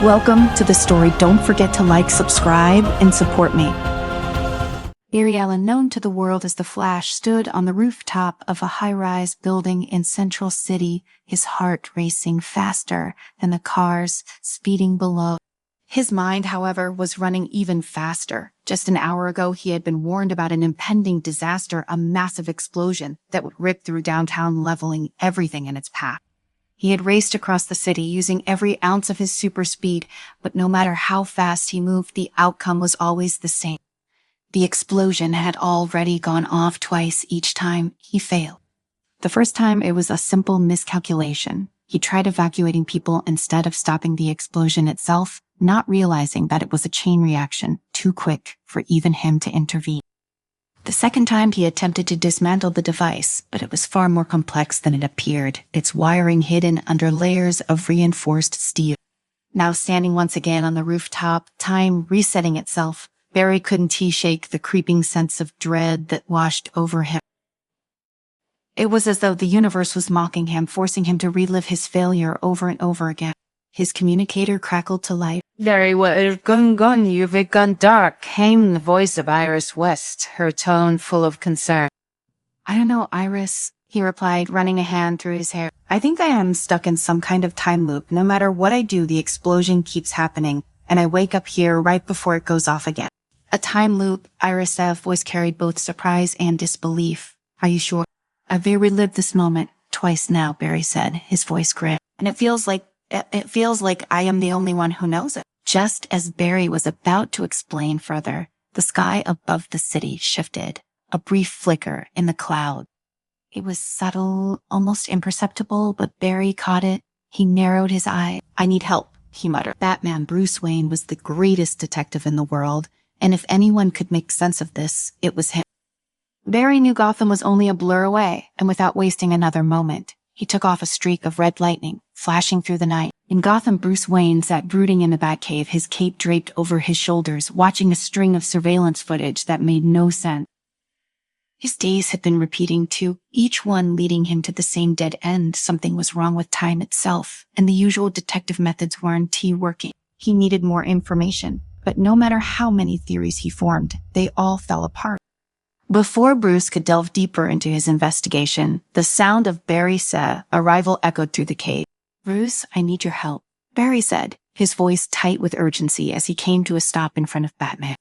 Welcome to the story. Don't forget to like, subscribe, and support me. Barry Allen, known to the world as the Flash, stood on the rooftop of a high-rise building in Central City, his heart racing faster than the cars speeding below. His mind, however, was running even faster. Just an hour ago, he had been warned about an impending disaster, a massive explosion that would rip through downtown, leveling everything in its path. He had raced across the city using every ounce of his super speed, but no matter how fast he moved, the outcome was always the same. The explosion had already gone off twice. Each time, he failed. The first time, it was a simple miscalculation. He tried evacuating people instead of stopping the explosion itself, not realizing that it was a chain reaction, too quick for even him to intervene. The second time, he attempted to dismantle the device, but it was far more complex than it appeared, its wiring hidden under layers of reinforced steel. Now standing once again on the rooftop, time resetting itself, Barry couldn't shake the creeping sense of dread that washed over him. It was as though the universe was mocking him, forcing him to relive his failure over and over again. His communicator crackled to life. Very well, gone, you've gone dark, came the voice of Iris West, her tone full of concern. I don't know, Iris, he replied, running a hand through his hair. I think I am stuck in some kind of time loop. No matter what I do, the explosion keeps happening, and I wake up here right before it goes off again. A time loop, Iris' voice carried both surprise and disbelief. Are you sure? I've relived this moment twice now, Barry said, his voice grim. And it feels like I am the only one who knows it. Just as Barry was about to explain further, the sky above the city shifted, a brief flicker in the cloud. It was subtle, almost imperceptible, but Barry caught it. He narrowed his eye. I need help, he muttered. Batman Bruce Wayne was the greatest detective in the world, and if anyone could make sense of this, it was him. Barry knew Gotham was only a blur away, and without wasting another moment, he took off a streak of red lightning, flashing through the night. In Gotham, Bruce Wayne sat brooding in the Batcave, his cape draped over his shoulders, watching a string of surveillance footage that made no sense. His days had been repeating too, each one leading him to the same dead end. Something was wrong with time itself, and the usual detective methods weren't working. He needed more information, but no matter how many theories he formed, they all fell apart. Before Bruce could delve deeper into his investigation, the sound of Barry's arrival echoed through the cave. Bruce, I need your help, Barry said, his voice tight with urgency as he came to a stop in front of Batman.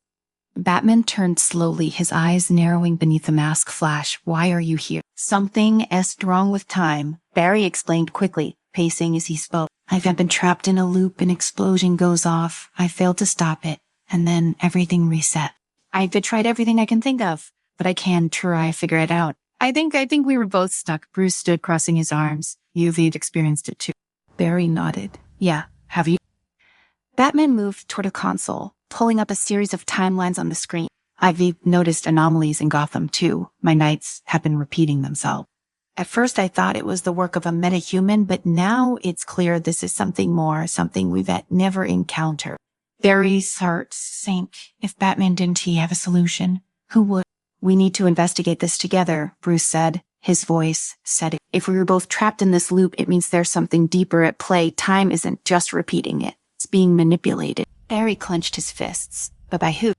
Batman turned slowly, his eyes narrowing beneath the mask flash. Why are you here? Something is wrong with time, Barry explained quickly, pacing as he spoke. I've been trapped in a loop, an explosion goes off, I failed to stop it, and then everything reset. I've tried everything I can think of, but I can't figure it out. I think we were both stuck. Bruce stood crossing his arms. You've experienced it too. Barry nodded. Yeah, have you? Batman moved toward a console, pulling up a series of timelines on the screen. I've noticed anomalies in Gotham too. My nights have been repeating themselves. At first I thought it was the work of a metahuman, but now it's clear this is something more, something we've never encountered. Barry's heart sank. If Batman didn't have a solution, who would? We need to investigate this together, Bruce said. His voice said it. If we were both trapped in this loop, it means there's something deeper at play. Time isn't just repeating it. It's being manipulated. Barry clenched his fists. But by who?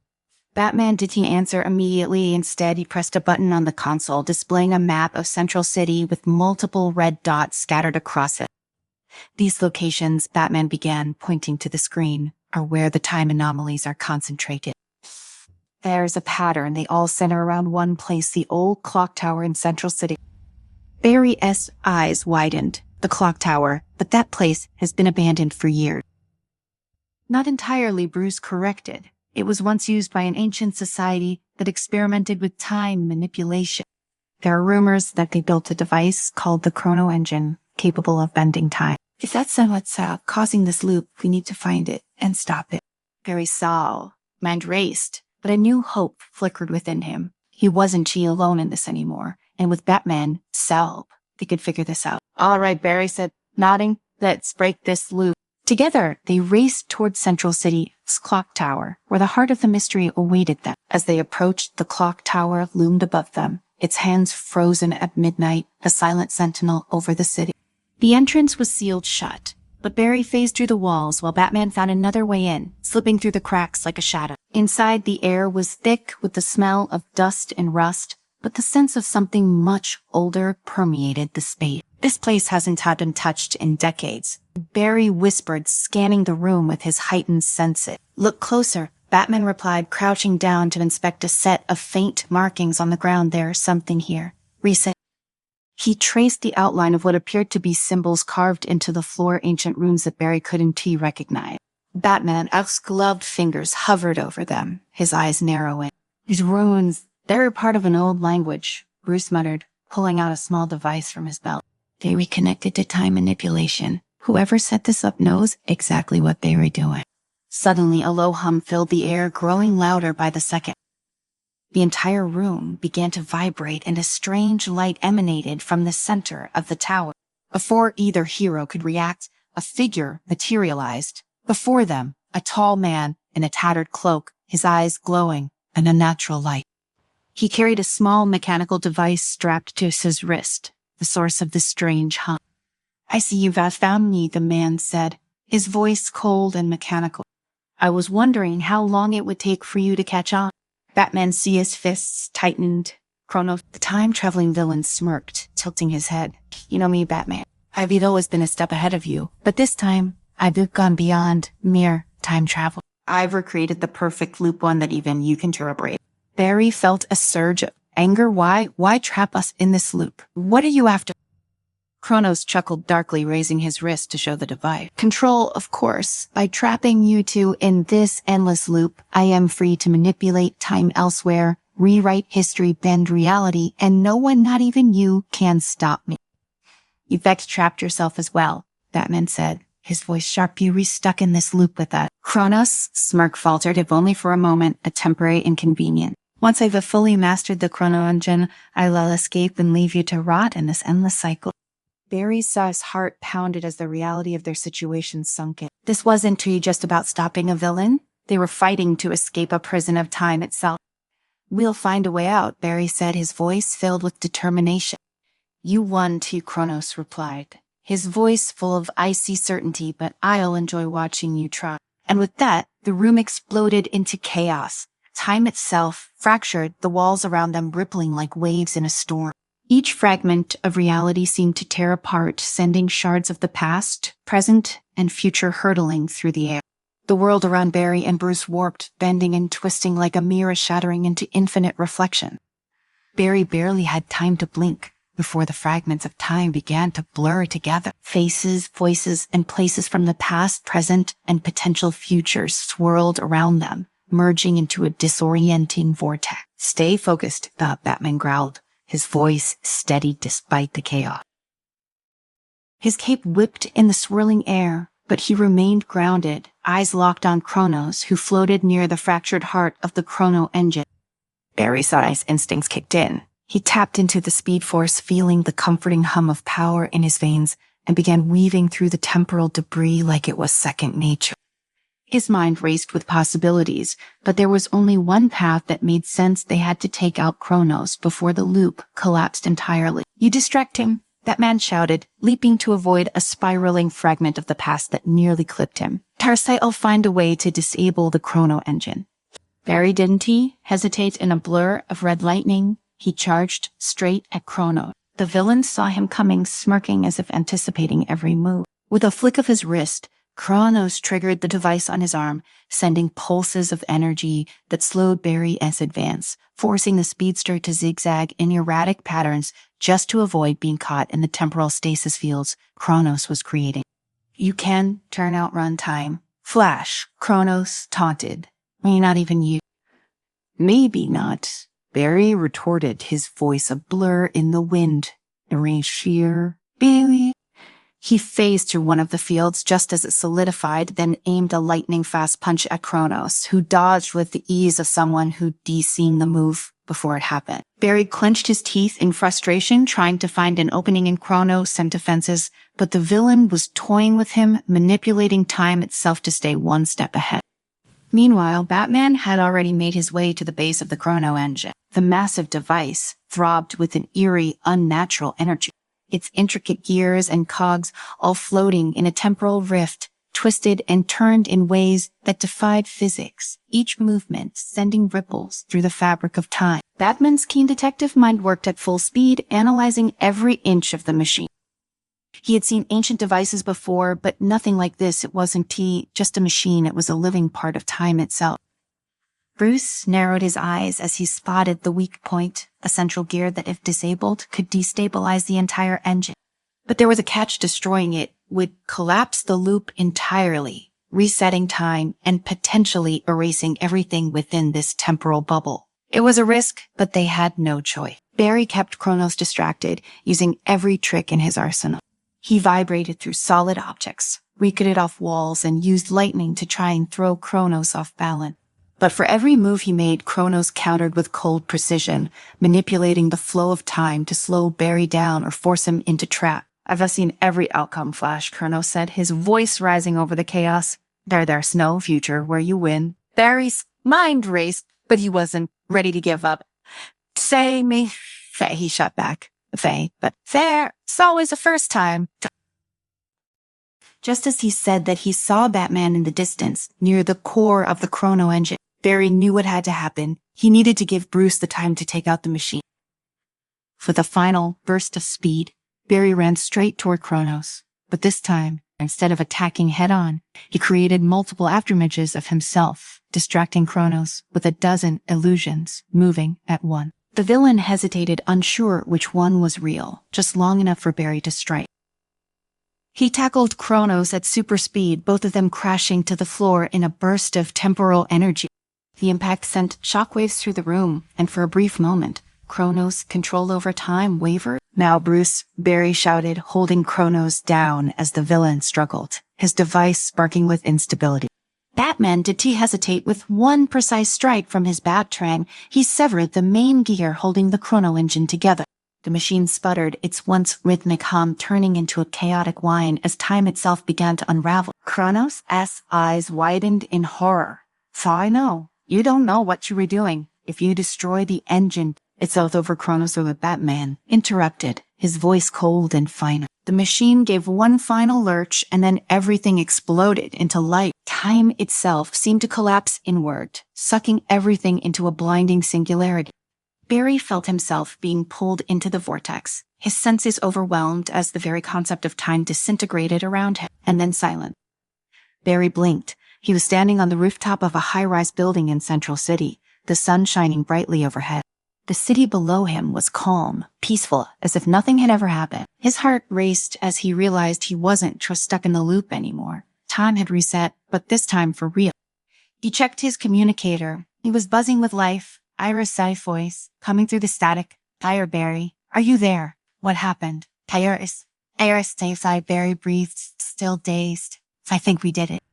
Batman didn't answer immediately. Instead, he pressed a button on the console, displaying a map of Central City with multiple red dots scattered across it. These locations, Batman began, pointing to the screen, are where the time anomalies are concentrated. There's a pattern. They all center around one place, the old clock tower in Central City. Barry's eyes widened. The clock tower, but that place has been abandoned for years. Not entirely, Bruce corrected. It was once used by an ancient society that experimented with time manipulation. There are rumors that they built a device called the Chrono Engine, capable of bending time. If that's what's causing this loop, we need to find it and stop it. Barry saw, mind raced, but a new hope flickered within him. He wasn't alone in this anymore, and with Batman, they could figure this out. All right, Barry said, nodding, let's break this loop. Together, they raced towards Central City's clock tower, where the heart of the mystery awaited them. As they approached, the clock tower loomed above them, its hands frozen at midnight, a silent sentinel over the city. The entrance was sealed shut, But Barry phased through the walls while Batman found another way in, slipping through the cracks like a shadow. Inside, the air was thick with the smell of dust and rust, but the sense of something much older permeated the space. This place hasn't had been touched in decades. Barry whispered, scanning the room with his heightened senses. Look closer, Batman replied, crouching down to inspect a set of faint markings on the ground. There's something here. Recent. He traced the outline of what appeared to be symbols carved into the floor, ancient runes that Barry couldn't recognize. Batman's gloved fingers hovered over them, his eyes narrowing. These runes, they're part of an old language, Bruce muttered, pulling out a small device from his belt. They reconnected to time manipulation. Whoever set this up knows exactly what they were doing. Suddenly, a low hum filled the air, growing louder by the second. The entire room began to vibrate, and a strange light emanated from the center of the tower. Before either hero could react, a figure materialized. Before them, a tall man in a tattered cloak, his eyes glowing, an unnatural light. He carried a small mechanical device strapped to his wrist, the source of the strange hum. I see you've found me, the man said, his voice cold and mechanical. I was wondering how long it would take for you to catch on. Batman see his fists tightened. Kronos, the time-traveling villain, smirked, tilting his head. You know me, Batman. I've always been a step ahead of you, but this time, I've gone beyond mere time travel. I've recreated the perfect loop, one that even you can tolerate. Barry felt a surge of anger. Why trap us in this loop? What are you after? Kronos chuckled darkly, raising his wrist to show the device. Control, of course. By trapping you two in this endless loop, I am free to manipulate time elsewhere, rewrite history, bend reality, and no one, not even you, can stop me. You've trapped yourself as well, Batman said, his voice sharp. You re-stuck in this loop with us. Kronos' smirk faltered, if only for a moment, a temporary inconvenience. Once I've fully mastered the chrono engine, I'll escape and leave you to rot in this endless cycle. Barry saw his heart pounded as the reality of their situation sunk in. This wasn't just about stopping a villain. They were fighting to escape a prison of time itself. We'll find a way out, Barry said, his voice filled with determination. You won too, Kronos replied, his voice full of icy certainty, but I'll enjoy watching you try. And with that, the room exploded into chaos. Time itself fractured, the walls around them rippling like waves in a storm. Each fragment of reality seemed to tear apart, sending shards of the past, present, and future hurtling through the air. The world around Barry and Bruce warped, bending and twisting like a mirror, shattering into infinite reflection. Barry barely had time to blink before the fragments of time began to blur together. Faces, voices, and places from the past, present, and potential futures swirled around them, merging into a disorienting vortex. Stay focused, the Batman growled, his voice steady despite the chaos. His cape whipped in the swirling air, but he remained grounded, eyes locked on Kronos, who floated near the fractured heart of the chrono engine. Barry's instincts kicked in. He tapped into the speed force, feeling the comforting hum of power in his veins, and began weaving through the temporal debris like it was second nature. His mind raced with possibilities, but there was only one path that made sense. They had to take out Kronos before the loop collapsed entirely. You distract him, that man shouted, leaping to avoid a spiraling fragment of the past that nearly clipped him. I'll find a way to disable the chrono engine. Barry didn't hesitate. In a blur of red lightning, he charged straight at Kronos. The villain saw him coming, smirking as if anticipating every move. With a flick of his wrist, Kronos triggered the device on his arm, sending pulses of energy that slowed Barry's advance, forcing the speedster to zigzag in erratic patterns just to avoid being caught in the temporal stasis fields Kronos was creating. You can outrun time. Flash, Kronos taunted. Not even you. Maybe not, Barry retorted, his voice a blur in the wind. Sheer, Barry. He phased through one of the fields just as it solidified, then aimed a lightning-fast punch at Kronos, who dodged with the ease of someone who'd seen the move before it happened. Barry clenched his teeth in frustration, trying to find an opening in Kronos' defenses, but the villain was toying with him, manipulating time itself to stay one step ahead. Meanwhile, Batman had already made his way to the base of the chrono engine. The massive device throbbed with an eerie, unnatural energy. its intricate gears and cogs all floating in a temporal rift, twisted and turned in ways that defied physics, each movement sending ripples through the fabric of time. Batman's keen detective mind worked at full speed, analyzing every inch of the machine. He had seen ancient devices before, but nothing like this. It wasn't just a machine. It was a living part of time itself. Bruce narrowed his eyes as he spotted the weak point, a central gear that, if disabled, could destabilize the entire engine. But there was a catch. Destroying it would collapse the loop entirely, resetting time and potentially erasing everything within this temporal bubble. It was a risk, but they had no choice. Barry kept Kronos distracted, using every trick in his arsenal. He vibrated through solid objects, ricketed off walls, and used lightning to try and throw Kronos off balance. But for every move he made, Kronos countered with cold precision, manipulating the flow of time to slow Barry down or force him into trap. "I've seen every outcome, Flash," Kronos said, his voice rising over the chaos. There's no future where you win." Barry's mind raced, but he wasn't ready to give up. "Say me, Faye," he shot back. "Faye, but fair, it's always the first time." Just as he said that, he saw Batman in the distance, near the core of the chrono engine. Barry knew what had to happen. He needed to give Bruce the time to take out the machine. With a final burst of speed, Barry ran straight toward Kronos. But this time, instead of attacking head-on, he created multiple afterimages of himself, distracting Kronos with a dozen illusions moving at once. The villain hesitated, unsure which one was real, just long enough for Barry to strike. He tackled Kronos at super speed, both of them crashing to the floor in a burst of temporal energy. The impact sent shockwaves through the room, and for a brief moment, Kronos' control over time wavered. "Now, Bruce," Barry shouted, holding Kronos down as the villain struggled, his device sparking with instability. Batman did he hesitate. With one precise strike from his Bat-Trang, he severed the main gear holding the chrono engine together. The machine sputtered, its once rhythmic hum turning into a chaotic whine as time itself began to unravel. Kronos' eyes widened in horror. "So I know. You don't know what you were doing. If you destroy the engine, it's out over Kronos or the Batman," interrupted, his voice cold and final. The machine gave one final lurch, and then everything exploded into light. Time itself seemed to collapse inward, sucking everything into a blinding singularity. Barry felt himself being pulled into the vortex, his senses overwhelmed as the very concept of time disintegrated around him, and then silent. Barry blinked. He was standing on the rooftop of a high-rise building in Central City, the sun shining brightly overhead. The city below him was calm, peaceful, as if nothing had ever happened. His heart raced as he realized he wasn't just stuck in the loop anymore. Time had reset, but this time for real. He checked his communicator. He was buzzing with life. Iris' safe voice, coming through the static. "Tyre, Barry. Are you there? What happened?" Iris stateside. Barry breathed, still dazed. "I think we did it."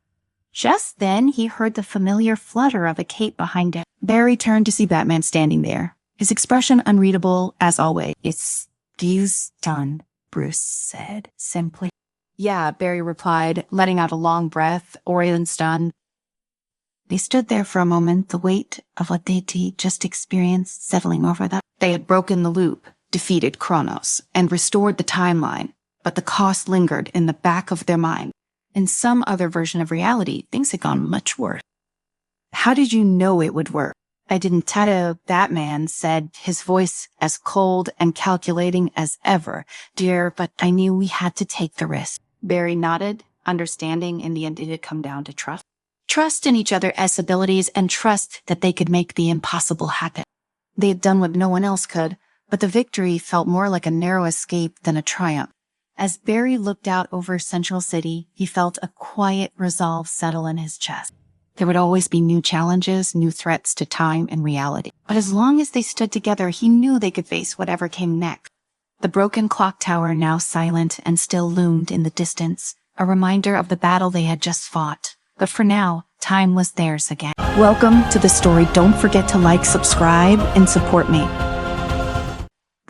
Just then, he heard the familiar flutter of a cape behind him. Barry turned to see Batman standing there, his expression unreadable as always. "It's done," Bruce said simply. "Yeah," Barry replied, letting out a long breath. "Orion's done." They stood there for a moment, the weight of what they'd just experienced settling over them. They had broken the loop, defeated Kronos, and restored the timeline, but the cost lingered in the back of their mind. In some other version of reality, things had gone much worse. "How did you know it would work?" "I didn't tell you," Batman said, his voice as cold and calculating as ever. "Dear, but I knew we had to take the risk." Barry nodded, understanding in the end it had come down to trust. Trust in each other's abilities and trust that they could make the impossible happen. They had done what no one else could, but the victory felt more like a narrow escape than a triumph. As Barry looked out over Central City, he felt a quiet resolve settle in his chest. There would always be new challenges, new threats to time and reality. But as long as they stood together, he knew they could face whatever came next. The broken clock tower, now silent and still, loomed in the distance, a reminder of the battle they had just fought. But for now, time was theirs again. Welcome to the story. Don't forget to like, subscribe, and support me.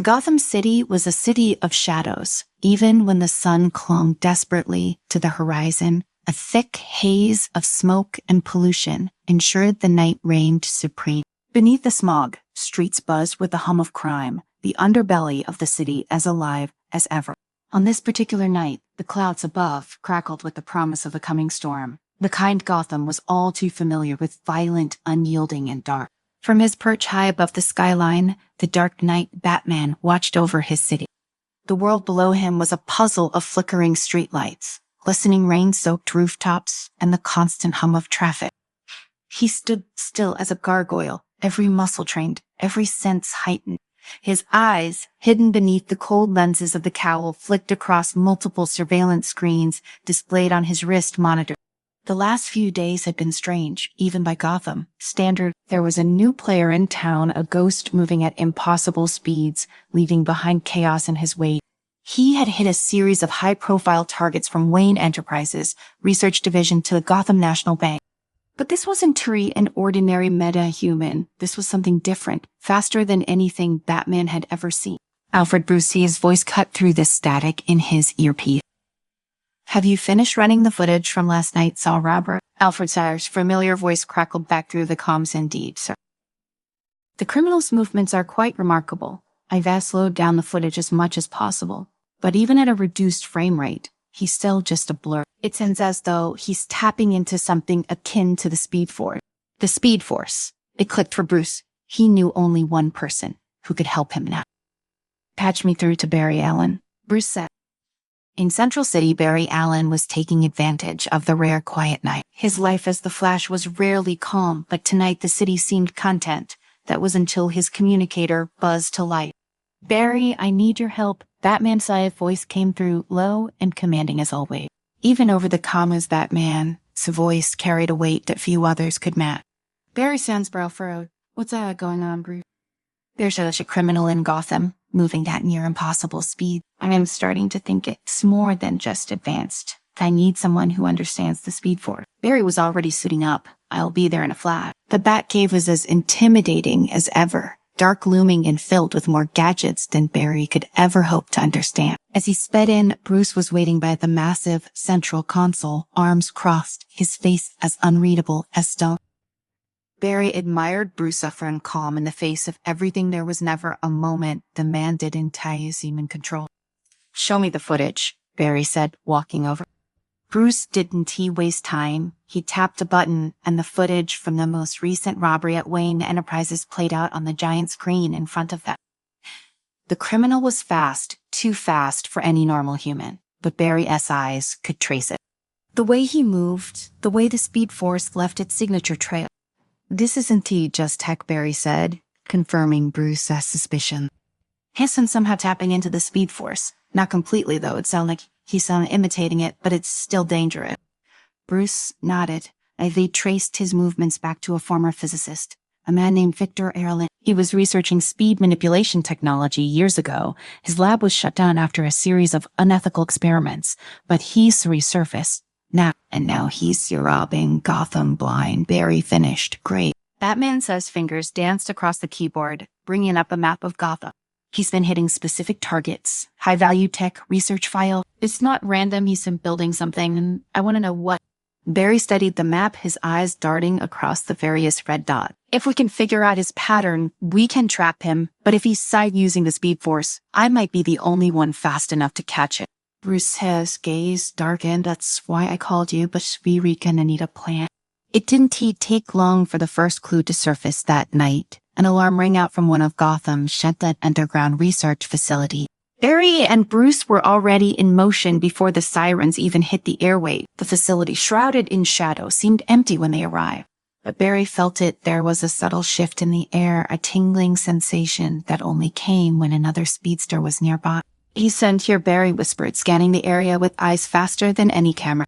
Gotham City was a city of shadows. Even when the sun clung desperately to the horizon, a thick haze of smoke and pollution ensured the night reigned supreme. Beneath the smog, streets buzzed with the hum of crime. the underbelly of the city as alive as ever. On this particular night, the clouds above crackled with the promise of a coming storm. The kind Gotham was all too familiar with, violent, unyielding, and dark. From his perch high above the skyline, the Dark Knight Batman watched over his city. The world below him was a puzzle of flickering streetlights, glistening rain-soaked rooftops, and the constant hum of traffic. He stood still as a gargoyle, every muscle trained, every sense heightened. His eyes, hidden beneath the cold lenses of the cowl, flicked across multiple surveillance screens displayed on his wrist monitor. The last few days had been strange, even by Gotham standard. There was a new player in town, a ghost moving at impossible speeds, leaving behind chaos in his wake. He had hit a series of high-profile targets from Wayne Enterprises, research division, to the Gotham National Bank. But this wasn't Turi, an ordinary meta-human. This was something different, faster than anything Batman had ever seen. Alfred Bruce's voice cut through the static in his earpiece. "Have you finished running the footage from last night, Saul Robert?" Alfred Sire's familiar voice crackled back through the comms. "Indeed, sir. The criminal's movements are quite remarkable. I've slowed down the footage as much as possible. But even at a reduced frame rate, he's still just a blur. It seems as though he's tapping into something akin to the Speed Force." The Speed Force. It clicked for Bruce. He knew only one person who could help him now. "Patch me through to Barry Allen," Bruce said. In Central City, Barry Allen was taking advantage of the rare quiet night. His life as the Flash was rarely calm, but tonight the city seemed content. That was until his communicator buzzed to life. "Barry, I need your help." Batman's voice came through, low and commanding as always. Even over the commas, Batman's voice carried a weight that few others could match. Barry Sandsborough furrowed. "What's going on, Bruce?" "There's a criminal in Gotham, moving at near impossible speed. I am starting to think it's more than just advanced. I need someone who understands the Speed Force." Barry was already suiting up. "I'll be there in a flash." The Batcave was as intimidating as ever, dark looming and filled with more gadgets than Barry could ever hope to understand. As he sped in, Bruce was waiting by the massive central console, arms crossed, his face as unreadable as stone. Barry admired Bruce suffering calm in the face of everything. There was never a moment the man didn't seem in control. "Show me the footage," Barry said, walking over. Bruce didn't waste time. He tapped a button, and the footage from the most recent robbery at Wayne Enterprises played out on the giant screen in front of them. The criminal was fast, too fast for any normal human, but Barry's eyes could trace it. The way he moved, the way the Speed Force left its signature trail. "This isn't just tech," Barry said, confirming Bruce's suspicion. "He's somehow tapping into the Speed Force. Not completely, though. It sounded like he's imitating it, but it's still dangerous." Bruce nodded. They traced his movements back to a former physicist, a man named Victor Erlin. He was researching speed manipulation technology years ago. His lab was shut down after a series of unethical experiments, but he's resurfaced. Now he's robbing Gotham blind. Barry finished. "Great." Batman's fingers danced across the keyboard, bringing up a map of Gotham. "He's been hitting specific targets. High-value tech, research file. It's not random. He's been building something, and I want to know what." Barry studied the map, his eyes darting across the various red dots. "If we can figure out his pattern, we can trap him. But if he's using the Speed Force, I might be the only one fast enough to catch it." Bruce's gaze darkened. "That's why I called you, but we can need a plan." It didn't take long for the first clue to surface that night. An alarm rang out from one of Gotham's shut-down underground research facility. Barry and Bruce were already in motion before the sirens even hit the airway. The facility, shrouded in shadow, seemed empty when they arrived. But Barry felt it. There was a subtle shift in the air, a tingling sensation that only came when another speedster was nearby. "He's sent here," Barry whispered, scanning the area with eyes faster than any camera.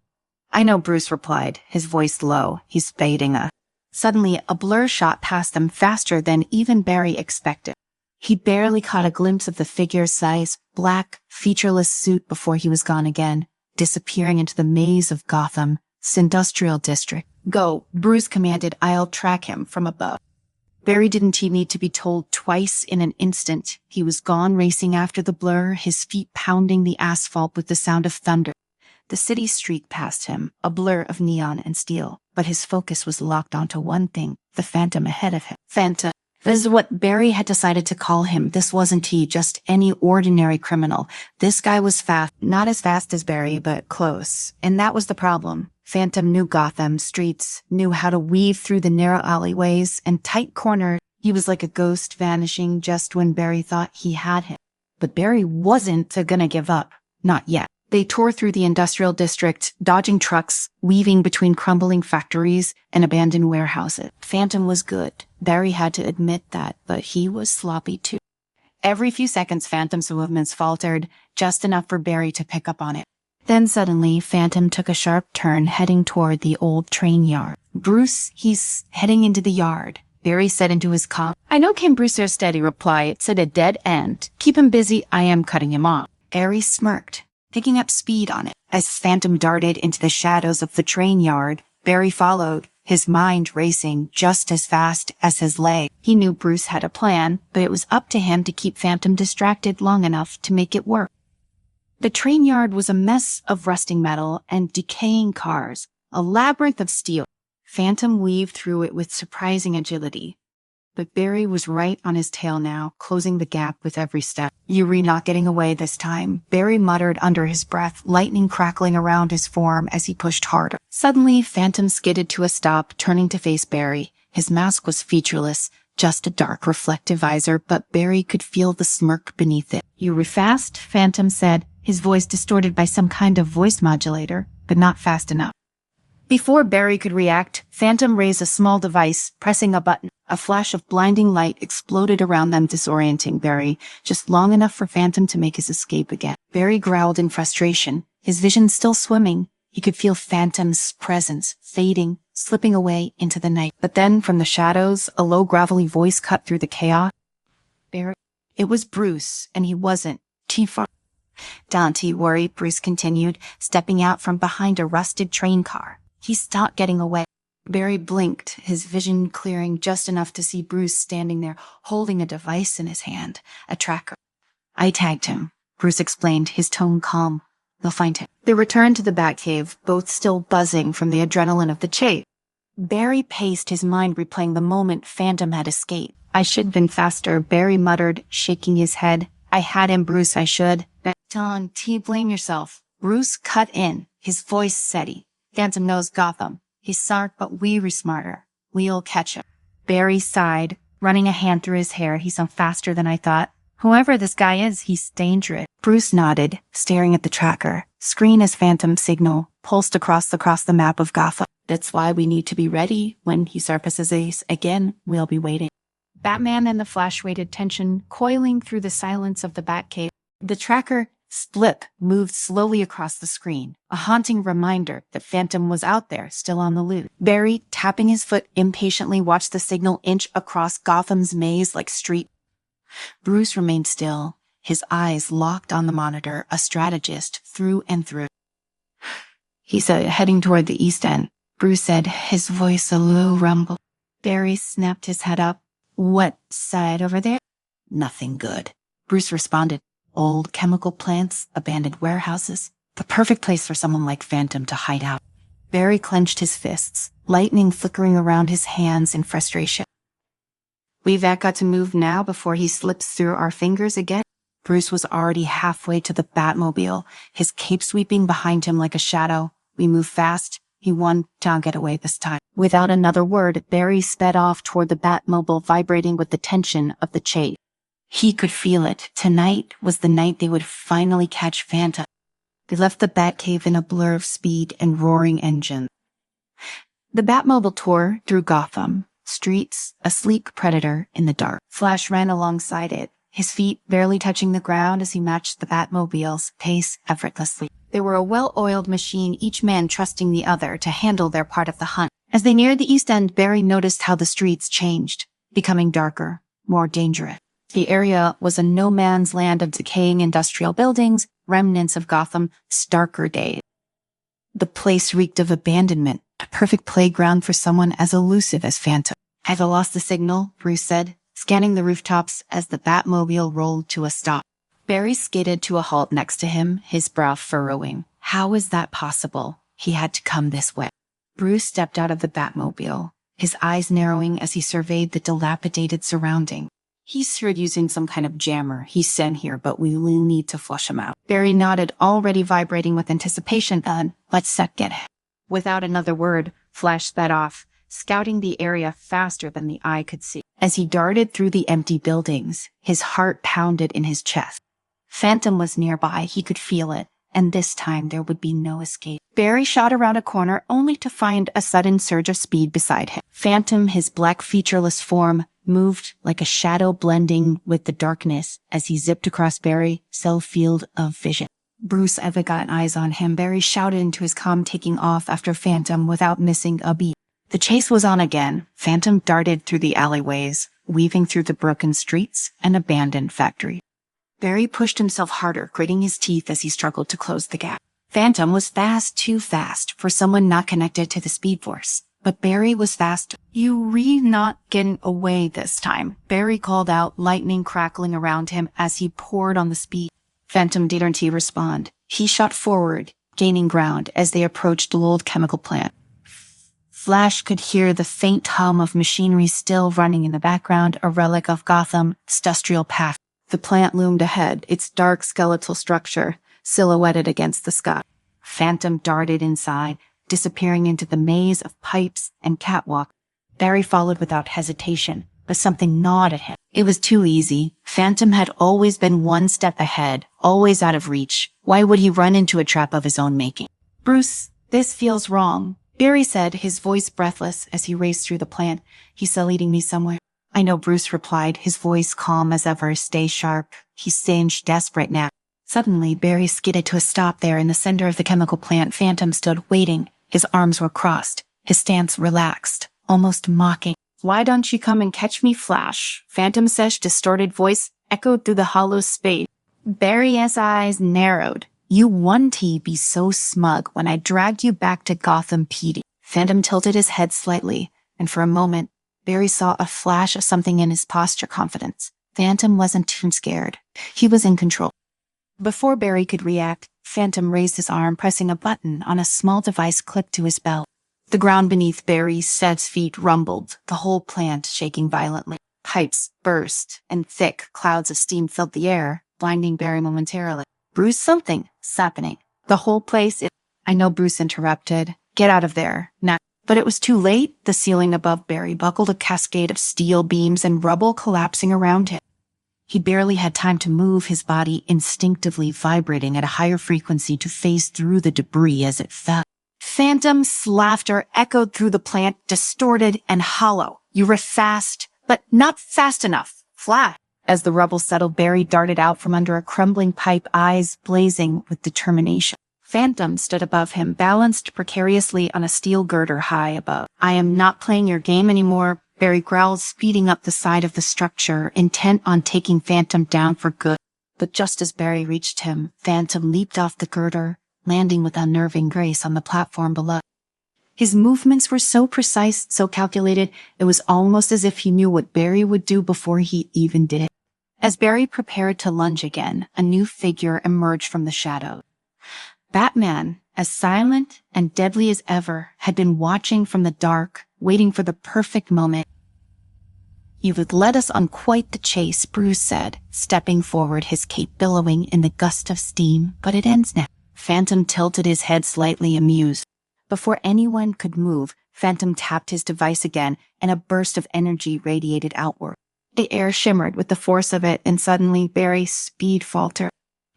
"I know," Bruce replied, his voice low. "He's fading us." Suddenly, a blur shot past them faster than even Barry expected. He barely caught a glimpse of the figure's black, featureless suit before he was gone again, disappearing into the maze of Gotham's industrial district. "Go," Bruce commanded. "I'll track him from above." Barry didn't need to be told twice in an instant. He was gone, racing after the blur, his feet pounding the asphalt with the sound of thunder. The city streaked past him, a blur of neon and steel, but his focus was locked onto one thing, the phantom ahead of him. This is what Barry had decided to call him. This wasn't he, just any ordinary criminal. This guy was fast. Not as fast as Barry, but close. And that was the problem. Phantom knew Gotham streets, knew how to weave through the narrow alleyways and tight corners. He was like a ghost vanishing just when Barry thought he had him. But Barry wasn't gonna give up. Not yet. They tore through the industrial district, dodging trucks, weaving between crumbling factories and abandoned warehouses. Phantom was good. Barry had to admit that, but he was sloppy too. Every few seconds, Phantom's movements faltered, just enough for Barry to pick up on it. Then suddenly, Phantom took a sharp turn, heading toward the old train yard. Bruce, he's heading into the yard, Barry said into his comm. I know, came Bruce's steady reply. It's at a dead end. Keep him busy. I am cutting him off. Barry smirked, picking up speed on it. As Phantom darted into the shadows of the train yard, Barry followed, his mind racing just as fast as his leg. He knew Bruce had a plan, but it was up to him to keep Phantom distracted long enough to make it work. The train yard was a mess of rusting metal and decaying cars, a labyrinth of steel. Phantom weaved through it with surprising agility. But Barry was right on his tail now, closing the gap with every step. "You're not getting away this time," Barry muttered under his breath, lightning crackling around his form as he pushed harder. Suddenly, Phantom skidded to a stop, turning to face Barry. His mask was featureless, just a dark reflective visor, but Barry could feel the smirk beneath it. "You were fast," Phantom said, his voice distorted by some kind of voice modulator, but not fast enough. Before Barry could react, Phantom raised a small device, pressing a button. A flash of blinding light exploded around them, disorienting Barry, just long enough for Phantom to make his escape again. Barry growled in frustration, his vision still swimming. He could feel Phantom's presence fading, slipping away into the night. But then, from the shadows, a low, gravelly voice cut through the chaos. "Barry." It was Bruce, and he wasn't too far. "Don't you worry," Bruce continued, stepping out from behind a rusted train car. He stopped getting away. Barry blinked, his vision clearing just enough to see Bruce standing there, holding a device in his hand, a tracker. "I tagged him," Bruce explained, his tone calm. "They'll find him." They returned to the Batcave, both still buzzing from the adrenaline of the chase. Barry paced, his mind replaying the moment Phantom had escaped. "I should have been faster," Barry muttered, shaking his head. "I had him, Bruce, I should." "Don't blame yourself." Bruce cut in, his voice steady. "Phantom knows Gotham. He's smart, but we're smarter. We'll catch him." Barry sighed, running a hand through his hair. "He's faster than I thought. Whoever this guy is, he's dangerous." Bruce nodded, staring at the tracker. Screen as Phantom signal pulsed across the map of Gotham. "That's why we need to be ready. When he surfaces again, we'll be waiting." Batman and the Flash waited, tension coiling through the silence of the Batcave. The tracker Split moved slowly across the screen, a haunting reminder that Phantom was out there, still on the loose. Barry, tapping his foot impatiently, watched the signal inch across Gotham's maze like street. Bruce remained still, his eyes locked on the monitor, a strategist through and through. "He's heading toward the East End," Bruce said, his voice a low rumble. Barry snapped his head up. "What side over there?" "Nothing good," Bruce responded. "Old chemical plants, abandoned warehouses. The perfect place for someone like Phantom to hide out." Barry clenched his fists, lightning flickering around his hands in frustration. "We've got to move now before he slips through our fingers again." Bruce was already halfway to the Batmobile, his cape sweeping behind him like a shadow. "We move fast. He won. Don't get away this time." Without another word, Barry sped off toward the Batmobile, vibrating with the tension of the chase. He could feel it. Tonight was the night they would finally catch Phantom. They left the Batcave in a blur of speed and roaring engines. The Batmobile tore through Gotham streets, a sleek predator in the dark. Flash ran alongside it, his feet barely touching the ground as he matched the Batmobile's pace effortlessly. They were a well-oiled machine, each man trusting the other to handle their part of the hunt. As they neared the East End, Barry noticed how the streets changed, becoming darker, more dangerous. The area was a no-man's land of decaying industrial buildings, remnants of Gotham's darker days. The place reeked of abandonment, a perfect playground for someone as elusive as Phantom. "I've lost the signal," Bruce said, scanning the rooftops as the Batmobile rolled to a stop. Barry skidded to a halt next to him, his brow furrowing. How is that possible? He had to come this way. Bruce stepped out of the Batmobile, his eyes narrowing as he surveyed the dilapidated surrounding. He's here using some kind of jammer he's sent here, but we will need to flush him out. Barry nodded, already vibrating with anticipation. Let's get him. Without another word, Flash sped off, scouting the area faster than the eye could see. As he darted through the empty buildings, his heart pounded in his chest. Phantom was nearby, he could feel it, and this time there would be no escape. Barry shot around a corner only to find a sudden surge of speed beside him. Phantom, his black featureless form, moved like a shadow blending with the darkness as he zipped across Barry's field of vision. Bruce ever got eyes on him. Barry shouted into his comm, taking off after Phantom without missing a beat. The chase was on again. Phantom darted through the alleyways, weaving through the broken streets and abandoned factories. Barry pushed himself harder, gritting his teeth as he struggled to close the gap. Phantom was fast, too fast for someone not connected to the Speed Force. But Barry was fast. You not getting away this time, Barry called out, lightning crackling around him as he poured on the speed. Phantom didn't respond. He shot forward, gaining ground as they approached the old chemical plant. Flash could hear the faint hum of machinery still running in the background, a relic of Gotham's industrial past. The plant loomed ahead, its dark skeletal structure silhouetted against the sky. Phantom darted inside, disappearing into the maze of pipes and catwalk. Barry followed without hesitation, but something gnawed at him. It was too easy. Phantom had always been one step ahead, always out of reach. Why would he run into a trap of his own making? Bruce, this feels wrong, Barry said, his voice breathless as he raced through the plant. He's still leading me somewhere. I know, Bruce replied, his voice calm as ever. Stay sharp. He's singed desperate now. Suddenly, Barry skidded to a stop there in the center of the chemical plant. Phantom stood waiting. His arms were crossed, his stance relaxed, almost mocking. Why don't you come and catch me, Flash? Phantom's distorted voice echoed through the hollow space. Barry's eyes narrowed. You wouldn't be so smug when I dragged you back to Gotham PD. Phantom tilted his head slightly, and for a moment, Barry saw a flash of something in his posture confidence. Phantom wasn't too scared. He was in control. Before Barry could react, Phantom raised his arm, pressing a button on a small device clipped to his belt. The ground beneath Barry's feet rumbled, the whole plant shaking violently. Pipes burst, and thick clouds of steam filled the air, blinding Barry momentarily. Bruce, something's happening. The whole place is... I know, Bruce interrupted. Get out of there, now. But it was too late. The ceiling above Barry buckled, a cascade of steel beams and rubble collapsing around him. He barely had time to move, his body instinctively vibrating at a higher frequency to phase through the debris as it fell. Phantom's laughter echoed through the plant, distorted and hollow. You were fast, but not fast enough. Flash. As the rubble settled, Barry darted out from under a crumbling pipe, eyes blazing with determination. Phantom stood above him, balanced precariously on a steel girder high above. I am not playing your game anymore, Barry growled, speeding up the side of the structure, intent on taking Phantom down for good. But just as Barry reached him, Phantom leaped off the girder, landing with unnerving grace on the platform below. His movements were so precise, so calculated, it was almost as if he knew what Barry would do before he even did it. As Barry prepared to lunge again, a new figure emerged from the shadows. Batman, as silent and deadly as ever, had been watching from the dark, waiting for the perfect moment. You have led us on quite the chase, Bruce said, stepping forward, his cape billowing in the gust of steam, but it ends now. Phantom tilted his head slightly, amused. Before anyone could move, Phantom tapped his device again, and a burst of energy radiated outward. The air shimmered with the force of it, and suddenly Barry's speed faltered.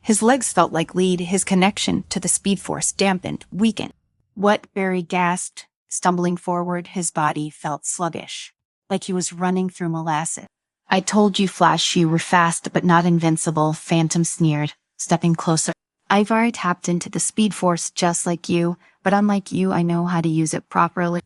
His legs felt like lead, his connection to the Speed Force dampened, weakened. What? Barry gasped, stumbling forward, his body felt sluggish, like he was running through molasses. I told you, Flash, you were fast but not invincible, Phantom sneered, stepping closer. I've already tapped into the Speed Force just like you, but unlike you, I know how to use it properly.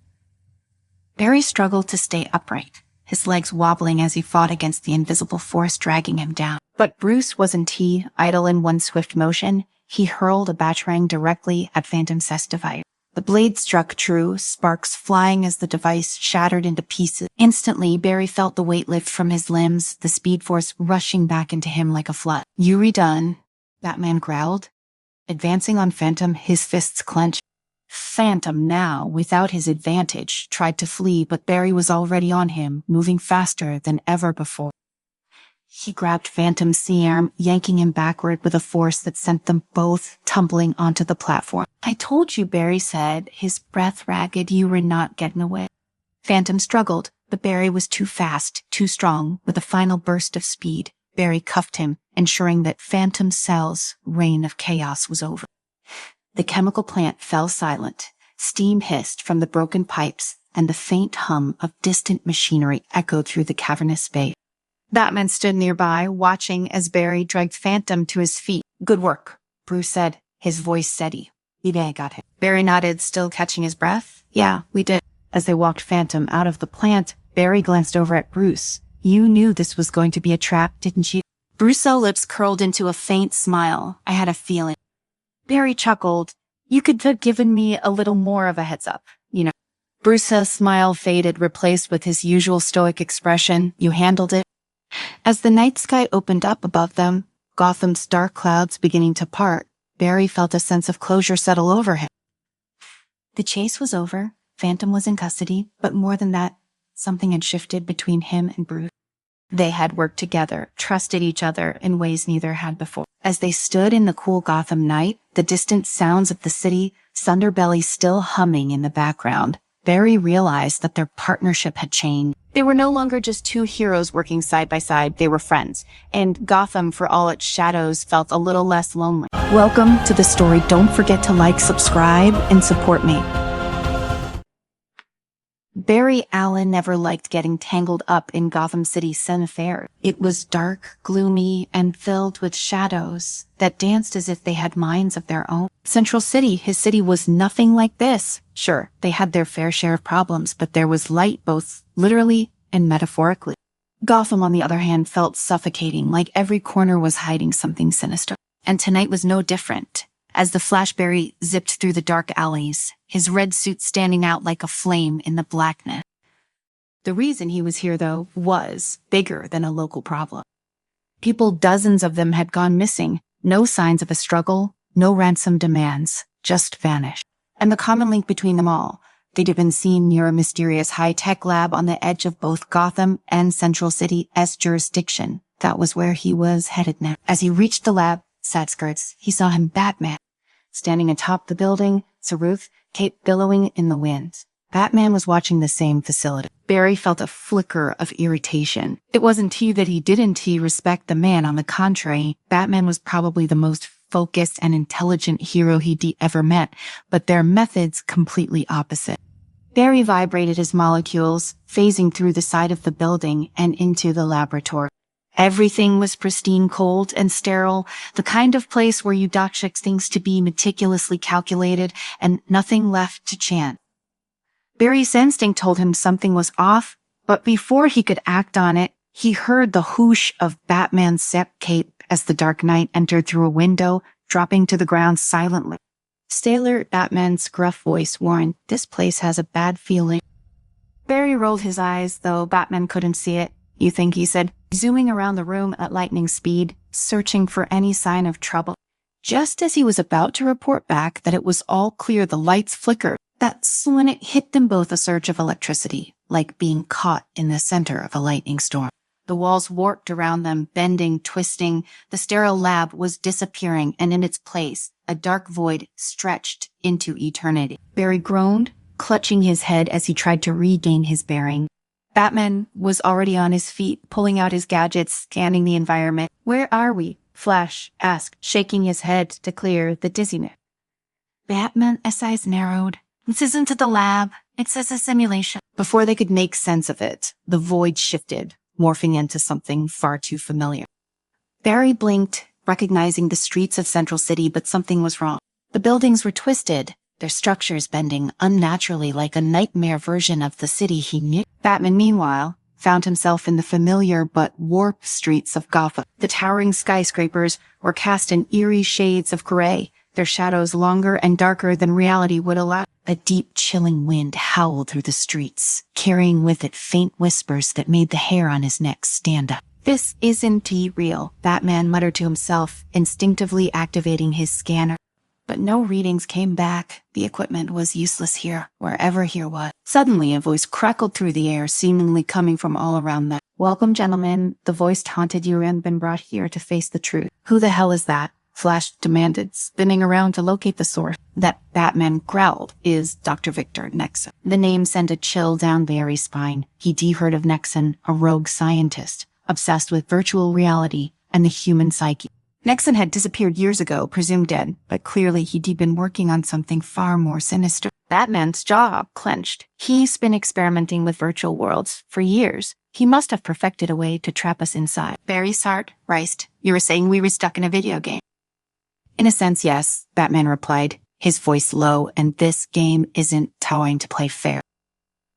Barry struggled to stay upright, his legs wobbling as he fought against the invisible force dragging him down. But Bruce wasn't idle in one swift motion. He hurled a batarang directly at Phantom's device. The blade struck true, sparks flying as the device shattered into pieces. Instantly, Barry felt the weight lift from his limbs, the Speed Force rushing back into him like a flood. You done, Batman growled, advancing on Phantom, his fists clenched. Phantom now, without his advantage, tried to flee, but Barry was already on him, moving faster than ever before. He grabbed Phantom's arm, yanking him backward with a force that sent them both tumbling onto the platform. "I told you," Barry said, his breath ragged, "you were not getting away." Phantom struggled, but Barry was too fast, too strong. With a final burst of speed, Barry cuffed him, ensuring that Phantom Cell's reign of chaos was over. The chemical plant fell silent. Steam hissed from the broken pipes, and the faint hum of distant machinery echoed through the cavernous space. Batman stood nearby, watching as Barry dragged Phantom to his feet. "Good work," Bruce said, his voice steady. "We got him." Barry nodded, still catching his breath. "Yeah, we did." As they walked Phantom out of the plant, Barry glanced over at Bruce. "You knew this was going to be a trap, didn't you?" Bruce's lips curled into a faint smile. "I had a feeling." Barry chuckled. "You could have given me a little more of a heads up, you know." Bruce's smile faded, replaced with his usual stoic expression. "You handled it." As the night sky opened up above them, Gotham's dark clouds beginning to part, Barry felt a sense of closure settle over him. The chase was over. Phantom was in custody, but more than that, something had shifted between him and Bruce. They had worked together, trusted each other in ways neither had before. As they stood in the cool Gotham night, the distant sounds of the city, Thunderbelly still humming in the background, Barry realized that their partnership had changed. They were no longer just two heroes working side by side, they were friends. And Gotham, for all its shadows, felt a little less lonely. Welcome to the story. Don't forget to like, subscribe, and support me. Barry Allen never liked getting tangled up in Gotham City's sin affairs. It was dark, gloomy, and filled with shadows that danced as if they had minds of their own. Central City, his city, was nothing like this. Sure, they had their fair share of problems, but there was light both literally and metaphorically. Gotham, on the other hand, felt suffocating, like every corner was hiding something sinister. And tonight was no different. As the Flashberry zipped through the dark alleys, his red suit standing out like a flame in the blackness. The reason he was here, though, was bigger than a local problem. People, dozens of them, had gone missing. No signs of a struggle, no ransom demands, just vanished. And the common link between them all, they'd have been seen near a mysterious high-tech lab on the edge of both Gotham and Central City's jurisdiction. That was where he was headed now. As he reached the lab, sad skirts, he saw him Batman. Standing atop the building, Saruth, cape billowing in the wind. Batman was watching the same facility. Barry felt a flicker of irritation. It wasn't that he didn't respect the man. On the contrary, Batman was probably the most focused and intelligent hero he'd ever met, but their methods completely opposite. Barry vibrated his molecules, phasing through the side of the building and into the laboratory. Everything was pristine, cold, and sterile, the kind of place where you check things to be meticulously calculated and nothing left to chance. Barry's instinct told him something was off, but before he could act on it, he heard the whoosh of Batman's set cape as the Dark Knight entered through a window, dropping to the ground silently. Sailor Batman's gruff voice warned, "This place has a bad feeling." Barry rolled his eyes, though Batman couldn't see it. "You think?" he said, zooming around the room at lightning speed, searching for any sign of trouble. Just as he was about to report back that it was all clear, the lights flickered. That's when it hit them both, a surge of electricity, like being caught in the center of a lightning storm. The walls warped around them, bending, twisting. The sterile lab was disappearing, and in its place, a dark void stretched into eternity. Barry groaned, clutching his head as he tried to regain his bearing. Batman was already on his feet, pulling out his gadgets, scanning the environment. "Where are we?" Flash asked, shaking his head to clear the dizziness. Batman's eyes narrowed. "This isn't the lab. It's a simulation." Before they could make sense of it, the void shifted, morphing into something far too familiar. Barry blinked, recognizing the streets of Central City, but something was wrong. The buildings were twisted, their structures bending unnaturally like a nightmare version of the city he knew. Batman, meanwhile, found himself in the familiar but warped streets of Gotham. The towering skyscrapers were cast in eerie shades of gray, their shadows longer and darker than reality would allow. A deep, chilling wind howled through the streets, carrying with it faint whispers that made the hair on his neck stand up. "This isn't real," Batman muttered to himself, instinctively activating his scanner. But no readings came back. The equipment was useless here, wherever here was. Suddenly, a voice crackled through the air, seemingly coming from all around them. "Welcome, gentlemen. The voice taunted you and been brought here to face the truth." "Who the hell is that?" Flash demanded, spinning around to locate the source. That Batman growled, "is Dr. Victor Nexon." The name sent a chill down Barry's spine. He'd heard of Nexon, a rogue scientist, obsessed with virtual reality and the human psyche. Nexon had disappeared years ago, presumed dead, but clearly he'd been working on something far more sinister. Batman's jaw clenched. He's been experimenting with virtual worlds for years. He must have perfected a way to trap us inside. Barry's heart raced. "You were saying we were stuck in a video game?" "In a sense, yes," Batman replied, his voice low, "and this game isn't going to play fair."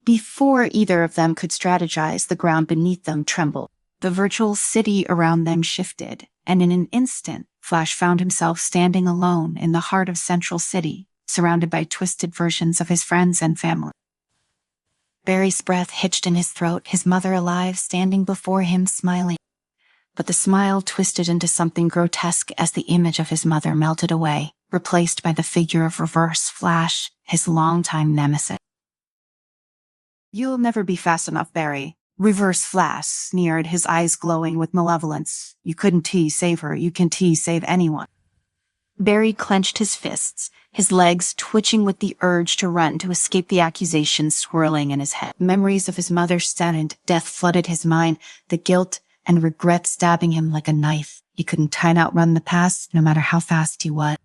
Before either of them could strategize, the ground beneath them trembled. The virtual city around them shifted, and in an instant, Flash found himself standing alone in the heart of Central City, surrounded by twisted versions of his friends and family. Barry's breath hitched in his throat, his mother alive, standing before him, smiling. But the smile twisted into something grotesque as the image of his mother melted away, replaced by the figure of Reverse Flash, his longtime nemesis. "You'll never be fast enough, Barry." Reverse Flash sneered, his eyes glowing with malevolence. "You couldn't save her. You can save anyone." Barry clenched his fists, his legs twitching with the urge to run to escape the accusations swirling in his head. Memories of his mother saddened, death flooded his mind, the guilt and regret stabbing him like a knife. He couldn't outrun the past, no matter how fast he was.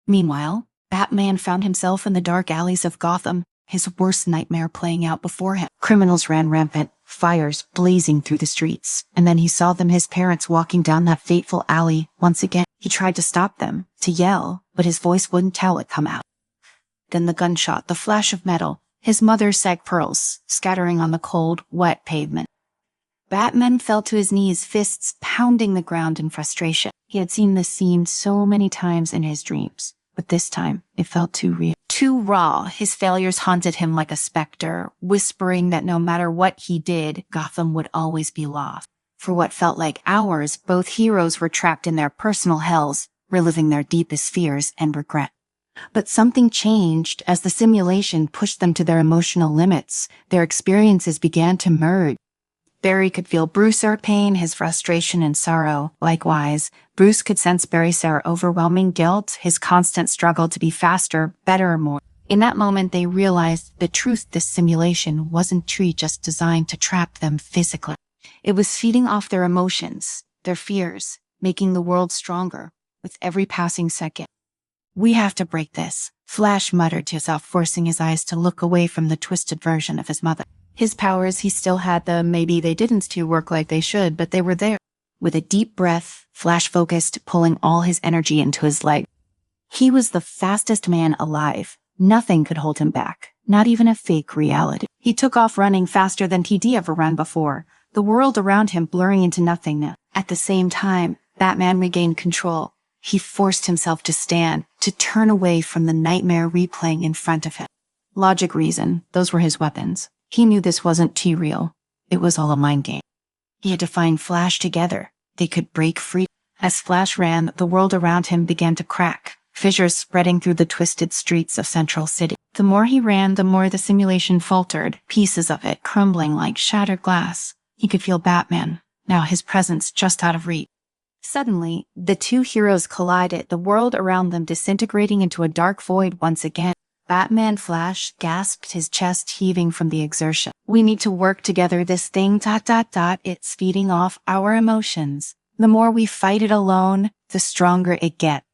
Meanwhile, Batman found himself in the dark alleys of Gotham, his worst nightmare playing out before him. Criminals ran rampant, fires blazing through the streets, and then he saw his parents walking down that fateful alley once again. He tried to stop them, to yell, but his voice wouldn't come out. Then the gunshot, the flash of metal, his mother's sag pearls scattering on the cold, wet pavement. Batman fell to his knees, fists pounding the ground in frustration. He had seen this scene so many times in his dreams, but this time it felt too real. Too raw. His failures haunted him like a specter, whispering that no matter what he did, Gotham would always be lost. For what felt like hours, both heroes were trapped in their personal hells, reliving their deepest fears and regret. But something changed as the simulation pushed them to their emotional limits. Their experiences began to merge. Barry could feel Bruce's pain, his frustration and sorrow. Likewise, Bruce could sense Barry's overwhelming guilt, his constant struggle to be faster, better, more. In that moment, they realized the truth: this simulation wasn't just designed to trap them physically. It was feeding off their emotions, their fears, making the world stronger with every passing second. "We have to break this," Flash muttered to himself, forcing his eyes to look away from the twisted version of his mother. His powers, he still had them. Maybe they didn't work like they should, but they were there. With a deep breath, Flash focused, pulling all his energy into his leg. He was the fastest man alive. Nothing could hold him back, not even a fake reality. He took off running faster than he'd ever run before, the world around him blurring into nothingness. At the same time, Batman regained control. He forced himself to stand, to turn away from the nightmare replaying in front of him. Logic, reason, those were his weapons. He knew this wasn't too real. It was all a mind game. He had to find Flash together. They could break free. As Flash ran, the world around him began to crack, fissures spreading through the twisted streets of Central City. The more he ran, the more the simulation faltered, pieces of it crumbling like shattered glass. He could feel Batman, now his presence just out of reach. Suddenly, the two heroes collided, the world around them disintegrating into a dark void once again. Batman Flash gasped, his chest heaving from the exertion. "We need to work together. This thing, it's feeding off our emotions. The more we fight it alone, the stronger it gets."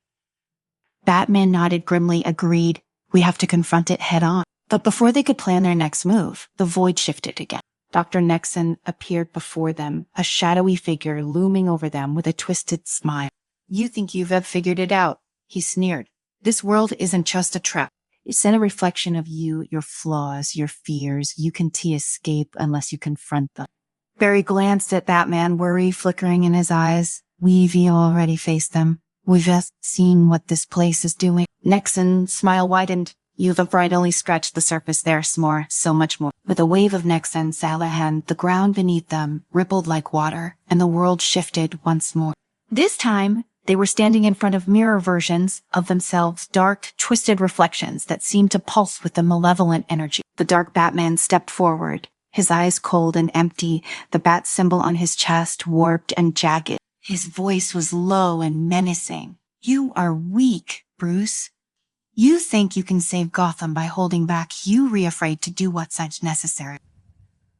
Batman nodded grimly, agreed. "We have to confront it head on." But before they could plan their next move, the void shifted again. Dr. Nexon appeared before them, a shadowy figure looming over them with a twisted smile. "You think you've figured it out," he sneered. "This world isn't just a trap. It's a reflection of you, your flaws, your fears. You can't escape unless you confront them." Barry glanced at Batman, worry flickering in his eyes. "We've already faced them. We've just seen what this place is doing." Nexon's smile widened. "You've only scratched the surface. There's more, so much more." With a wave of Nexon's hand, the ground beneath them rippled like water, and the world shifted once more. This time, They were standing in front of mirror versions of themselves, dark, twisted reflections that seemed to pulse with a malevolent energy. The dark Batman stepped forward, his eyes cold and empty, the bat symbol on his chest warped and jagged. His voice was low and menacing. "You are weak, Bruce. You think you can save Gotham by holding back. You afraid to do what's necessary."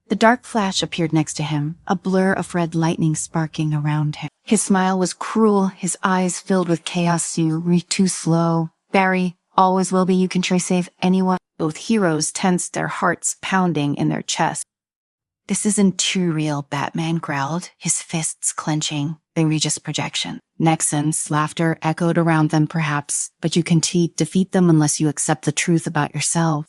The dark flash appeared next to him, a blur of red lightning sparking around him. His smile was cruel, his eyes filled with chaos. "You were too slow. Barry, always will be. You can try save anyone." Both heroes tensed, their hearts pounding in their chests. "This isn't too real," Batman growled, his fists clenching. "They were just projection." Nexon's laughter echoed around them perhaps, but you can defeat them unless you accept the truth about yourself.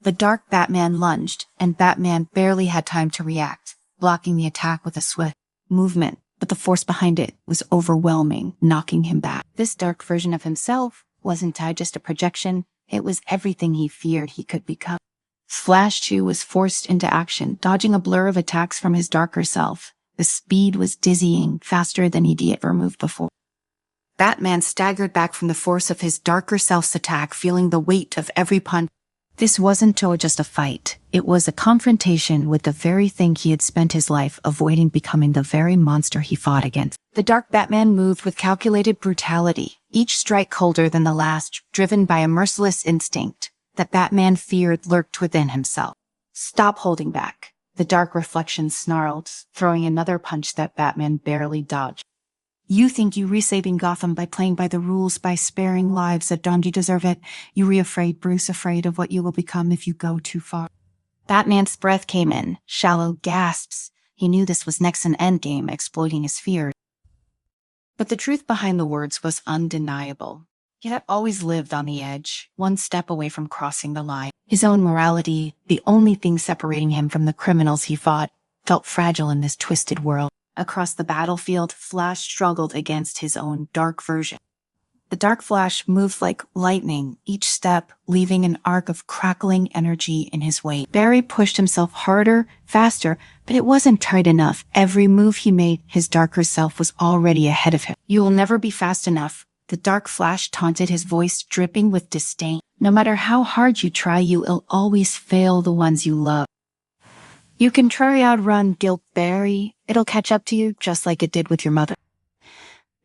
The dark Batman lunged, and Batman barely had time to react, blocking the attack with a swift movement, but the force behind it was overwhelming, knocking him back. This dark version of himself wasn't just a projection, it was everything he feared he could become. Flash 2 was forced into action, dodging a blur of attacks from his darker self. The speed was dizzying, faster than he'd ever moved before. Batman staggered back from the force of his darker self's attack, feeling the weight of every punch. This wasn't just a fight. It was a confrontation with the very thing he had spent his life avoiding, becoming the very monster he fought against. The dark Batman moved with calculated brutality, each strike colder than the last, driven by a merciless instinct that Batman feared lurked within himself. "Stop holding back," the dark reflection snarled, throwing another punch that Batman barely dodged. "You think you resaving Gotham by playing by the rules, by sparing lives that don't deserve it. You afraid, Bruce, afraid of what you will become if you go too far." Batman's breath came in, shallow gasps. He knew this was next an endgame, exploiting his fears. But the truth behind the words was undeniable. He had always lived on the edge, one step away from crossing the line. His own morality, the only thing separating him from the criminals he fought, felt fragile in this twisted world. Across the battlefield, Flash struggled against his own dark version. The dark Flash moved like lightning, each step leaving an arc of crackling energy in his wake. Barry pushed himself harder, faster, but it wasn't tight enough. Every move he made, his darker self was already ahead of him. "You will never be fast enough," the dark Flash taunted, his voice dripping with disdain. "No matter how hard you try, you will always fail the ones you love. You can try outrun guilt, Barry. It'll catch up to you just like it did with your mother."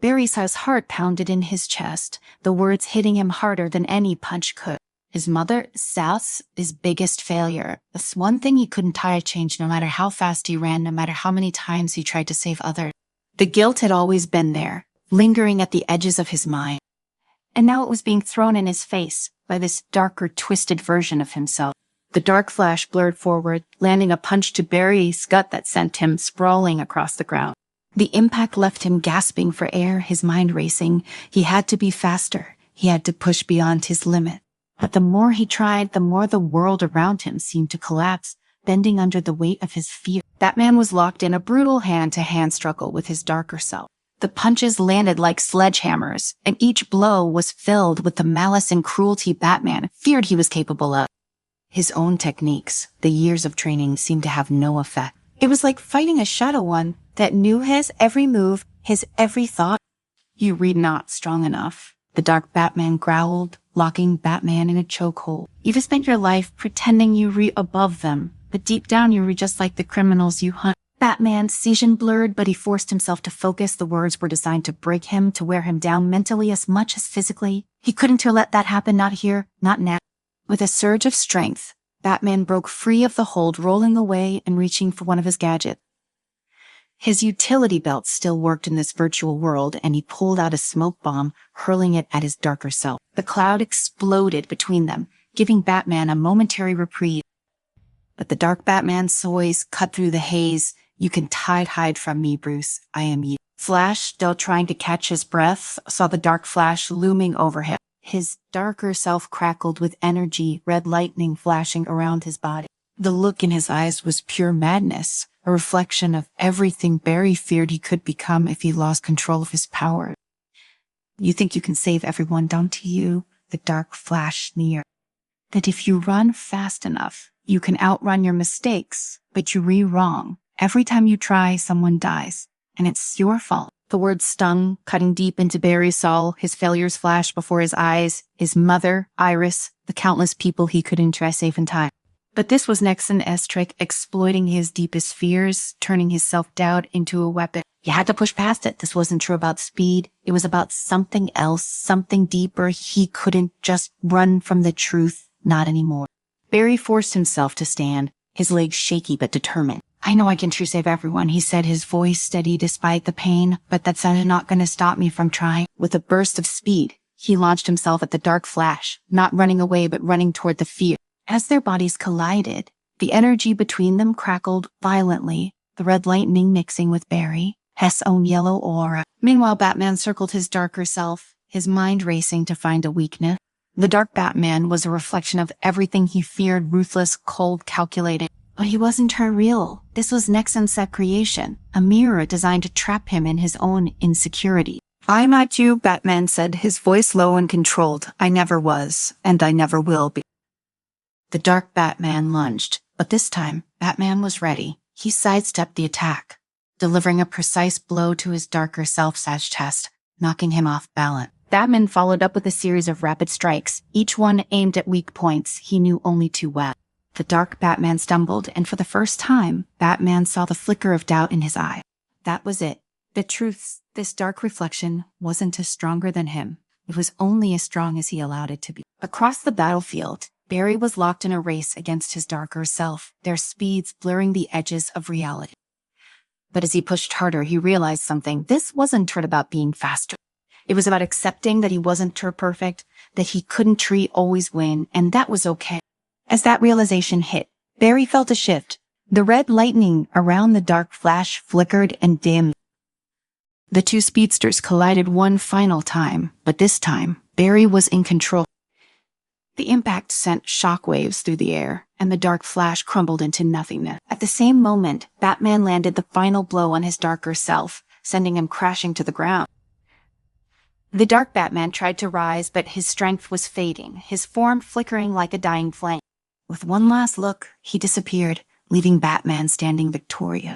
Barry's heart pounded in his chest, the words hitting him harder than any punch could. His mother, South's his biggest failure. That's one thing he couldn't change no matter how fast he ran, no matter how many times he tried to save others. The guilt had always been there, lingering at the edges of his mind. And now it was being thrown in his face by this darker, twisted version of himself. The dark Flash blurred forward, landing a punch to Barry's gut that sent him sprawling across the ground. The impact left him gasping for air, his mind racing. He had to be faster. He had to push beyond his limit. But the more he tried, the more the world around him seemed to collapse, bending under the weight of his fear. Batman was locked in a brutal hand-to-hand struggle with his darker self. The punches landed like sledgehammers, and each blow was filled with the malice and cruelty Batman feared he was capable of. His own techniques, the years of training, seemed to have no effect. It was like fighting a shadow one that knew his every move, his every thought. "You read not strong enough," the dark Batman growled, locking Batman in a chokehold. "You've spent your life pretending you read above them, but deep down you read just like the criminals you hunt." Batman's vision blurred, but he forced himself to focus. The words were designed to break him, to wear him down mentally as much as physically. He couldn't let that happen, not here, not now. With a surge of strength, Batman broke free of the hold, rolling away and reaching for one of his gadgets. His utility belt still worked in this virtual world, and he pulled out a smoke bomb, hurling it at his darker self. The cloud exploded between them, giving Batman a momentary reprieve. But the dark Batman's voice cut through the haze. "You can hide from me, Bruce. I am you." Flash, still trying to catch his breath, saw the dark Flash looming over him. His darker self crackled with energy, red lightning flashing around his body. The look in his eyes was pure madness, a reflection of everything Barry feared he could become if he lost control of his power. "You think you can save everyone, don't you?" the dark Flash sneered. "That if you run fast enough, you can outrun your mistakes, but you wrong. Every time you try, someone dies, and it's your fault." The words stung, cutting deep into Barry's soul. His failures flashed before his eyes. His mother, Iris, the countless people he couldn't try safe in time. But this was Nexon's trick, exploiting his deepest fears, turning his self-doubt into a weapon. You had to push past it. This wasn't true about speed. It was about something else, something deeper. He couldn't just run from the truth. Not anymore. Barry forced himself to stand, his legs shaky but determined. I know I can true save everyone, he said, his voice steady despite the pain, but that's not going to stop me from trying. With a burst of speed, he launched himself at the dark flash, not running away but running toward the fear. As their bodies collided, the energy between them crackled violently, the red lightning mixing with Barry, Hess' own yellow aura. Meanwhile, Batman circled his darker self, his mind racing to find a weakness. The dark Batman was a reflection of everything he feared, ruthless, cold, calculating. But he wasn't her real. This was Nexon's set creation, a mirror designed to trap him in his own insecurity. I'm at you, Batman said, his voice low and controlled. I never was, and I never will be. The dark Batman lunged, but this time, Batman was ready. He sidestepped the attack, delivering a precise blow to his darker self-sag's chest, knocking him off balance. Batman followed up with a series of rapid strikes, each one aimed at weak points he knew only too well. The dark Batman stumbled, and for the first time, Batman saw the flicker of doubt in his eye. That was it. The truth, this dark reflection, wasn't as stronger than him. It was only as strong as he allowed it to be. Across the battlefield, Barry was locked in a race against his darker self, their speeds blurring the edges of reality. But as he pushed harder, he realized something. This wasn't about being faster. It was about accepting that he wasn't perfect, that he couldn't always win, and that was okay. As that realization hit, Barry felt a shift. The red lightning around the dark flash flickered and dimmed. The two speedsters collided one final time, but this time, Barry was in control. The impact sent shockwaves through the air, and the dark flash crumbled into nothingness. At the same moment, Batman landed the final blow on his darker self, sending him crashing to the ground. The dark Batman tried to rise, but his strength was fading, his form flickering like a dying flame. With one last look, he disappeared, leaving Batman standing victorious.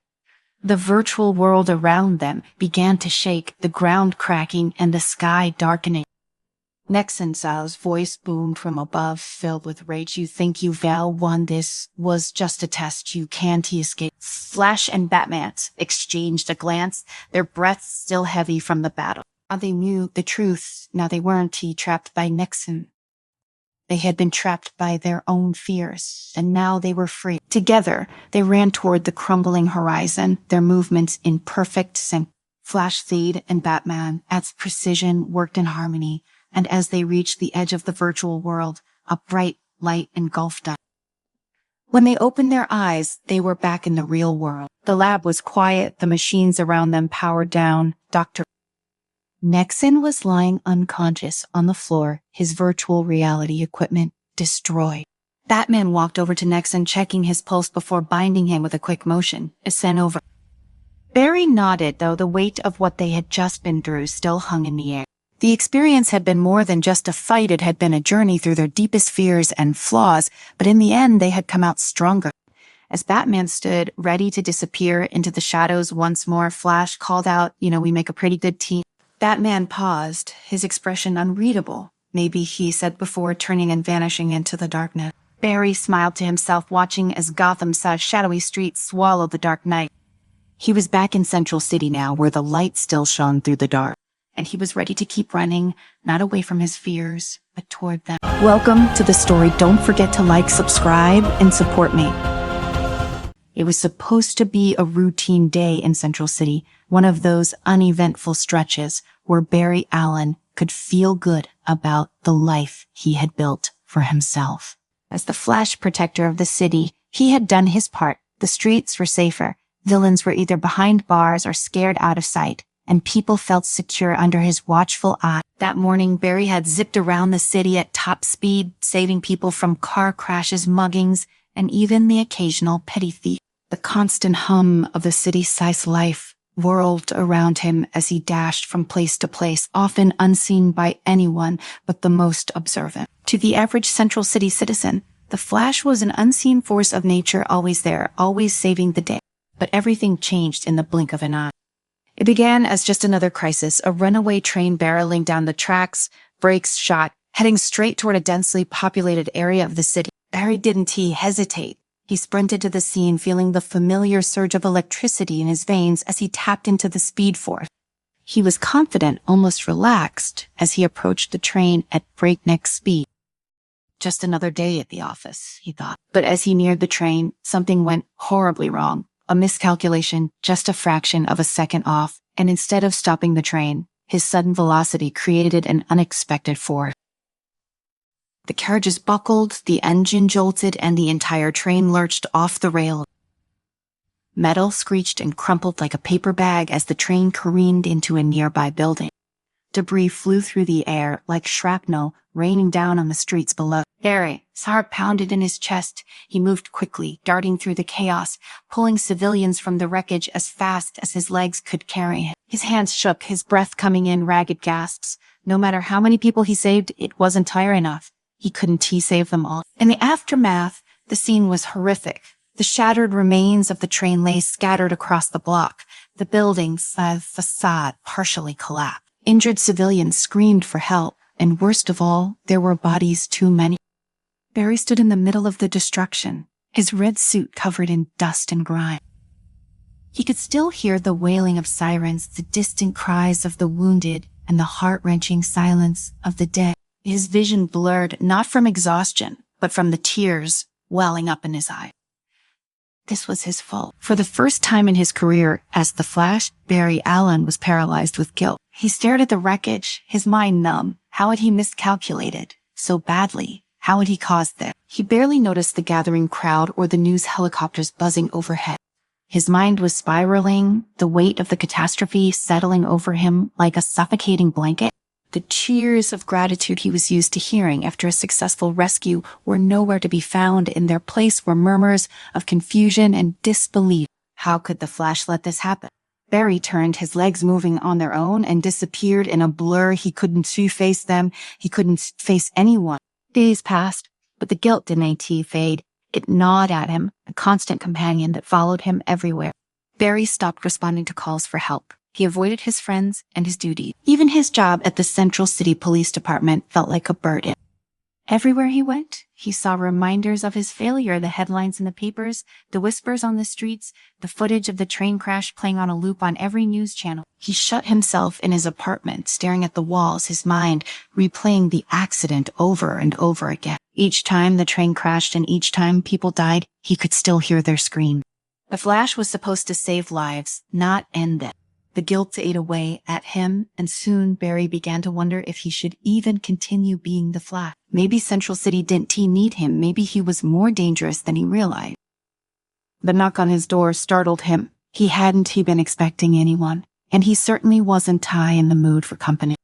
The virtual world around them began to shake, the ground cracking and the sky darkening. Nexon's voice boomed from above, filled with rage. You think you've won? This was just a test. You can't escape. Flash and Batman exchanged a glance, their breaths still heavy from the battle. They knew the truth. Now they weren't trapped by Nexon. They had been trapped by their own fears, and now they were free. Together, they ran toward the crumbling horizon, their movements in perfect sync. Flash, Thede, and Batman, at precision, worked in harmony, and as they reached the edge of the virtual world, a bright light engulfed them. When they opened their eyes, they were back in the real world. The lab was quiet, the machines around them powered down. Dr. Nexon was lying unconscious on the floor, his virtual reality equipment destroyed. Batman walked over to Nexon, checking his pulse before binding him with a quick motion. It sent over. Barry nodded, though the weight of what they had just been through still hung in the air. The experience had been more than just a fight. It had been a journey through their deepest fears and flaws, but in the end, they had come out stronger. As Batman stood, ready to disappear into the shadows once more, Flash called out, we make a pretty good team. Batman paused, his expression unreadable. Maybe he said before, turning and vanishing into the darkness. Barry smiled to himself, watching as Gotham's shadowy streets swallowed the dark night. He was back in Central City now, where the light still shone through the dark. And he was ready to keep running, not away from his fears, but toward them. Welcome to the story. Don't forget to like, subscribe, and support me. It was supposed to be a routine day in Central City, one of those uneventful stretches where Barry Allen could feel good about the life he had built for himself. As the Flash protector of the city, he had done his part. The streets were safer. Villains were either behind bars or scared out of sight, and people felt secure under his watchful eye. That morning, Barry had zipped around the city at top speed, saving people from car crashes, muggings, and even the occasional petty thief. The constant hum of the city's size life whirled around him as he dashed from place to place, often unseen by anyone but the most observant. To the average Central City citizen, the Flash was an unseen force of nature, always there, always saving the day. But everything changed in the blink of an eye. It began as just another crisis, a runaway train barreling down the tracks, brakes shot, heading straight toward a densely populated area of the city. Barry didn't hesitate. He sprinted to the scene, feeling the familiar surge of electricity in his veins as he tapped into the speed force. He was confident, almost relaxed, as he approached the train at breakneck speed. Just another day at the office, he thought. But as he neared the train, something went horribly wrong. A miscalculation, just a fraction of a second off, and instead of stopping the train, his sudden velocity created an unexpected force. The carriages buckled, the engine jolted, and the entire train lurched off the rail. Metal screeched and crumpled like a paper bag as the train careened into a nearby building. Debris flew through the air like shrapnel, raining down on the streets below. Barry, his heart pounded in his chest. He moved quickly, darting through the chaos, pulling civilians from the wreckage as fast as his legs could carry him. His hands shook, his breath coming in ragged gasps. No matter how many people he saved, it wasn't tiring enough. He couldn't save them all. In the aftermath, the scene was horrific. The shattered remains of the train lay scattered across the block. The building's facade partially collapsed. Injured civilians screamed for help, and worst of all, there were bodies too many. Barry stood in the middle of the destruction, his red suit covered in dust and grime. He could still hear the wailing of sirens, the distant cries of the wounded, and the heart-wrenching silence of the dead. His vision blurred, not from exhaustion, but from the tears welling up in his eyes. This was his fault. For the first time in his career as the Flash, Barry Allen was paralyzed with guilt. He stared at the wreckage, his mind numb. How had he miscalculated so badly? How had he caused this? He barely noticed the gathering crowd or the news helicopters buzzing overhead. His mind was spiraling, the weight of the catastrophe settling over him like a suffocating blanket. The cheers of gratitude he was used to hearing after a successful rescue were nowhere to be found. In their place were murmurs of confusion and disbelief. How could the Flash let this happen? Barry turned, his legs moving on their own, and disappeared in a blur. He couldn't face them. He couldn't face anyone. Days passed, but the guilt didn't fade. It gnawed at him, a constant companion that followed him everywhere. Barry stopped responding to calls for help. He avoided his friends and his duties. Even his job at the Central City Police Department felt like a burden. Everywhere he went, he saw reminders of his failure, the headlines in the papers, the whispers on the streets, the footage of the train crash playing on a loop on every news channel. He shut himself in his apartment, staring at the walls, his mind replaying the accident over and over again. Each time the train crashed and each time people died, he could still hear their screams. The Flash was supposed to save lives, not end them. The guilt ate away at him, and soon Barry began to wonder if he should even continue being the Flash. Maybe Central City didn't need him. Maybe he was more dangerous than he realized. The knock on his door startled him. He hadn't been expecting anyone, and he certainly wasn't in the mood for company.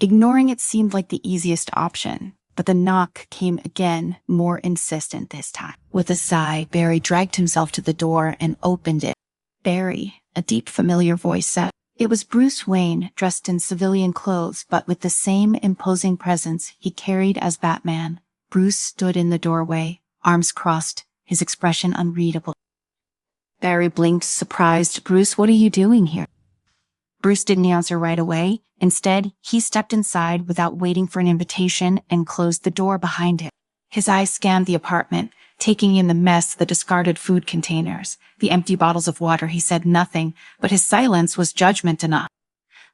Ignoring it seemed like the easiest option, but the knock came again, more insistent this time. With a sigh, Barry dragged himself to the door and opened it. Barry, a deep, familiar voice said. It was Bruce Wayne, dressed in civilian clothes, but with the same imposing presence he carried as Batman. Bruce stood in the doorway, arms crossed, his expression unreadable. Barry blinked, surprised. Bruce, what are you doing here? Bruce didn't answer right away. Instead, he stepped inside without waiting for an invitation and closed the door behind him. His eyes scanned the apartment, taking in the mess, the discarded food containers, the empty bottles of water. He said nothing, but his silence was judgment enough.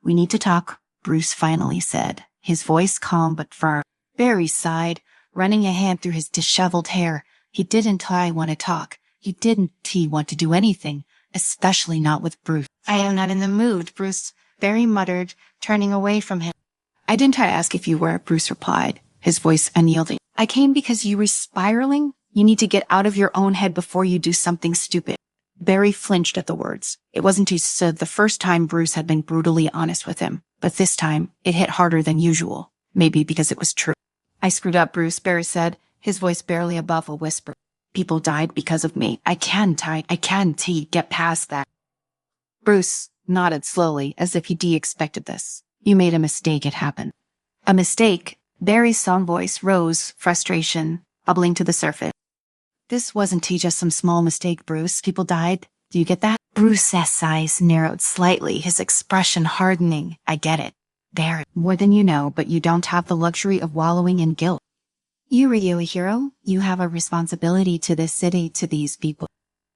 We need to talk, Bruce finally said, his voice calm but firm. Barry sighed, running a hand through his disheveled hair. He didn't want to talk. He didn't want to do anything, especially not with Bruce. I am not in the mood, Bruce, Barry muttered, turning away from him. I didn't ask if you were, Bruce replied, his voice unyielding. I came because you were spiraling. You need to get out of your own head before you do something stupid. Barry flinched at the words. It wasn't the first time Bruce had been brutally honest with him, but this time it hit harder than usual, maybe because it was true. I screwed up, Bruce, Barry said, his voice barely above a whisper. People died because of me. I can't get past that. Bruce nodded slowly, as if he expected this. You made a mistake, it happened. A mistake? Barry's sound voice rose, frustration bubbling to the surface. This wasn't just some small mistake, Bruce. People died. Do you get that? Bruce's eyes narrowed slightly, his expression hardening. I get it. There, more than you know, but you don't have the luxury of wallowing in guilt. You are a hero. You have a responsibility to this city, to these people.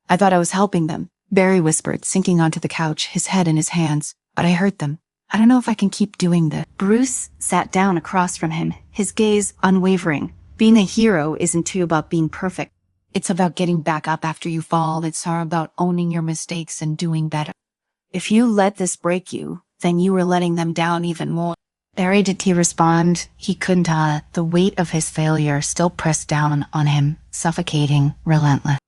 I thought I was helping them, Barry whispered, sinking onto the couch, his head in his hands. But I hurt them. I don't know if I can keep doing this. Bruce sat down across from him, his gaze unwavering. Being a hero isn't too about being perfect. It's about getting back up after you fall. It's about owning your mistakes and doing better. If you let this break you, then you were letting them down even more. Barry, did he respond? He couldn't. The weight of his failure still pressed down on him, suffocating, relentless.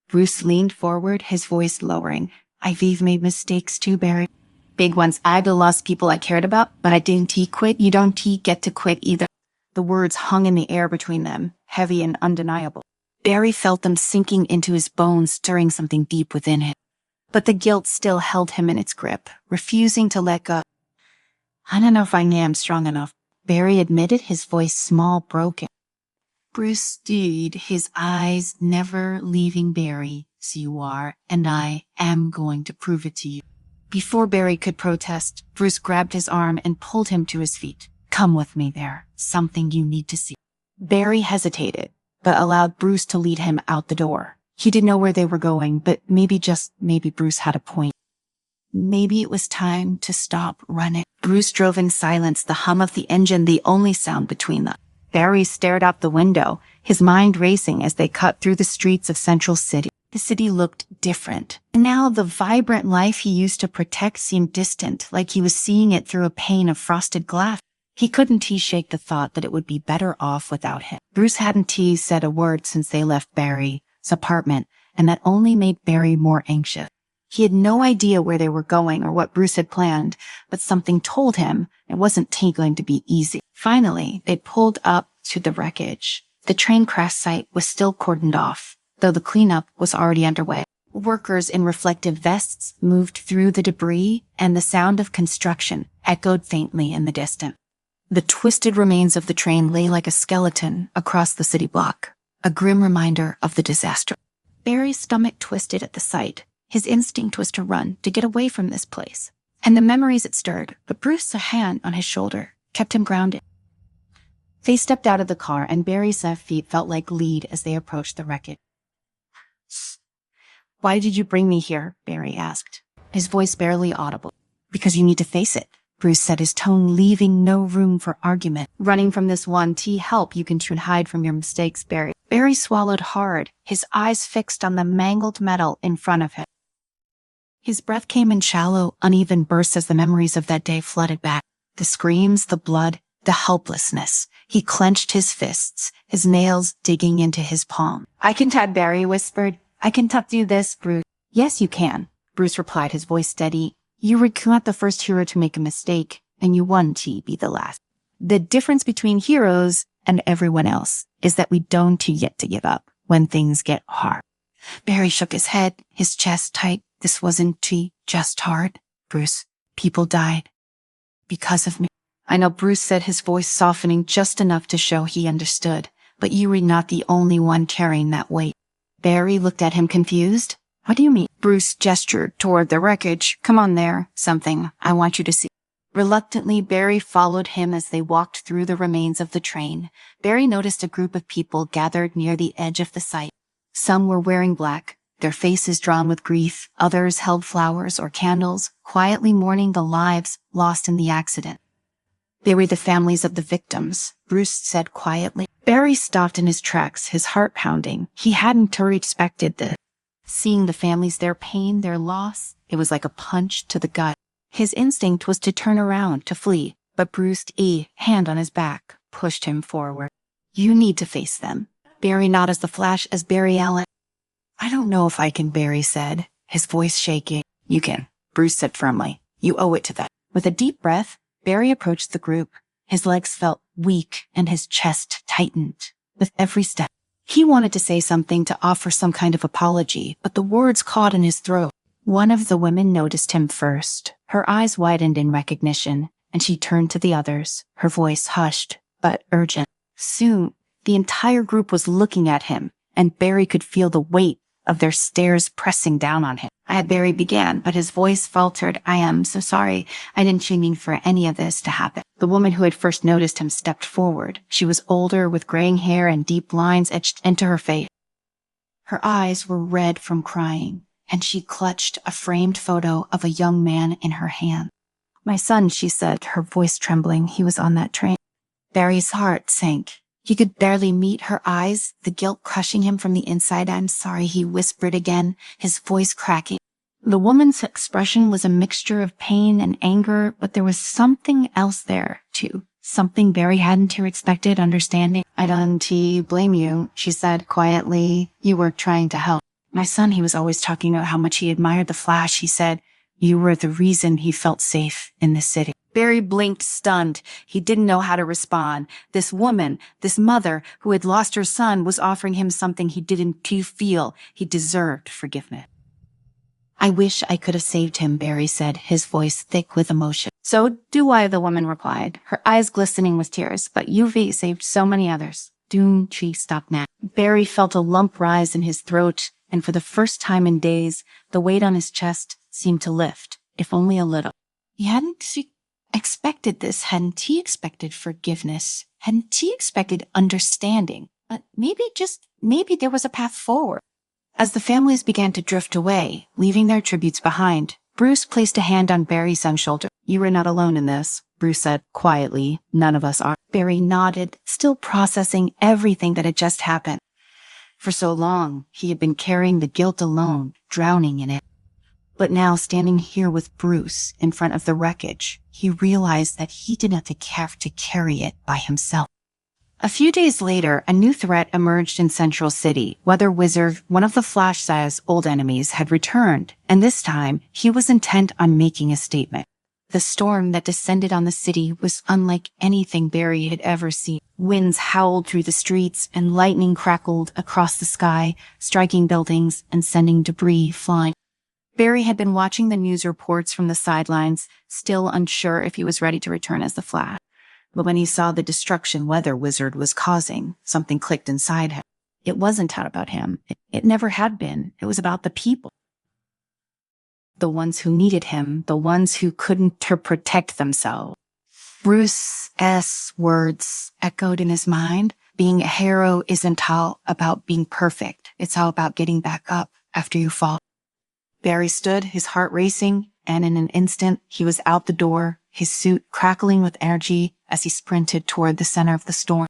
Bruce leaned forward, his voice lowering. I've made mistakes too, Barry. Big ones. I've lost people I cared about, but I didn't quit. You don't get to quit either. The words hung in the air between them, heavy and undeniable. Barry felt them sinking into his bones, stirring something deep within him. But the guilt still held him in its grip, refusing to let go. I don't know if I am strong enough, Barry admitted, his voice small, broken. Bruce steadied, his eyes never leaving Barry. So you are, and I am going to prove it to you. Before Barry could protest, Bruce grabbed his arm and pulled him to his feet. Come with me there. Something you need to see. Barry hesitated, but allowed Bruce to lead him out the door. He didn't know where they were going, but maybe Bruce had a point. Maybe it was time to stop running. Bruce drove in silence, the hum of the engine the only sound between them. Barry stared out the window, his mind racing as they cut through the streets of Central City. The city looked different. Now the vibrant life he used to protect seemed distant, like he was seeing it through a pane of frosted glass. He couldn't shake the thought that it would be better off without him. Bruce hadn't said a word since they left Barry's apartment, and that only made Barry more anxious. He had no idea where they were going or what Bruce had planned, but something told him it wasn't going to be easy. Finally, they pulled up to the wreckage. The train crash site was still cordoned off, though the cleanup was already underway. Workers in reflective vests moved through the debris, and the sound of construction echoed faintly in the distance. The twisted remains of the train lay like a skeleton across the city block, a grim reminder of the disaster. Barry's stomach twisted at the sight. His instinct was to run, to get away from this place. And the memories it stirred, but Bruce's hand on his shoulder kept him grounded. They stepped out of the car, and Barry's feet felt like lead as they approached the wreckage. Why did you bring me here? Barry asked, his voice barely audible. Because you need to face it, Bruce said, his tone leaving no room for argument. Running from this help you can try to hide from your mistakes, Barry. Barry swallowed hard, his eyes fixed on the mangled metal in front of him. His breath came in shallow, uneven bursts as the memories of that day flooded back. The screams, the blood, the helplessness. He clenched his fists, his nails digging into his palm. I can Barry whispered. I can do this, Bruce. Yes, you can, Bruce replied, his voice steady. You were not the first hero to make a mistake, and you won to be the last. The difference between heroes and everyone else is that we don't get to give up when things get hard. Barry shook his head, his chest tight. This wasn't just hard, Bruce. People died. Because of me. I know, Bruce said, his voice softening just enough to show he understood. But you were not the only one carrying that weight. Barry looked at him confused. What do you mean? Bruce gestured toward the wreckage. Come on there. Something I want you to see. Reluctantly, Barry followed him as they walked through the remains of the train. Barry noticed a group of people gathered near the edge of the site. Some were wearing black, their faces drawn with grief. Others held flowers or candles, quietly mourning the lives lost in the accident. They were the families of the victims, Bruce said quietly. Barry stopped in his tracks, his heart pounding. He hadn't expected this. Seeing the families, their pain, their loss, it was like a punch to the gut. His instinct was to turn around, to flee, but Bruce's hand on his back pushed him forward. You need to face them. Barry nodded as the flash as Barry Allen. I don't know if I can, Barry said, his voice shaking. You can, Bruce said firmly. You owe it to them. With a deep breath, Barry approached the group. His legs felt weak and his chest tightened with every step. He wanted to say something, to offer some kind of apology, but the words caught in his throat. One of the women noticed him first. Her eyes widened in recognition, and she turned to the others, her voice hushed but urgent. Soon, the entire group was looking at him, and Barry could feel the weight of their stares pressing down on him. Barry began, but his voice faltered. I am so sorry. I didn't mean for any of this to happen. The woman who had first noticed him stepped forward. She was older, with graying hair and deep lines etched into her face. Her eyes were red from crying, and she clutched a framed photo of a young man in her hand. My son, she said, her voice trembling. He was on that train. Barry's heart sank. He could barely meet her eyes, the guilt crushing him from the inside. I'm sorry, he whispered again, his voice cracking. The woman's expression was a mixture of pain and anger, but there was something else there, too. Something Barry hadn't expected, understanding. I don't blame you, she said quietly. You were trying to help. My son, he was always talking about how much he admired the Flash, he said. You were the reason he felt safe in this city. Barry blinked, stunned. He didn't know how to respond. This woman, this mother who had lost her son, was offering him something he didn't feel. He deserved forgiveness. I wish I could have saved him, Barry said, his voice thick with emotion. So do I, the woman replied, her eyes glistening with tears. But you've saved so many others. Doom, she stopped now. Barry felt a lump rise in his throat, and for the first time in days, the weight on his chest seemed to lift, if only a little. He hadn't expected this. Hadn't he expected forgiveness? Hadn't he expected understanding? But maybe there was a path forward. As the families began to drift away, leaving their tributes behind, Bruce placed a hand on Barry's son's shoulder. You are not alone in this, Bruce said quietly. None of us are. Barry nodded, still processing everything that had just happened. For so long, he had been carrying the guilt alone, drowning in it. But now, standing here with Bruce in front of the wreckage, he realized that he didn't have to carry it by himself. A few days later, a new threat emerged in Central City. Weather Wizard, one of the Flash-sized old enemies, had returned, and this time, he was intent on making a statement. The storm that descended on the city was unlike anything Barry had ever seen. Winds howled through the streets, and lightning crackled across the sky, striking buildings and sending debris flying. Barry had been watching the news reports from the sidelines, still unsure if he was ready to return as the Flash. But when he saw the destruction Weather Wizard was causing, something clicked inside him. It wasn't about him. It never had been. It was about the people. The ones who needed him, the ones who couldn't protect themselves. Bruce's words echoed in his mind. Being a hero isn't all about being perfect. It's all about getting back up after you fall. Barry stood, his heart racing, and in an instant, he was out the door, his suit crackling with energy as he sprinted toward the center of the storm.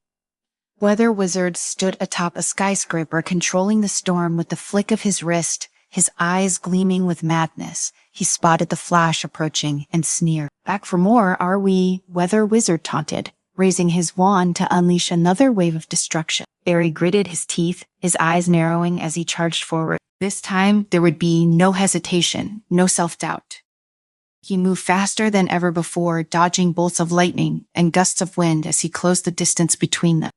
Weather Wizard stood atop a skyscraper, controlling the storm with the flick of his wrist, his eyes gleaming with madness. He spotted the Flash approaching and sneered. Back for more, are we? Weather Wizard taunted, raising his wand to unleash another wave of destruction. Barry gritted his teeth, his eyes narrowing as he charged forward. This time, there would be no hesitation, no self-doubt. He moved faster than ever before, dodging bolts of lightning and gusts of wind as he closed the distance between them.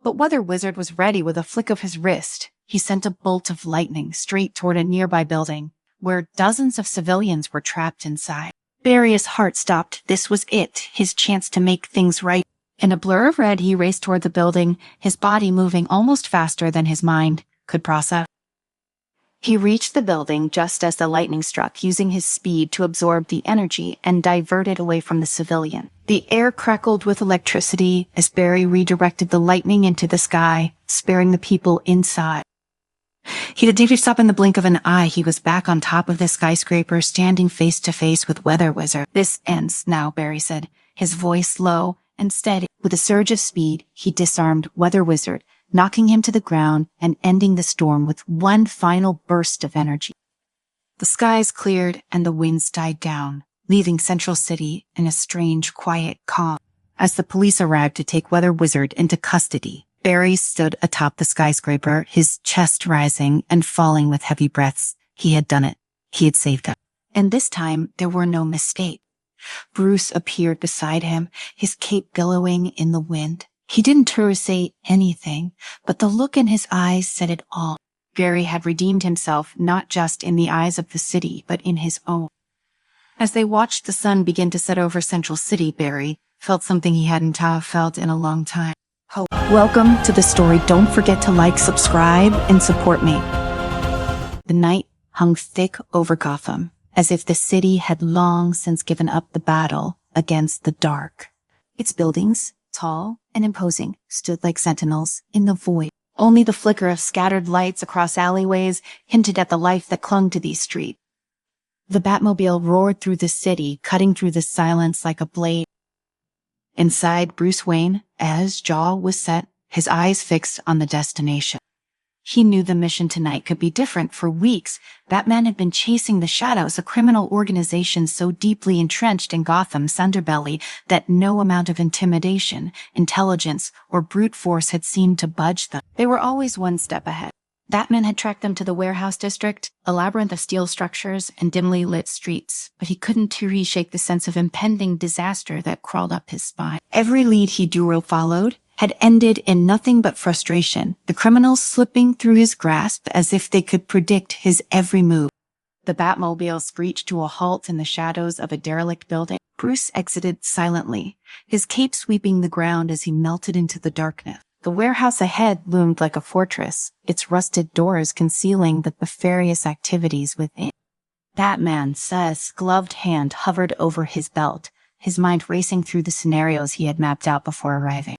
But Weather Wizard was ready with a flick of his wrist. He sent a bolt of lightning straight toward a nearby building, where dozens of civilians were trapped inside. Barry's heart stopped. This was it, his chance to make things right. In a blur of red, he raced toward the building, his body moving almost faster than his mind could process. He reached the building just as the lightning struck, using his speed to absorb the energy and divert it away from the civilian. The air crackled with electricity as Barry redirected the lightning into the sky, sparing the people inside. He didn't stop in the blink of an eye. He was back on top of the skyscraper, standing face to face with Weather Wizard. This ends now, Barry said, his voice low and steady. With a surge of speed, he disarmed Weather Wizard, knocking him to the ground and ending the storm with one final burst of energy. The skies cleared and the winds died down, leaving Central City in a strange, quiet calm. As the police arrived to take Weather Wizard into custody, Barry stood atop the skyscraper, his chest rising and falling with heavy breaths. He had done it. He had saved them. And this time, there were no mistakes. Bruce appeared beside him, his cape billowing in the wind. He didn't say anything, but the look in his eyes said it all. Barry had redeemed himself not just in the eyes of the city, but in his own. As they watched the sun begin to set over Central City, Barry felt something he hadn't felt in a long time. Hope. Welcome to the story. Don't forget to like, subscribe, and support me. The night hung thick over Gotham, as if the city had long since given up the battle against the dark. Its buildings, tall and imposing, stood like sentinels in the void. Only the flicker of scattered lights across alleyways hinted at the life that clung to these streets. The Batmobile roared through the city, cutting through the silence like a blade. Inside, Bruce Wayne, as jaw was set, his eyes fixed on the destination. He knew the mission tonight could be different. For weeks, Batman had been chasing the Shadows, a criminal organization so deeply entrenched in Gotham's underbelly that no amount of intimidation, intelligence, or brute force had seemed to budge them. They were always one step ahead. Batman had tracked them to the warehouse district, a labyrinth of steel structures and dimly lit streets, but he couldn't shake the sense of impending disaster that crawled up his spine. Every lead he drew or followed had ended in nothing but frustration, the criminals slipping through his grasp as if they could predict his every move. The Batmobile screeched to a halt in the shadows of a derelict building. Bruce exited silently, his cape sweeping the ground as he melted into the darkness. The warehouse ahead loomed like a fortress, its rusted doors concealing the nefarious activities within. Batman's gloved hand hovered over his belt, his mind racing through the scenarios he had mapped out before arriving.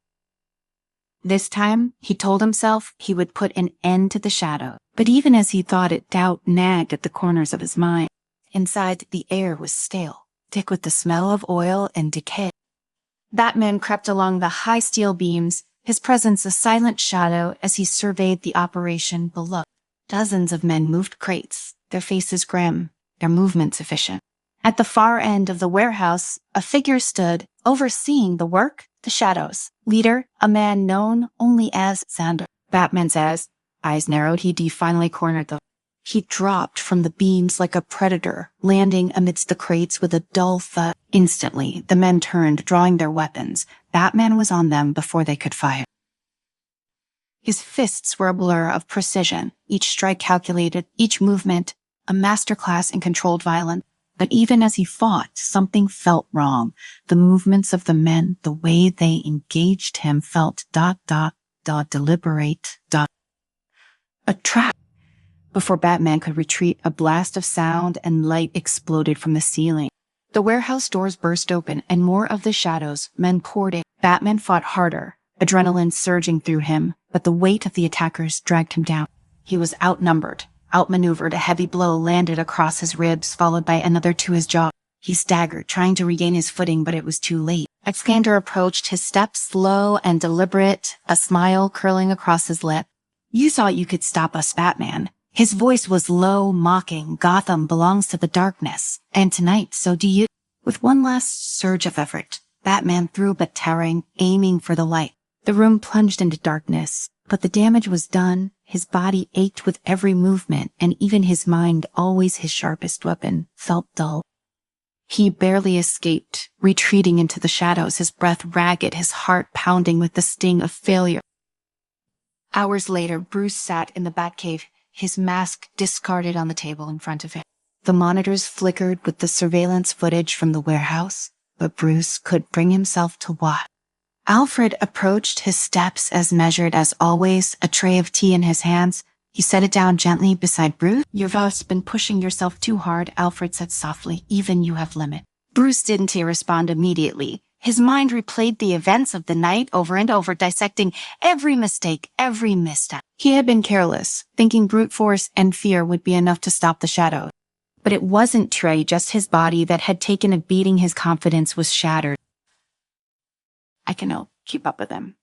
This time, he told himself he would put an end to the Shadow. But even as he thought it, doubt nagged at the corners of his mind. Inside, the air was stale, thick with the smell of oil and decay. Batman crept along the high steel beams, his presence a silent shadow as he surveyed the operation below. Dozens of men moved crates, their faces grim, their movements efficient. At the far end of the warehouse, a figure stood, overseeing the work. The Shadows. Leader, a man known only as Xander. Batman's eyes narrowed. He finally cornered them. He dropped from the beams like a predator, landing amidst the crates with a dull thud. Instantly, the men turned, drawing their weapons. Batman was on them before they could fire. His fists were a blur of precision, each strike calculated, each movement a masterclass in controlled violence. But even as he fought, something felt wrong. The movements of the men, the way they engaged him felt ... deliberate ... A trap. Before Batman could retreat, a blast of sound and light exploded from the ceiling. The warehouse doors burst open, and more of the Shadows, men poured in. Batman fought harder, adrenaline surging through him, but the weight of the attackers dragged him down. He was outnumbered. Outmaneuvered, a heavy blow landed across his ribs, followed by another to his jaw. He staggered, trying to regain his footing, but it was too late. Xander approached, his steps slow and deliberate, a smile curling across his lip. "You thought you could stop us, Batman." His voice was low, mocking. "Gotham belongs to the darkness, and tonight, so do you." With one last surge of effort, Batman threw a batarang, aiming for the light. The room plunged into darkness, but the damage was done. His body ached with every movement, and even his mind, always his sharpest weapon, felt dull. He barely escaped, retreating into the shadows, his breath ragged, his heart pounding with the sting of failure. Hours later, Bruce sat in the Batcave, his mask discarded on the table in front of him. The monitors flickered with the surveillance footage from the warehouse, but Bruce could bring himself to watch. Alfred approached, his steps as measured as always, a tray of tea in his hands. He set it down gently beside Bruce. "You've been pushing yourself too hard," Alfred said softly. "Even you have limit." Bruce didn't respond immediately. His mind replayed the events of the night over and over, dissecting every mistake, every misstep. He had been careless, thinking brute force and fear would be enough to stop the Shadow. But it wasn't Trey, just his body that had taken a beating. His confidence was shattered. "I can keep up with them,"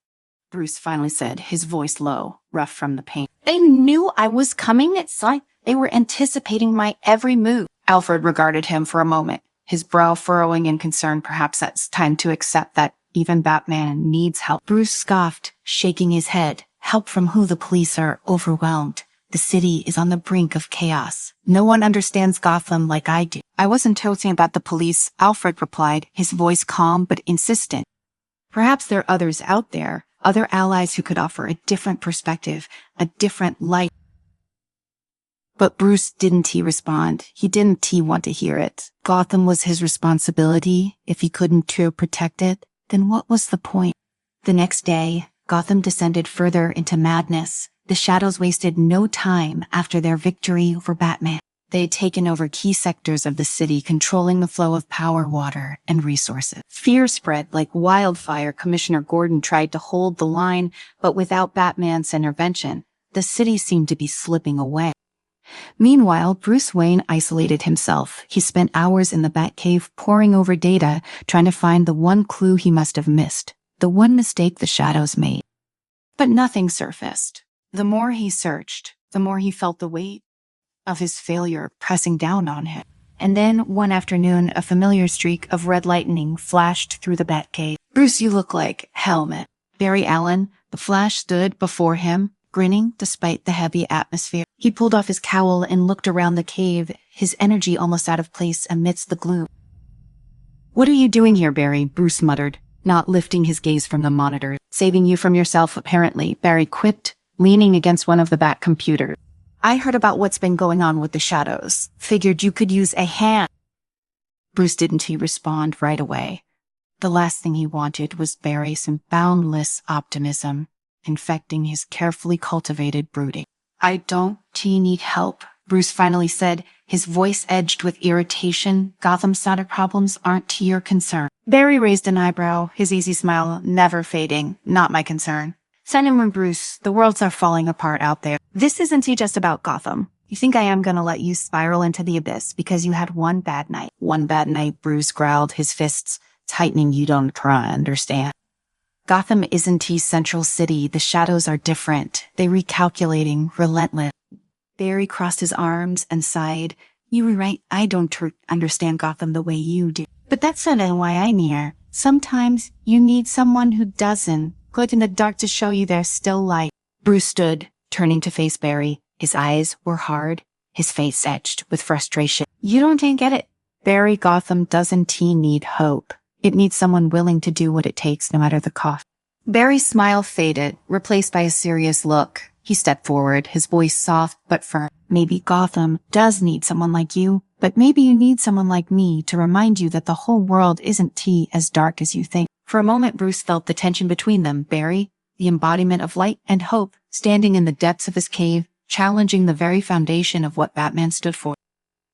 Bruce finally said, his voice low, rough from the pain. "They knew I was coming. It's like they were anticipating my every move." Alfred regarded him for a moment, his brow furrowing in concern. Perhaps it's time to accept that even Batman needs help. Bruce scoffed, shaking his head. "Help from who? The police are overwhelmed. The city is on the brink of chaos. No one understands Gotham like I do." "I wasn't talking about the police," Alfred replied, his voice calm but insistent. "Perhaps there are others out there, other allies who could offer a different perspective, a different light." But Bruce didn't respond. He didn't want to hear it. Gotham was his responsibility. If he couldn't protect it, then what was the point? The next day, Gotham descended further into madness. The shadows wasted no time after their victory over Batman. They had taken over key sectors of the city, controlling the flow of power, water, and resources. Fear spread like wildfire. Commissioner Gordon tried to hold the line, but without Batman's intervention, the city seemed to be slipping away. Meanwhile, Bruce Wayne isolated himself. He spent hours in the Batcave poring over data, trying to find the one clue he must have missed, the one mistake the shadows made. But nothing surfaced. The more he searched, the more he felt the weight of his failure pressing down on him. And then, one afternoon, a familiar streak of red lightning flashed through the Batcave. "Bruce, you look like Helmet." Barry Allen, the Flash, stood before him, grinning despite the heavy atmosphere. He pulled off his cowl and looked around the cave, his energy almost out of place amidst the gloom. "What are you doing here, Barry?" Bruce muttered, not lifting his gaze from the monitor. "Saving you from yourself, apparently," Barry quipped, leaning against one of the Bat computers. "I heard about what's been going on with the shadows. Figured you could use a hand." Bruce didn't respond right away. The last thing he wanted was Barry's boundless optimism infecting his carefully cultivated brooding. "I don't need help," Bruce finally said, his voice edged with irritation. "Gotham's cyber problems aren't your concern." Barry raised an eyebrow, his easy smile never fading. "Not my concern. Send him, Bruce. The worlds are falling apart out there. This isn't just about Gotham. You think I am gonna let you spiral into the abyss because you had one bad night?" "One bad night," Bruce growled, his fists tightening. "You don't try to understand. Gotham isn't central city. The shadows are different. They recalculating, relentless." Barry crossed his arms and sighed. "You were right. I don't understand Gotham the way you do. But that's not why I'm here. Sometimes you need someone who doesn't. Good in the dark to show you there's still light." Bruce stood, turning to face Barry. His eyes were hard, his face etched with frustration. "You don't get it. Barry, Gotham doesn't need hope. It needs someone willing to do what it takes, no matter the cost." Barry's smile faded, replaced by a serious look. He stepped forward, his voice soft but firm. "Maybe Gotham does need someone like you, but maybe you need someone like me to remind you that the whole world isn't as dark as you think." For a moment, Bruce felt the tension between them. Barry, the embodiment of light and hope, standing in the depths of his cave, challenging the very foundation of what Batman stood for.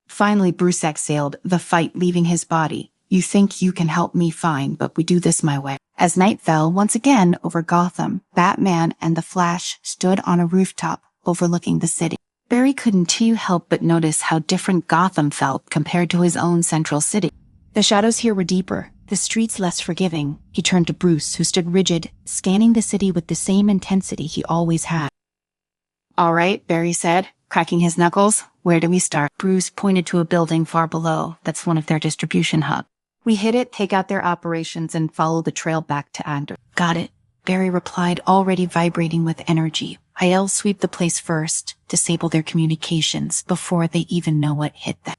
Finally, Bruce exhaled, the fight leaving his body. "You think you can help me? Fine, but we do this my way." As night fell once again over Gotham, Batman and the Flash stood on a rooftop overlooking the city. Barry couldn't help but notice how different Gotham felt compared to his own central city. The shadows here were deeper, the streets less forgiving. He turned to Bruce, who stood rigid, scanning the city with the same intensity he always had. "All right," Barry said, cracking his knuckles. "Where do we start?" Bruce pointed to a building far below. "That's one of their distribution hubs. We hit it, take out their operations, and follow the trail back to Ander." "Got it," Barry replied, already vibrating with energy. "I'll sweep the place first, disable their communications before they even know what hit them."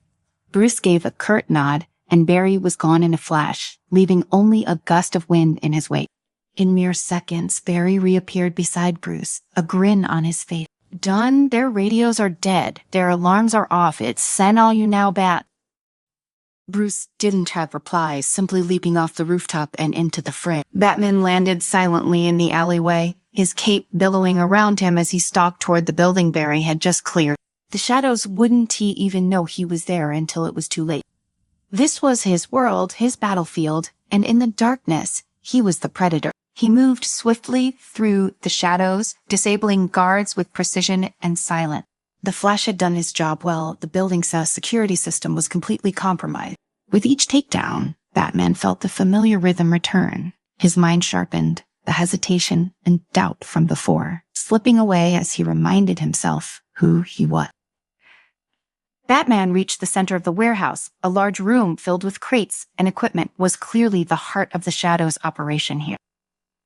Bruce gave a curt nod, and Barry was gone in a flash, leaving only a gust of wind in his wake. In mere seconds, Barry reappeared beside Bruce, a grin on his face. "Done. Their radios are dead. Their alarms are off. It's send all you now, Bat." Bruce didn't have replies, simply leaping off the rooftop and into the fray. Batman landed silently in the alleyway, his cape billowing around him as he stalked toward the building Barry had just cleared. The shadows wouldn't even know he was there until it was too late. This was his world, his battlefield, and in the darkness, he was the predator. He moved swiftly through the shadows, disabling guards with precision and silence. The Flash had done his job well. The building's security system was completely compromised. With each takedown, Batman felt the familiar rhythm return. His mind sharpened, the hesitation and doubt from before, slipping away as he reminded himself who he was. Batman reached the center of the warehouse. A large room filled with crates and equipment was clearly the heart of the Shadow's operation here.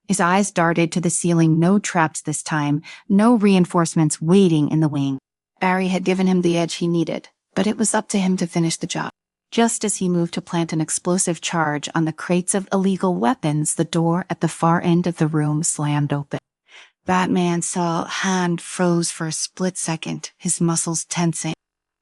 His eyes darted to the ceiling. No traps this time, no reinforcements waiting in the wing. Barry had given him the edge he needed, but it was up to him to finish the job. Just as he moved to plant an explosive charge on the crates of illegal weapons, the door at the far end of the room slammed open. Batman's hand froze for a split second, his muscles tensing.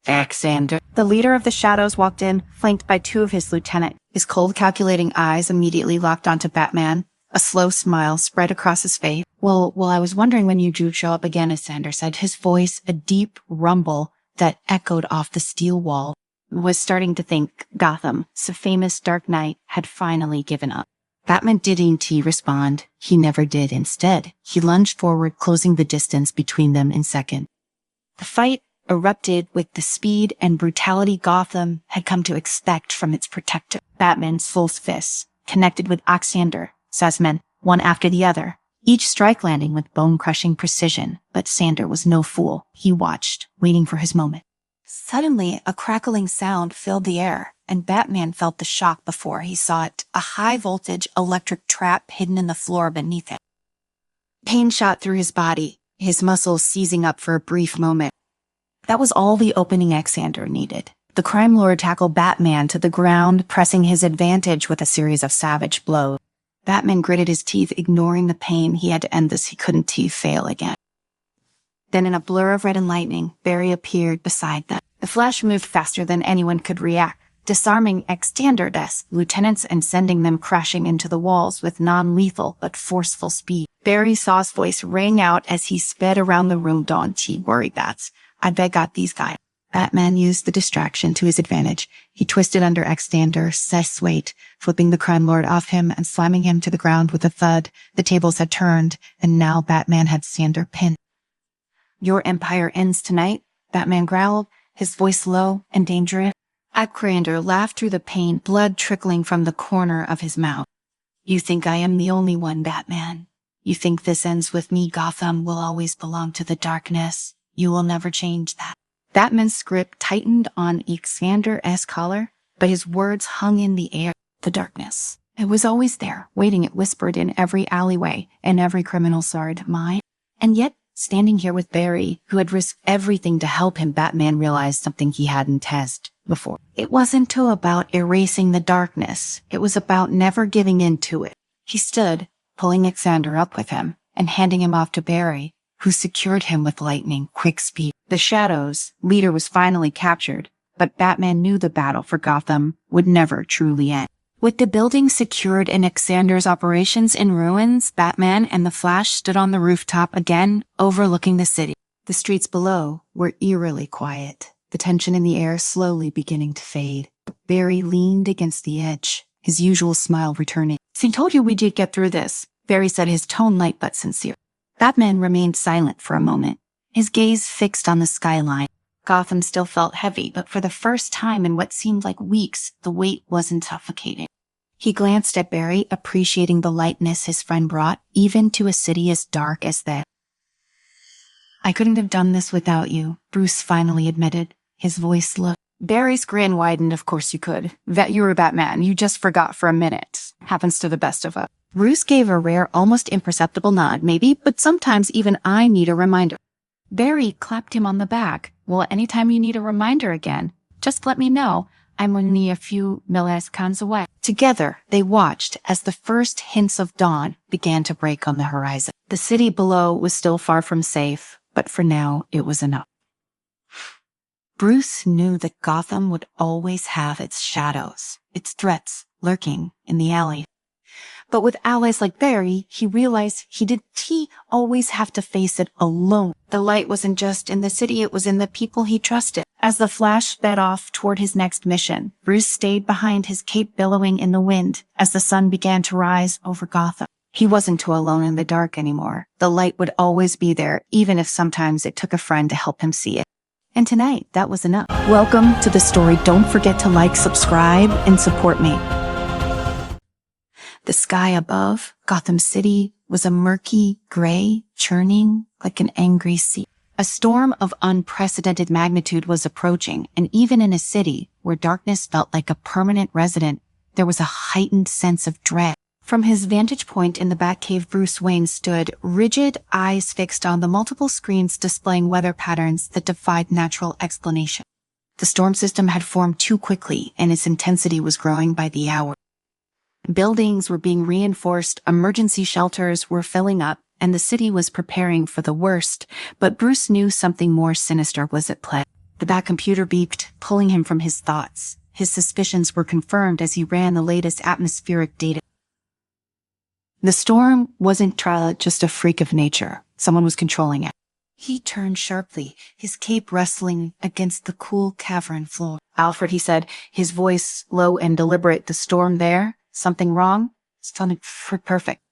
"Alexander." The leader of the Shadows walked in, flanked by two of his lieutenants. His cold, calculating eyes immediately locked onto Batman. A slow smile spread across his face. Well, I was wondering when you'd show up again, as Sander said, his voice a deep rumble that echoed off the steel wall. Was starting to think Gotham's famous Dark Knight had finally given up. Batman didn't respond. He never did. Instead, he lunged forward, closing the distance between them in seconds. The fight erupted with the speed and brutality Gotham had come to expect from its protector. Batman's full fists connected with Oxander, men, one after the other, each strike landing with bone-crushing precision. But Sander was no fool. He watched, waiting for his moment. Suddenly, a crackling sound filled the air, and Batman felt the shock before he saw it, a high-voltage electric trap hidden in the floor beneath him. Pain shot through his body, his muscles seizing up for a brief moment. That was all the opening Xander needed. The crime lord tackled Batman to the ground, pressing his advantage with a series of savage blows. Batman gritted his teeth, ignoring the pain. He had to end this. He couldn't fail again. Then in a blur of red and lightning, Barry appeared beside them. The Flash moved faster than anyone could react, disarming Xander's lieutenants and sending them crashing into the walls with non-lethal but forceful speed. Barry saw's voice rang out as he sped around the room. Don't worry, Bats. I bet got these guys. Batman used the distraction to his advantage. He twisted under Xander's weight, flipping the crime lord off him and slamming him to the ground with a thud. The tables had turned, and now Batman had Sander pinned. Your empire ends tonight, Batman growled, his voice low and dangerous. Xander laughed through the pain, blood trickling from the corner of his mouth. You think I am the only one, Batman? You think this ends with me? Gotham will always belong to the darkness. You will never change that. Batman's grip tightened on Xander's collar, but his words hung in the air. The darkness. It was always there, waiting. It whispered in every alleyway and every criminal's mind. And yet, standing here with Barry, who had risked everything to help him, Batman realized something he hadn't tested before. It wasn't about erasing the darkness. It was about never giving in to it. He stood, pulling Xander up with him and handing him off to Barry, who secured him with lightning-quick speed. The Shadow's leader was finally captured, but Batman knew the battle for Gotham would never truly end. With the building secured and Xander's operations in ruins, Batman and the Flash stood on the rooftop again, overlooking the city. The streets below were eerily quiet, the tension in the air slowly beginning to fade. Barry leaned against the edge, his usual smile returning. "I told you we'd get through this," Barry said, his tone light but sincere. Batman remained silent for a moment, his gaze fixed on the skyline. Gotham still felt heavy, but for the first time in what seemed like weeks, the weight wasn't suffocating. He glanced at Barry, appreciating the lightness his friend brought, even to a city as dark as that. "I couldn't have done this without you," Bruce finally admitted, his voice low. Barry's grin widened. "Of course you could. You were Batman. You just forgot for a minute. Happens to the best of us." Bruce gave a rare, almost imperceptible nod. "Maybe, but sometimes even I need a reminder." Barry clapped him on the back. "Well, anytime you need a reminder again, just let me know. I'm only a few milliseconds away." Together, they watched as the first hints of dawn began to break on the horizon. The city below was still far from safe, but for now, it was enough. Bruce knew that Gotham would always have its shadows, its threats lurking in the alley. But with allies like Barry, he realized he always have to face it alone. The light wasn't just in the city, it was in the people he trusted. As the Flash sped off toward his next mission, Bruce stayed behind, his cape billowing in the wind as the sun began to rise over Gotham. He wasn't too alone in the dark anymore. The light would always be there, even if sometimes it took a friend to help him see it. And tonight, that was enough. Welcome to the story. Don't forget to like, subscribe, and support me. The sky above Gotham City was a murky gray, churning like an angry sea. A storm of unprecedented magnitude was approaching, and even in a city where darkness felt like a permanent resident, there was a heightened sense of dread. From his vantage point in the Batcave, Bruce Wayne stood, rigid, eyes fixed on the multiple screens displaying weather patterns that defied natural explanation. The storm system had formed too quickly, and its intensity was growing by the hour. Buildings were being reinforced, emergency shelters were filling up, and the city was preparing for the worst, but Bruce knew something more sinister was at play. The Bat computer beeped, pulling him from his thoughts. His suspicions were confirmed as he ran the latest atmospheric data. The storm wasn't just a freak of nature. Someone was controlling it. He turned sharply, his cape wrestling against the cool cavern floor. "Alfred," he said, his voice low and deliberate. "The storm there? Something wrong?" Sounded perfect.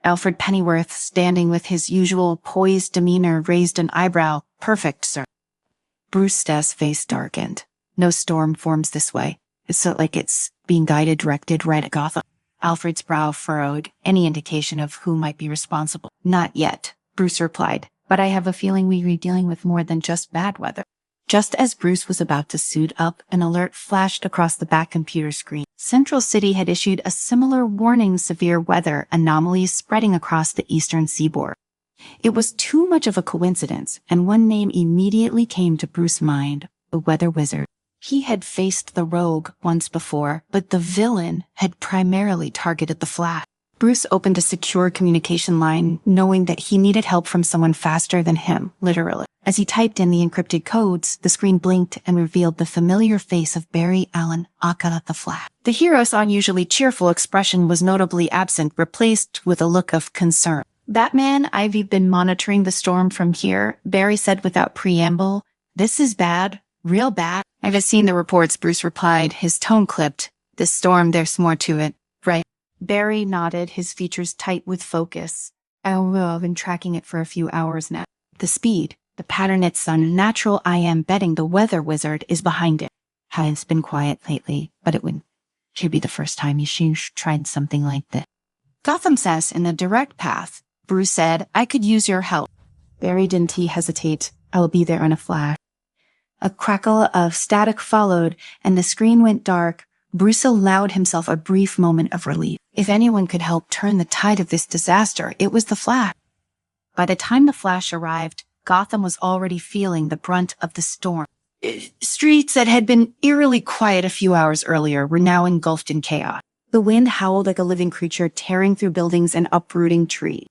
Alfred Pennyworth, standing with his usual poised demeanor, raised an eyebrow. "Perfect, sir." Brewster's face darkened. "No storm forms this way. It's not like it's being directed right at Gotham." Alfred's brow furrowed. "Any indication of who might be responsible?" "Not yet," Bruce replied. "But I have a feeling we're dealing with more than just bad weather." Just as Bruce was about to suit up, an alert flashed across the back computer screen. Central City had issued a similar warning: severe weather anomalies spreading across the eastern seaboard. It was too much of a coincidence, and one name immediately came to Bruce's mind: the Weather Wizard. He had faced the Rogue once before, but the villain had primarily targeted the Flash. Bruce opened a secure communication line, knowing that he needed help from someone faster than him, literally. As he typed in the encrypted codes, the screen blinked and revealed the familiar face of Barry Allen, aka the Flash. The hero's unusually cheerful expression was notably absent, replaced with a look of concern. "Batman, I've been monitoring the storm from here," Barry said without preamble. "This is bad. Real bad." "I've just seen the reports," Bruce replied, his tone clipped. "This storm, there's more to it, right?" Barry nodded, his features tight with focus. "I've been tracking it for a few hours now. The speed, the pattern, it's unnatural. I am betting the Weather Wizard is behind it. It's been quiet lately, but should be the first time she's tried something like this." "Gotham says in the direct path," Bruce said. "I could use your help." Barry didn't hesitate. "I'll be there in a flash." A crackle of static followed, and the screen went dark. Bruce allowed himself a brief moment of relief. If anyone could help turn the tide of this disaster, it was the Flash. By the time the Flash arrived, Gotham was already feeling the brunt of the storm. Streets that had been eerily quiet a few hours earlier were now engulfed in chaos. The wind howled like a living creature, tearing through buildings and uprooting trees.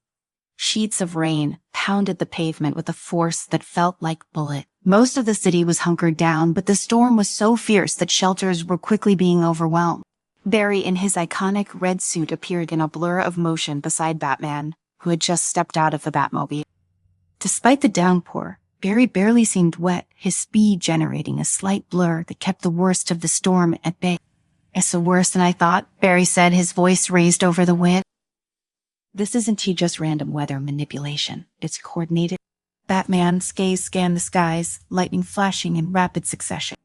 Sheets of rain pounded the pavement with a force that felt like bullets. Most of the city was hunkered down, but the storm was so fierce that shelters were quickly being overwhelmed. Barry, in his iconic red suit, appeared in a blur of motion beside Batman, who had just stepped out of the Batmobile. Despite the downpour, Barry barely seemed wet, his speed generating a slight blur that kept the worst of the storm at bay. "It's worse than I thought," Barry said, his voice raised over the wind. "This isn't just random weather manipulation. It's coordinated." Batman's gaze scanned the skies, lightning flashing in rapid succession.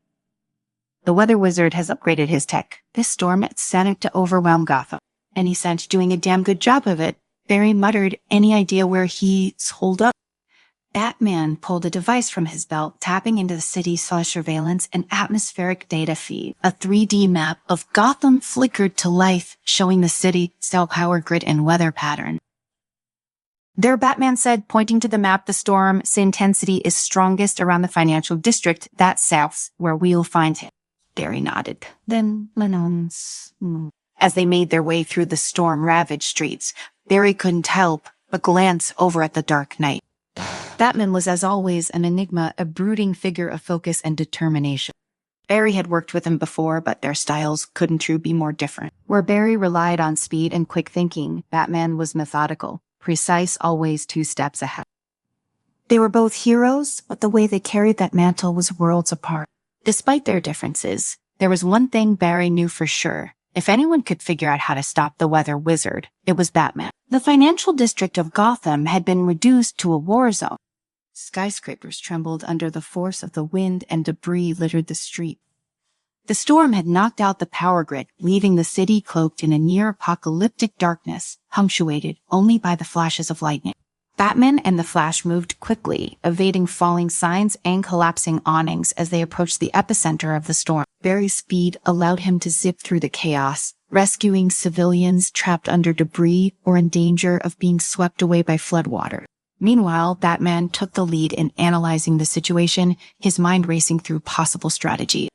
"The Weather Wizard has upgraded his tech. This storm is set to overwhelm Gotham, and he's doing a damn good job of it." Barry muttered. "Any idea where he's holed up?" Batman pulled a device from his belt, tapping into the city's surveillance and atmospheric data feed. A 3D map of Gotham flickered to life, showing the city's power grid and weather pattern. "There," Batman said, pointing to the map, "the storm's intensity is strongest around the financial district. That's south, where we'll find him." Barry nodded. Then Lenon's. As they made their way through the storm-ravaged streets, Barry couldn't help but glance over at the dark night. Batman was, as always, an enigma, a brooding figure of focus and determination. Barry had worked with him before, but their styles couldn't truly be more different. Where Barry relied on speed and quick thinking, Batman was methodical, precise, always 2 steps ahead. They were both heroes, but the way they carried that mantle was worlds apart. Despite their differences, there was one thing Barry knew for sure. If anyone could figure out how to stop the Weather Wizard, it was Batman. The financial district of Gotham had been reduced to a war zone. Skyscrapers trembled under the force of the wind and debris littered the street. The storm had knocked out the power grid, leaving the city cloaked in a near-apocalyptic darkness, punctuated only by the flashes of lightning. Batman and the Flash moved quickly, evading falling signs and collapsing awnings as they approached the epicenter of the storm. Barry's speed allowed him to zip through the chaos, rescuing civilians trapped under debris or in danger of being swept away by floodwater. Meanwhile, Batman took the lead in analyzing the situation, his mind racing through possible strategy.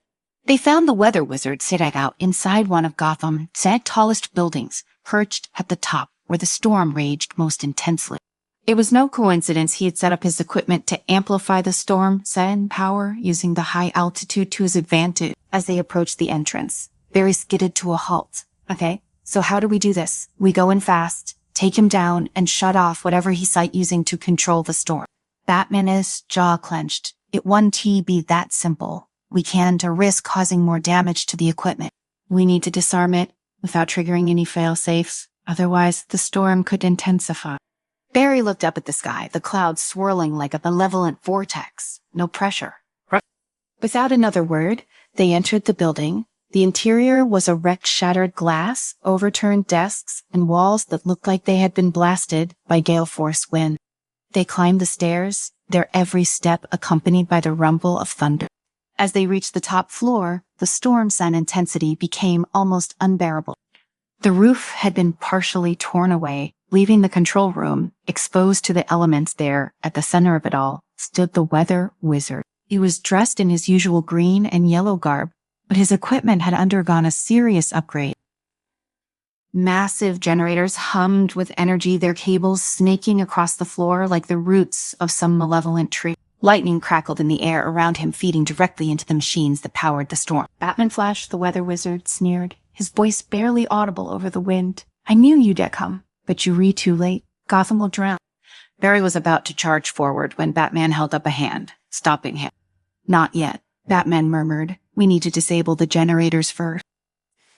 They found the Weather Wizard sitting out inside one of Gotham's tallest buildings, perched at the top where the storm raged most intensely. It was no coincidence he had set up his equipment to amplify the storm, send power, using the high altitude to his advantage. As they approached the entrance, Barry skidded to a halt. "Okay, so how do we do this? We go in fast, take him down, and shut off whatever he sight using to control the storm. Batman's jaw clenched. It wouldn't be that simple. We can't risk causing more damage to the equipment. We need to disarm it without triggering any fail-safes. Otherwise, the storm could intensify. Barry looked up at the sky, the clouds swirling like a malevolent vortex. No pressure. Without another word, they entered the building. The interior was a wrecked, shattered glass, overturned desks, and walls that looked like they had been blasted by gale force wind. They climbed the stairs, their every step accompanied by the rumble of thunder. As they reached the top floor, the storm's intensity became almost unbearable. The roof had been partially torn away, leaving the control room exposed to the elements. There, at the center of it all, stood the weather wizard. He was dressed in his usual green and yellow garb, but his equipment had undergone a serious upgrade. Massive generators hummed with energy, their cables snaking across the floor like the roots of some malevolent tree. Lightning crackled in the air around him, feeding directly into the machines that powered the storm. Batman Flash, the weather wizard, sneered, his voice barely audible over the wind. I knew you'd come, but you too late. Gotham will drown. Barry was about to charge forward when Batman held up a hand, stopping him. Not yet, Batman murmured. We need to disable the generators first.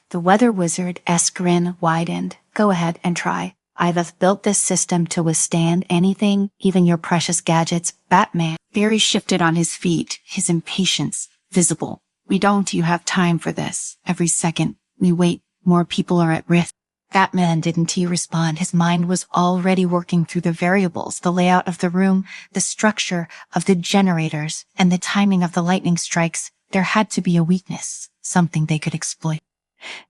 The weather wizard's grin widened. Go ahead and try. I've built this system to withstand anything, even your precious gadgets, Batman. Barry shifted on his feet, his impatience visible. We don't have time for this. Every second we wait, more people are at risk. Batman didn't respond. His mind was already working through the variables, the layout of the room, the structure of the generators, and the timing of the lightning strikes. There had to be a weakness, something they could exploit.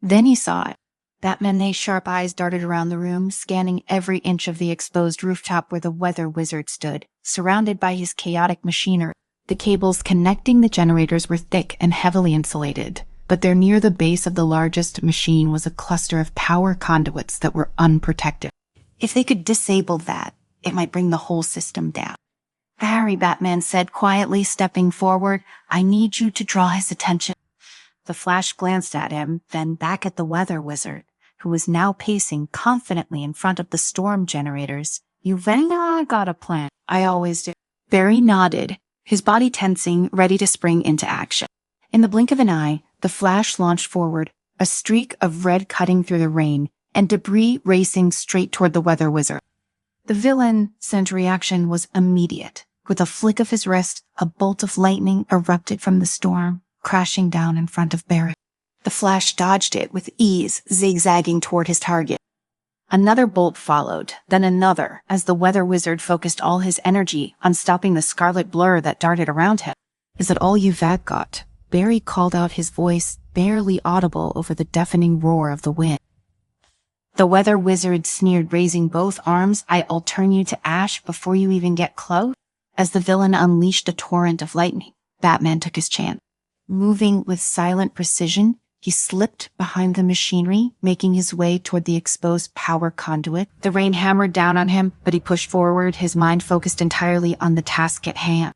Then he saw it. Batman's sharp eyes darted around the room, scanning every inch of the exposed rooftop where the weather wizard stood, surrounded by his chaotic machinery. The cables connecting the generators were thick and heavily insulated, but there near the base of the largest machine was a cluster of power conduits that were unprotected. If they could disable that, it might bring the whole system down. Barry, Batman said quietly, stepping forward, I need you to draw his attention. The Flash glanced at him, then back at the weather wizard, who was now pacing confidently in front of the storm generators. You've got a plan. I always do. Barry nodded, his body tensing, ready to spring into action. In the blink of an eye, the Flash launched forward, a streak of red cutting through the rain, and debris racing straight toward the weather wizard. The villain's reaction was immediate. With a flick of his wrist, a bolt of lightning erupted from the storm, crashing down in front of Barry. The Flash dodged it with ease, zigzagging toward his target. Another bolt followed, then another, as the weather wizard focused all his energy on stopping the scarlet blur that darted around him. Is that all you've got? Barry called out, his voice barely audible over the deafening roar of the wind. The weather wizard sneered, raising both arms. I'll turn you to ash before you even get close. As the villain unleashed a torrent of lightning, Batman took his chance. Moving with silent precision, he slipped behind the machinery, making his way toward the exposed power conduit. The rain hammered down on him, but he pushed forward, his mind focused entirely on the task at hand.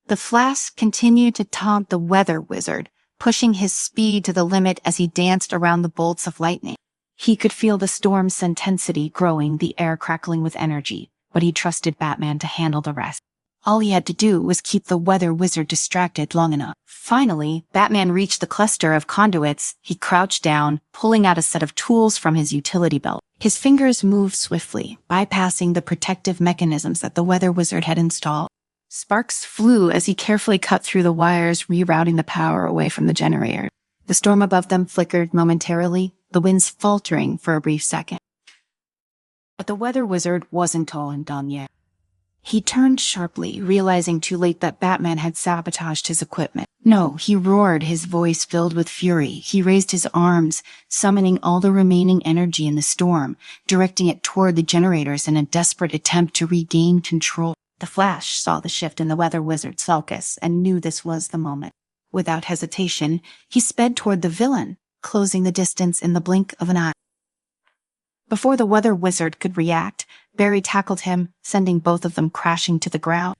The Flash continued to taunt the weather wizard, pushing his speed to the limit as he danced around the bolts of lightning. He could feel the storm's intensity growing, the air crackling with energy, but he trusted Batman to handle the rest. All he had to do was keep the weather wizard distracted long enough. Finally, Batman reached the cluster of conduits. He crouched down, pulling out a set of tools from his utility belt. His fingers moved swiftly, bypassing the protective mechanisms that the weather wizard had installed. Sparks flew as he carefully cut through the wires, rerouting the power away from the generator. The storm above them flickered momentarily, the winds faltering for a brief second. But the weather wizard wasn't all and done yet. He turned sharply, realizing too late that Batman had sabotaged his equipment. No, he roared, his voice filled with fury. He raised his arms, summoning all the remaining energy in the storm, directing it toward the generators in a desperate attempt to regain control. The Flash saw the shift in the weather wizard's focus and knew this was the moment. Without hesitation, he sped toward the villain, closing the distance in the blink of an eye. Before the weather wizard could react, Barry tackled him, sending both of them crashing to the ground.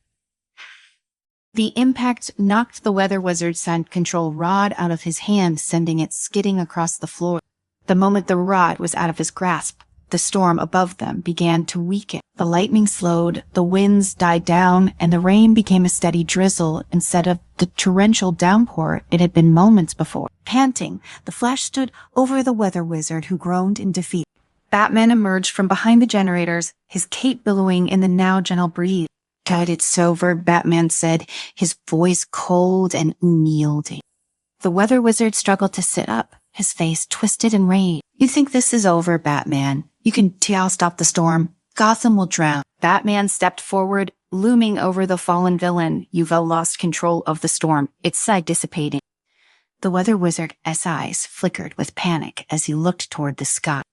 The impact knocked the weather wizard's control rod out of his hand, sending it skidding across the floor. The moment the rod was out of his grasp, The storm above them began to weaken. The lightning slowed, the winds died down, and the rain became a steady drizzle instead of the torrential downpour it had been moments before. Panting, the Flash stood over the weather wizard, who groaned in defeat. Batman emerged from behind the generators, his cape billowing in the now gentle breeze. "God, it's over," Batman said, his voice cold and unyielding. The weather wizard struggled to sit up, his face twisted in rage. "You think this is over, Batman? You can stop the storm. Gotham will drown." Batman stepped forward, looming over the fallen villain. "You've lost control of the storm. It's dissipating." The weather wizard's eyes flickered with panic as he looked toward the sky.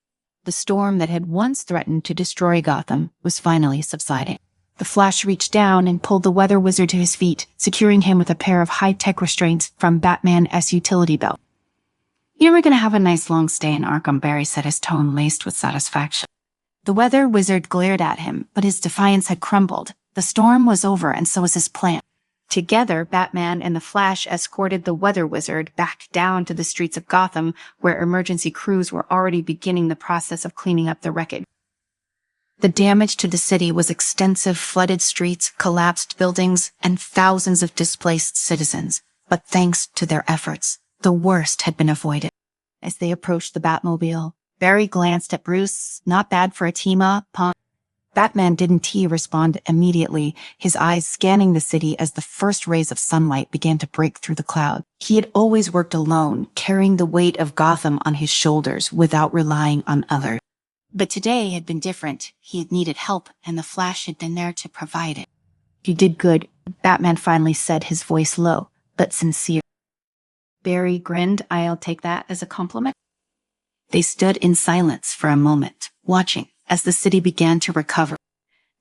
The storm that had once threatened to destroy Gotham was finally subsiding. The Flash reached down and pulled the weather wizard to his feet, securing him with a pair of high-tech restraints from Batman's utility belt. "You're going to have a nice long stay in Arkham," Barry said, his tone laced with satisfaction. The weather wizard glared at him, but his defiance had crumbled. The storm was over, and so was his plan. Together, Batman and the Flash escorted the weather wizard back down to the streets of Gotham, where emergency crews were already beginning the process of cleaning up the wreckage. The damage to the city was extensive: flooded streets, collapsed buildings, and thousands of displaced citizens. But thanks to their efforts, the worst had been avoided. As they approached the Batmobile, Barry glanced at Bruce. "Not bad for a team-up, huh?" Batman didn't respond immediately, his eyes scanning the city as the first rays of sunlight began to break through the cloud. He had always worked alone, carrying the weight of Gotham on his shoulders without relying on others. But today had been different. He had needed help, and the Flash had been there to provide it. "You did good," Batman finally said, his voice low, but sincere. Barry grinned. "I'll take that as a compliment." They stood in silence for a moment, watching as the city began to recover.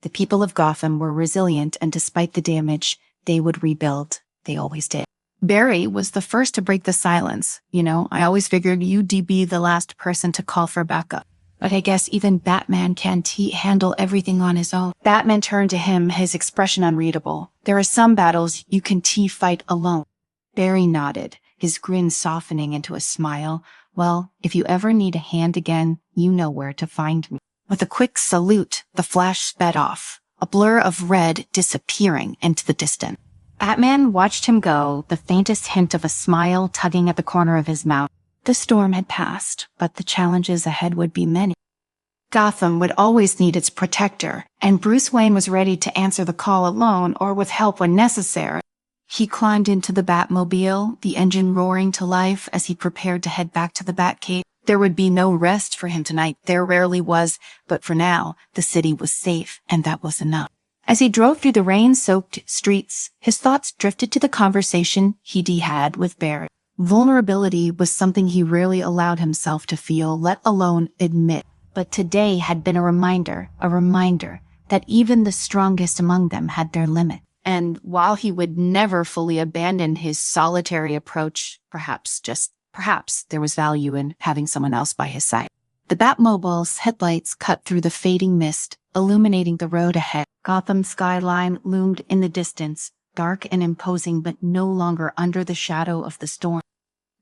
The people of Gotham were resilient, and despite the damage, they would rebuild. They always did. Barry was the first to break the silence. "I always figured you'd be the last person to call for backup. But I guess even Batman can't handle everything on his own." Batman turned to him, his expression unreadable. "There are some battles you can fight alone." Barry nodded, his grin softening into a smile. "Well, if you ever need a hand again, you know where to find me." With a quick salute, the Flash sped off, a blur of red disappearing into the distance. Batman watched him go, the faintest hint of a smile tugging at the corner of his mouth. The storm had passed, but the challenges ahead would be many. Gotham would always need its protector, and Bruce Wayne was ready to answer the call alone or with help when necessary. He climbed into the Batmobile, the engine roaring to life as he prepared to head back to the Batcave. There would be no rest for him tonight. There rarely was, but for now, the city was safe, and that was enough. As he drove through the rain-soaked streets, his thoughts drifted to the conversation he'd had with Barry. Vulnerability was something he rarely allowed himself to feel, let alone admit. But today had been a reminder that even the strongest among them had their limit. And while he would never fully abandon his solitary approach, perhaps there was value in having someone else by his side. The Batmobile's headlights cut through the fading mist, illuminating the road ahead. Gotham's skyline loomed in the distance, dark and imposing, but no longer under the shadow of the storm.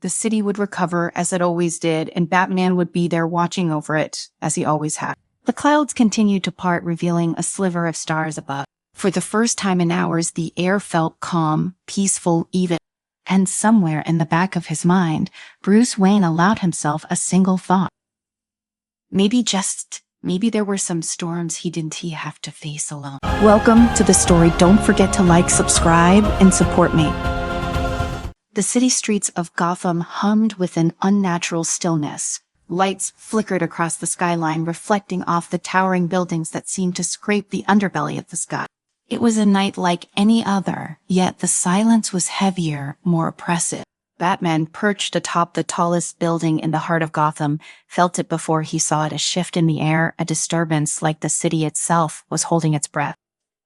The city would recover as it always did, and Batman would be there watching over it, as he always had. The clouds continued to part, revealing a sliver of stars above. For the first time in hours, the air felt calm, peaceful, even. And somewhere in the back of his mind, Bruce Wayne allowed himself a single thought. Maybe there were some storms he didn't have to face alone. Welcome to the story. Don't forget to like, subscribe, and support me. The city streets of Gotham hummed with an unnatural stillness. Lights flickered across the skyline, reflecting off the towering buildings that seemed to scrape the underbelly of the sky. It was a night like any other, yet the silence was heavier, more oppressive. Batman, perched atop the tallest building in the heart of Gotham, felt it before he saw it: a shift in the air, a disturbance like the city itself was holding its breath.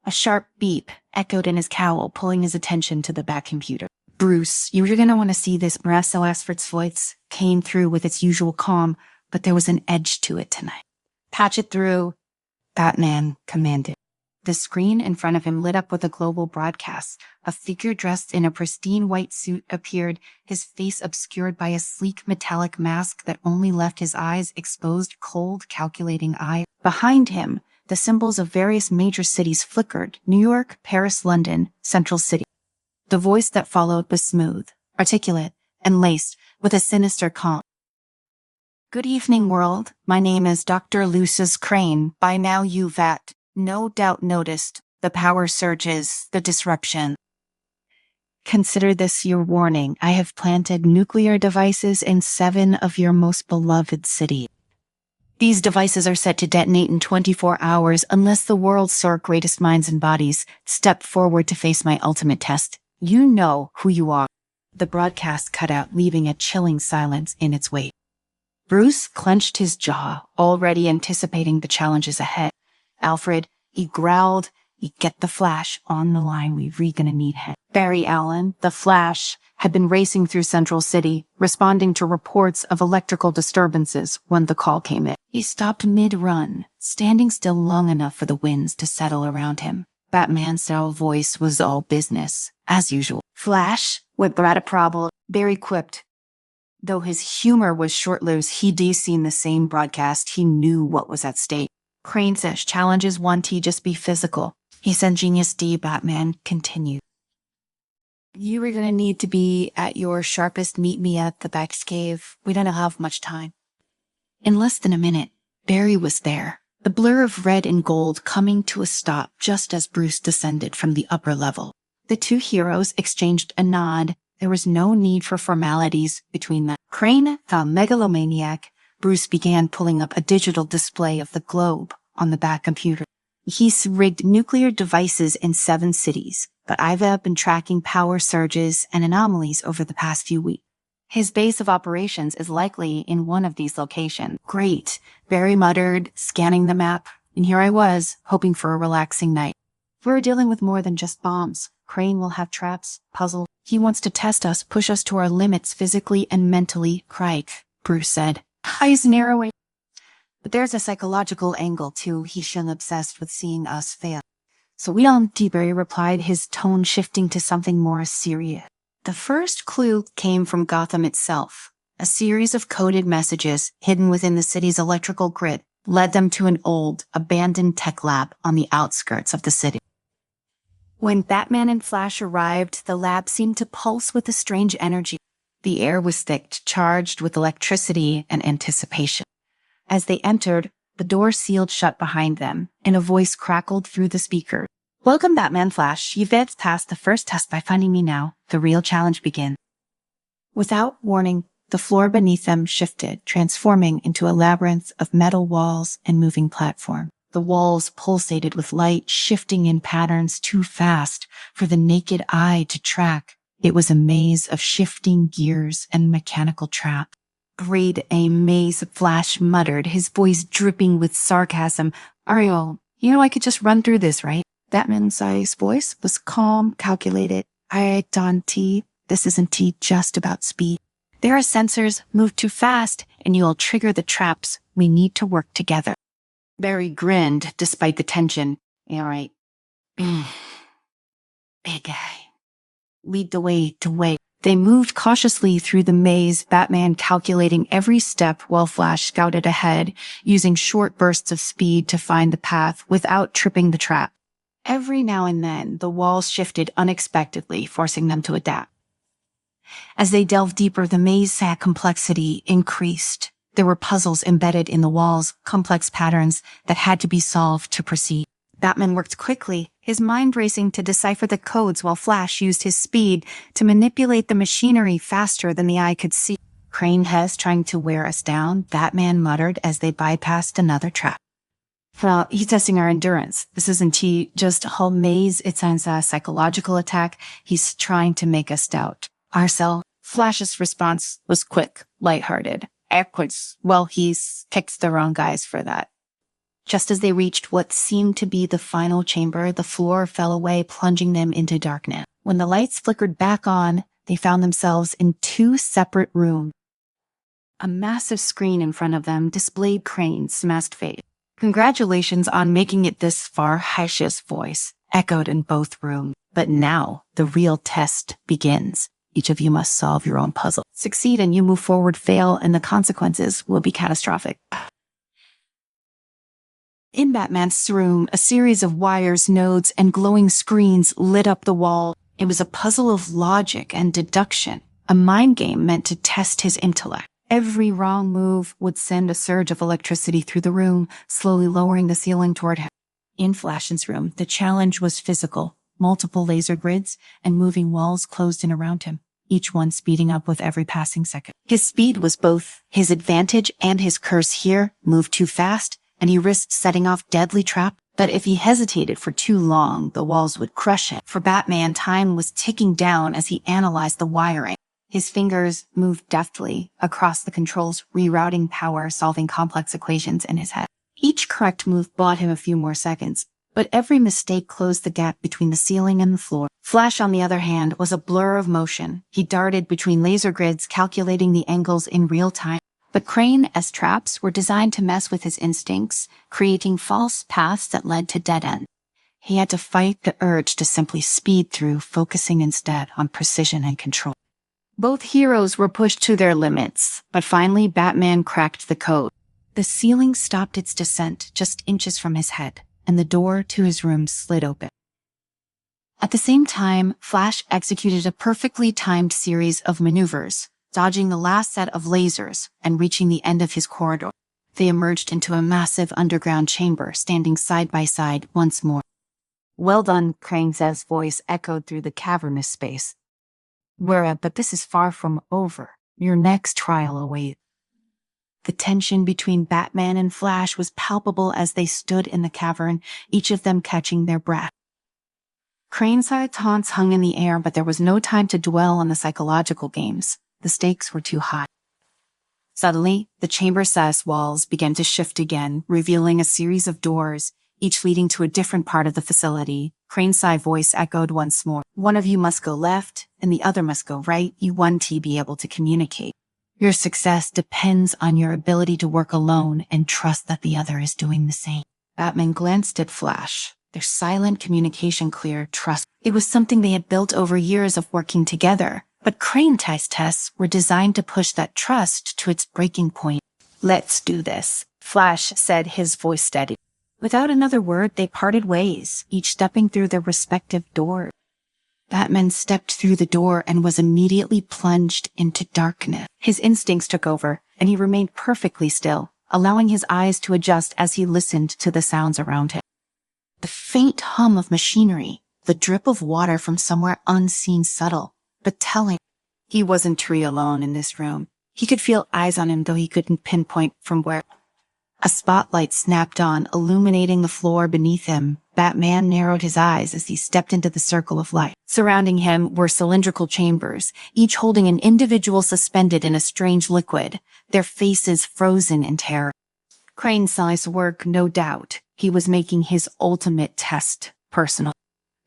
A sharp beep echoed in his cowl, pulling his attention to the Batcomputer. "Bruce, you're going to want to see this." Marcel Asford's voice came through with its usual calm, but there was an edge to it tonight. "Patch it through," Batman commanded. The screen in front of him lit up with a global broadcast. A figure dressed in a pristine white suit appeared, his face obscured by a sleek metallic mask that only left his eyes exposed, cold, calculating eye. Behind him, the symbols of various major cities flickered: New York, Paris, London, Central City. The voice that followed was smooth, articulate, and laced with a sinister calm. "Good evening, world. My name is Dr. Lucius Crane. By now you've no doubt noticed the power surges, the disruption. Consider this your warning. I have planted nuclear devices in 7 of your most beloved cities. These devices are set to detonate in 24 hours unless the world's soar greatest minds and bodies step forward to face my ultimate test. You know who you are." The broadcast cut out, leaving a chilling silence in its wake. Bruce clenched his jaw, already anticipating the challenges ahead. "Alfred," he growled, "you get the Flash on the line. We're gonna need him." Barry Allen, the Flash, had been racing through Central City, responding to reports of electrical disturbances when the call came in. He stopped mid-run, standing still long enough for the winds to settle around him. Batman-style voice was all business, as usual. "Flash, we've got a problem," Barry quipped. Though his humor was short-lived, he'd seen the same broadcast. He knew what was at stake. "Crane says challenges 1T just be physical. He said Genius D," Batman continued. "You were gonna need to be at your sharpest. Meet me at the Mechs cave. We don't have much time." In less than a minute, Barry was there, the blur of red and gold coming to a stop just as Bruce descended from the upper level. The two heroes exchanged a nod. There was no need for formalities between them. Crane, the megalomaniac, Bruce began pulling up a digital display of the globe on the back computer. "He's rigged nuclear devices in 7 cities, but I've been tracking power surges and anomalies over the past few weeks. His base of operations is likely in one of these locations." "Great," Barry muttered, scanning the map, and here I was, hoping for a relaxing night. "We're dealing with more than just bombs. Crane will have traps, puzzles. He wants to test us, push us to our limits physically and mentally." "Crike," Bruce said, eyes narrowing. "But there's a psychological angle, too. He's shown obsessed with seeing us fail." "So we don't," Barry replied, his tone shifting to something more serious. The first clue came from Gotham itself. A series of coded messages hidden within the city's electrical grid led them to an old, abandoned tech lab on the outskirts of the city. When Batman and Flash arrived, the lab seemed to pulse with a strange energy. The air was thick, charged with electricity and anticipation. As they entered, the door sealed shut behind them, and a voice crackled through the speaker. "Welcome, Batman, Flash. You've passed the first test by finding me now. The real challenge begins." Without warning, the floor beneath them shifted, transforming into a labyrinth of metal walls and moving platform. The walls pulsated with light, shifting in patterns too fast for the naked eye to track. It was a maze of shifting gears and mechanical traps. "Great, a maze," Flash muttered, his voice dripping with sarcasm. "Ariel, you know I could just run through this, right?" Batman's voice was calm, calculated. "T, this isn't just about speed. There are sensors. Move too fast, and you'll trigger the traps. We need to work together." Barry grinned despite the tension. "All right. Big guy. Lead the way. They moved cautiously through the maze, Batman calculating every step while Flash scouted ahead, using short bursts of speed to find the path without tripping the trap. Every now and then, the walls shifted unexpectedly, forcing them to adapt. As they delved deeper, the maze's complexity increased. There were puzzles embedded in the walls, complex patterns that had to be solved to proceed. Batman worked quickly, his mind racing to decipher the codes while Flash used his speed to manipulate the machinery faster than the eye could see. "Crane has trying to wear us down," Batman muttered as they bypassed another trap. "Well, he's testing our endurance. This isn't just a whole maze. It's a psychological attack. He's trying to make us doubt ourselves." Flash's response was quick, lighthearted. "Well, he's picked the wrong guys for that." Just as they reached what seemed to be the final chamber, the floor fell away, plunging them into darkness. When the lights flickered back on, they found themselves in 2 separate rooms. A massive screen in front of them displayed Crane's masked face. Congratulations on making it this far, Haish's voice echoed in both rooms. But now, the real test begins. Each of you must solve your own puzzle. Succeed and you move forward, fail and the consequences will be catastrophic. In Batman's room, a series of wires, nodes, and glowing screens lit up the wall. It was a puzzle of logic and deduction, a mind game meant to test his intellect. Every wrong move would send a surge of electricity through the room, slowly lowering the ceiling toward him. In Flash's room, the challenge was physical. Multiple laser grids and moving walls closed in around him, each one speeding up with every passing second. His speed was both his advantage and his curse. Here moved too fast, and he risked setting off deadly traps. But if he hesitated for too long, the walls would crush him. For Batman, time was ticking down as he analyzed the wiring. His fingers moved deftly across the controls, rerouting power, solving complex equations in his head. Each correct move bought him a few more seconds, but every mistake closed the gap between the ceiling and the floor. Flash, on the other hand, was a blur of motion. He darted between laser grids, calculating the angles in real time. But Crane's traps were designed to mess with his instincts, creating false paths that led to dead ends. He had to fight the urge to simply speed through, focusing instead on precision and control. Both heroes were pushed to their limits, but finally Batman cracked the code. The ceiling stopped its descent just inches from his head, and the door to his room slid open. At the same time, Flash executed a perfectly timed series of maneuvers, dodging the last set of lasers and reaching the end of his corridor. They emerged into a massive underground chamber, standing side by side once more. "Well done," Crane's voice echoed through the cavernous space. But this is far from over. Your next trial awaits." The tension between Batman and Flash was palpable as they stood in the cavern, each of them catching their breath. Crane's taunts hung in the air, but there was no time to dwell on the psychological games. The stakes were too high. Suddenly, the chamber's walls began to shift again, revealing a series of doors, each leading to a different part of the facility. Crane's voice echoed once more. "One of you must go left, and the other must go right. You want to be able to communicate. Your success depends on your ability to work alone and trust that the other is doing the same." Batman glanced at Flash. Their silent communication clear trust. It was something they had built over years of working together. But Crane's tests were designed to push that trust to its breaking point. "Let's do this," Flash said, his voice steady. Without another word, they parted ways, each stepping through their respective doors. Batman stepped through the door and was immediately plunged into darkness. His instincts took over, and he remained perfectly still, allowing his eyes to adjust as he listened to the sounds around him. The faint hum of machinery, the drip of water from somewhere unseen, subtle, but telling. He wasn't truly alone in this room. He could feel eyes on him, though he couldn't pinpoint from where. A spotlight snapped on, illuminating the floor beneath him. Batman narrowed his eyes as he stepped into the circle of light. Surrounding him were cylindrical chambers, each holding an individual suspended in a strange liquid, their faces frozen in terror. Crane's work, no doubt. He was making his ultimate test personal.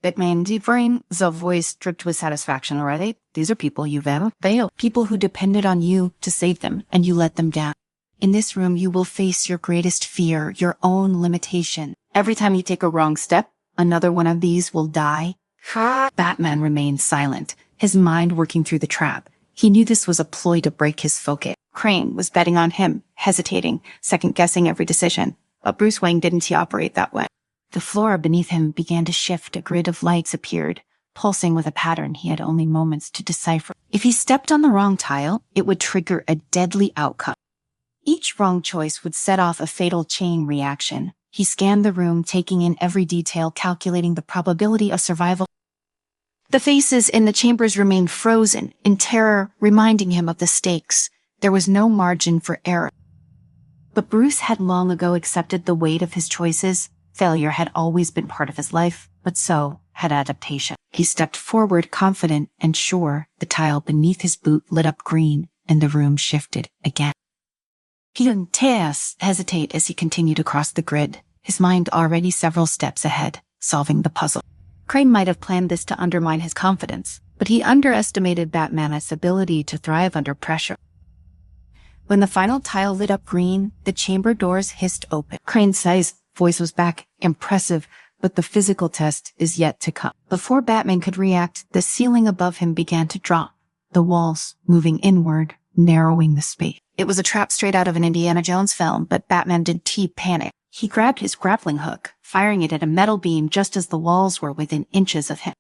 "Batman, deep brain," the voice dripped with satisfaction already. "These are people you've ever failed. People who depended on you to save them, and you let them down. In this room, you will face your greatest fear, your own limitation. Every time you take a wrong step, another one of these will die." Batman remained silent, his mind working through the trap. He knew this was a ploy to break his focus. Crane was betting on him, hesitating, second-guessing every decision. But Bruce Wayne didn't operate that way. The floor beneath him began to shift. A grid of lights appeared, pulsing with a pattern he had only moments to decipher. If he stepped on the wrong tile, it would trigger a deadly outcome. Each wrong choice would set off a fatal chain reaction. He scanned the room, taking in every detail, calculating the probability of survival. The faces in the chambers remained frozen, in terror, reminding him of the stakes. There was no margin for error. But Bruce had long ago accepted the weight of his choices. Failure had always been part of his life, but so had adaptation. He stepped forward, confident and sure. The tile beneath his boot lit up green, and the room shifted again. He didn't hesitate as he continued across the grid, his mind already several steps ahead, solving the puzzle. Crane might have planned this to undermine his confidence, but he underestimated Batman's ability to thrive under pressure. When the final tile lit up green, the chamber doors hissed open. Crane's voice was back, impressive, but the physical test is yet to come. Before Batman could react, the ceiling above him began to drop, the walls moving inward, narrowing the space. It was a trap straight out of an Indiana Jones film, but Batman didn't panic. He grabbed his grappling hook, firing it at a metal beam just as the walls were within inches of him.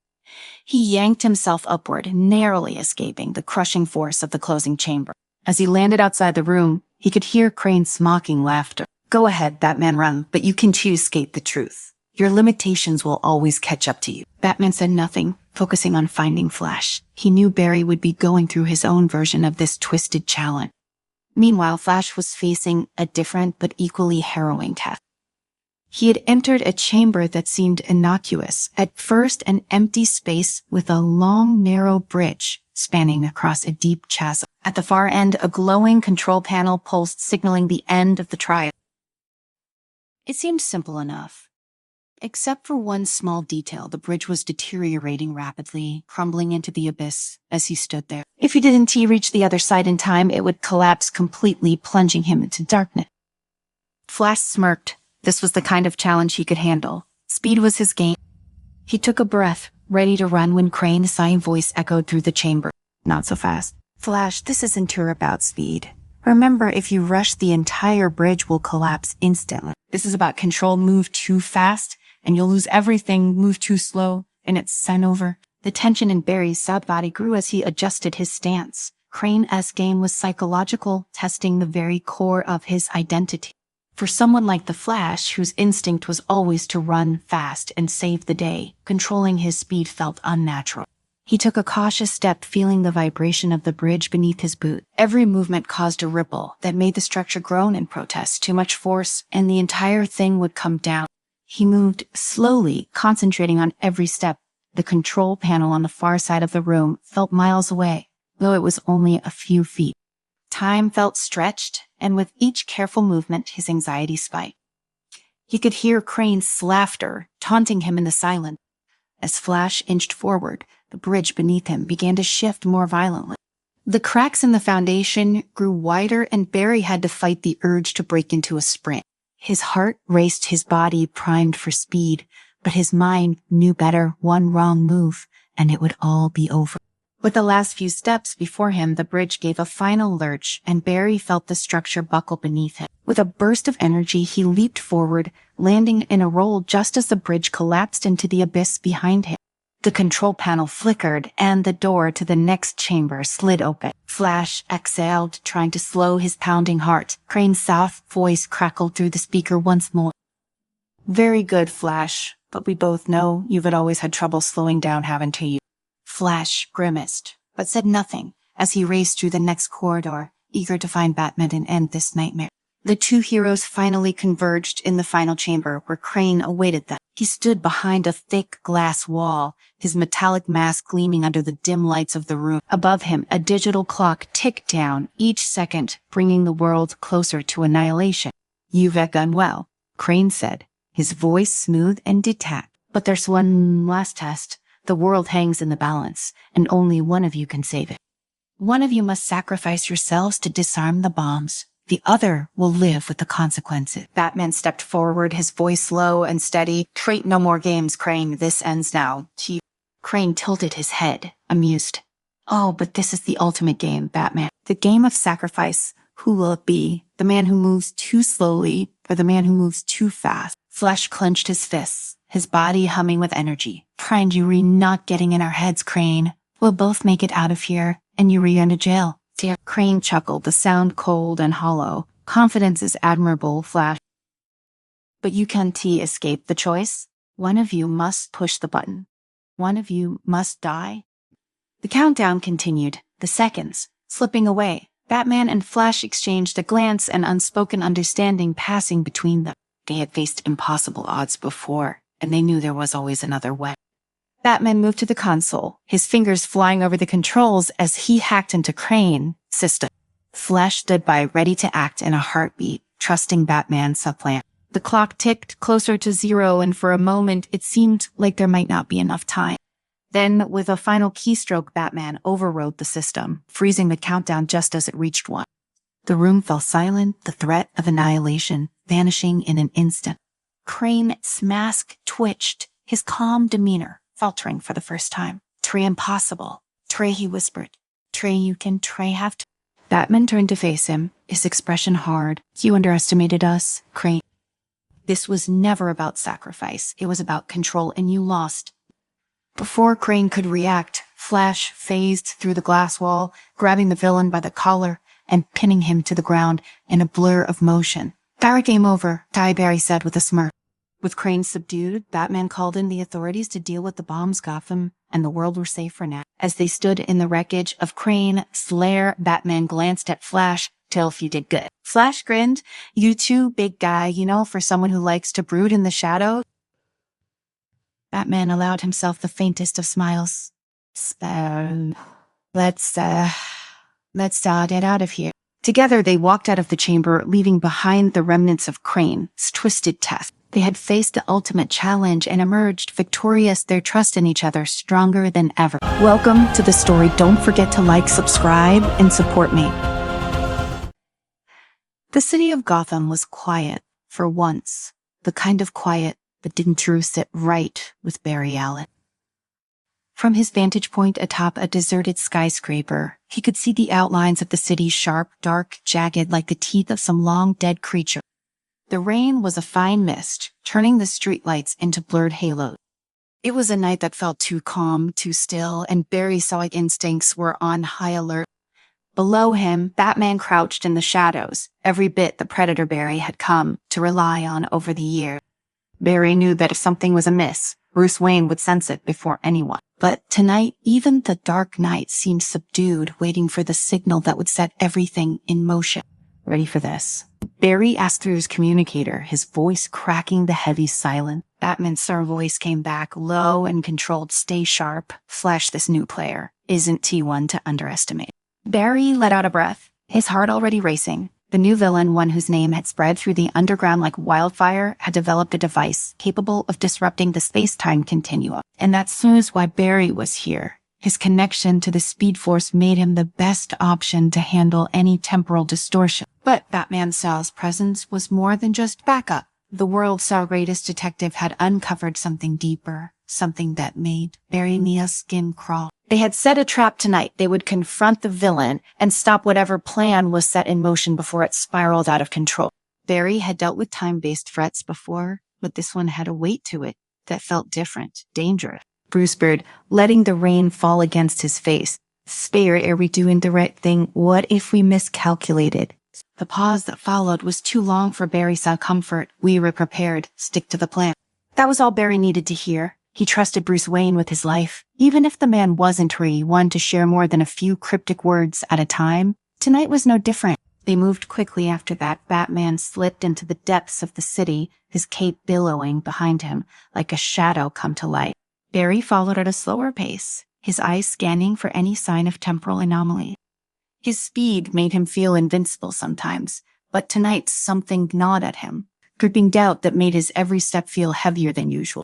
He yanked himself upward, narrowly escaping the crushing force of the closing chamber. As he landed outside the room, he could hear Crane's mocking laughter. Go ahead, Batman, run, but you can too skate the truth. Your limitations will always catch up to you. Batman said nothing, focusing on finding Flash. He knew Barry would be going through his own version of this twisted challenge. Meanwhile, Flash was facing a different but equally harrowing test. He had entered a chamber that seemed innocuous, at first an empty space with a long, narrow bridge spanning across a deep chasm. At the far end, a glowing control panel pulsed, signaling the end of the trial. It seemed simple enough. Except for one small detail, the bridge was deteriorating rapidly, crumbling into the abyss as he stood there. If he didn't reach the other side in time, it would collapse completely, plunging him into darkness. Flash smirked. This was the kind of challenge he could handle. Speed was his game. He took a breath, ready to run when Crane's sighing voice echoed through the chamber. Not so fast. Flash, this isn't about speed. Remember, if you rush, the entire bridge will collapse instantly. This is about control. Move too fast, and you'll lose everything. Move too slow, and it's over. The tension in Barry's sad body grew as he adjusted his stance. Crane's game was psychological, testing the very core of his identity. For someone like the Flash, whose instinct was always to run fast and save the day, controlling his speed felt unnatural. He took a cautious step, feeling the vibration of the bridge beneath his boot. Every movement caused a ripple that made the structure groan in protest. Too much force, and the entire thing would come down. He moved slowly, concentrating on every step. The control panel on the far side of the room felt miles away, though it was only a few feet. Time felt stretched, and with each careful movement, his anxiety spiked. He could hear Crane's laughter, taunting him in the silence. As Flash inched forward, the bridge beneath him began to shift more violently. The cracks in the foundation grew wider, and Barry had to fight the urge to break into a sprint. His heart raced, his body primed for speed, but his mind knew better. One wrong move, and it would all be over. With the last few steps before him, the bridge gave a final lurch, and Barry felt the structure buckle beneath him. With a burst of energy, he leaped forward, landing in a roll just as the bridge collapsed into the abyss behind him. The control panel flickered, and the door to the next chamber slid open. Flash exhaled, trying to slow his pounding heart. Crane's soft voice crackled through the speaker once more. Very good, Flash, but we both know you've always had trouble slowing down, haven't you? Flash grimaced, but said nothing as he raced through the next corridor, eager to find Batman and end this nightmare. The two heroes finally converged in the final chamber where Crane awaited them. He stood behind a thick glass wall, his metallic mask gleaming under the dim lights of the room. Above him, a digital clock ticked down, each second bringing the world closer to annihilation. You've done well, Crane said, his voice smooth and detached. But there's one last test. The world hangs in the balance, and only one of you can save it. One of you must sacrifice yourselves to disarm the bombs. The other will live with the consequences. Batman stepped forward, his voice low and steady. Trait no more games, Crane. This ends now. Crane tilted his head, amused. Oh, but this is the ultimate game, Batman. The game of sacrifice. Who will it be? The man who moves too slowly, or the man who moves too fast? Flash clenched his fists, his body humming with energy. Find you not getting in our heads, Crane. We'll both make it out of here, and you into jail. Crane chuckled, the sound cold and hollow. Confidence is admirable, Flash. But you can't escape the choice. One of you must push the button. One of you must die. The countdown continued, the seconds slipping away. Batman and Flash exchanged a glance, and unspoken understanding passing between them. They had faced impossible odds before, and they knew there was always another way. Batman moved to the console, his fingers flying over the controls as he hacked into Crane's system. Flash stood by, ready to act in a heartbeat, trusting Batman's plan. The clock ticked closer to 0, and for a moment it seemed like there might not be enough time. Then, with a final keystroke, Batman overrode the system, freezing the countdown just as it reached 1. The room fell silent, the threat of annihilation vanishing in an instant. Crane's mask twitched, his calm demeanor faltering for the first time. "Trey, impossible. Trey," he whispered. "Trey, you can Trey have to." Batman turned to face him, his expression hard. "You underestimated us, Crane. This was never about sacrifice. It was about control, and you lost." Before Crane could react, Flash phased through the glass wall, grabbing the villain by the collar and pinning him to the ground in a blur of motion. "Barry, game over," Barry said with a smirk. With Crane subdued, Batman called in the authorities to deal with the bombs. Gotham and the world were safe for now. As they stood in the wreckage of Crane's lair, Batman glanced at Flash. "Tell if you did good." Flash grinned. "You too, big guy, for someone who likes to brood in the shadows." Batman allowed himself the faintest of smiles. Let's get out of here." Together, they walked out of the chamber, leaving behind the remnants of Crane's twisted test. They had faced the ultimate challenge and emerged victorious, their trust in each other stronger than ever. Welcome to the story. Don't forget to like, subscribe, and support me. The city of Gotham was quiet, for once. The kind of quiet that didn't sit right with Barry Allen. From his vantage point atop a deserted skyscraper, he could see the outlines of the city, sharp, dark, jagged like the teeth of some long-dead creature. The rain was a fine mist, turning the streetlights into blurred halos. It was a night that felt too calm, too still, and Barry's solid instincts were on high alert. Below him, Batman crouched in the shadows, every bit the Predator Barry had come to rely on over the years. Barry knew that if something was amiss, Bruce Wayne would sense it before anyone. But tonight, even the dark night seemed subdued, waiting for the signal that would set everything in motion. "Ready for this?" Barry asked through his communicator, his voice cracking the heavy silence. Batman's voice came back, low and controlled. "Stay sharp. Flash, this new player isn't T1 to underestimate." Barry let out a breath, his heart already racing. The new villain, one whose name had spread through the underground like wildfire, had developed a device capable of disrupting the space-time continuum. And that's why Barry was here. His connection to the Speed Force made him the best option to handle any temporal distortion. But Batman Sal's presence was more than just backup. The world's greatest detective had uncovered something deeper, something that made Barry Mia's skin crawl. They had set a trap tonight. They would confront the villain and stop whatever plan was set in motion before it spiraled out of control. Barry had dealt with time-based threats before, but this one had a weight to it that felt different, dangerous. Bruce Bird, letting the rain fall against his face. "Spare, are we doing the right thing? What if we miscalculated?" The pause that followed was too long for Barry's comfort. "We were prepared. Stick to the plan." That was all Barry needed to hear. He trusted Bruce Wayne with his life. Even if the man wasn't one to share more than a few cryptic words at a time, tonight was no different. They moved quickly after that. Batman slipped into the depths of the city, his cape billowing behind him like a shadow come to light. Barry followed at a slower pace, his eyes scanning for any sign of temporal anomaly. His speed made him feel invincible sometimes, but tonight something gnawed at him, gripping doubt that made his every step feel heavier than usual.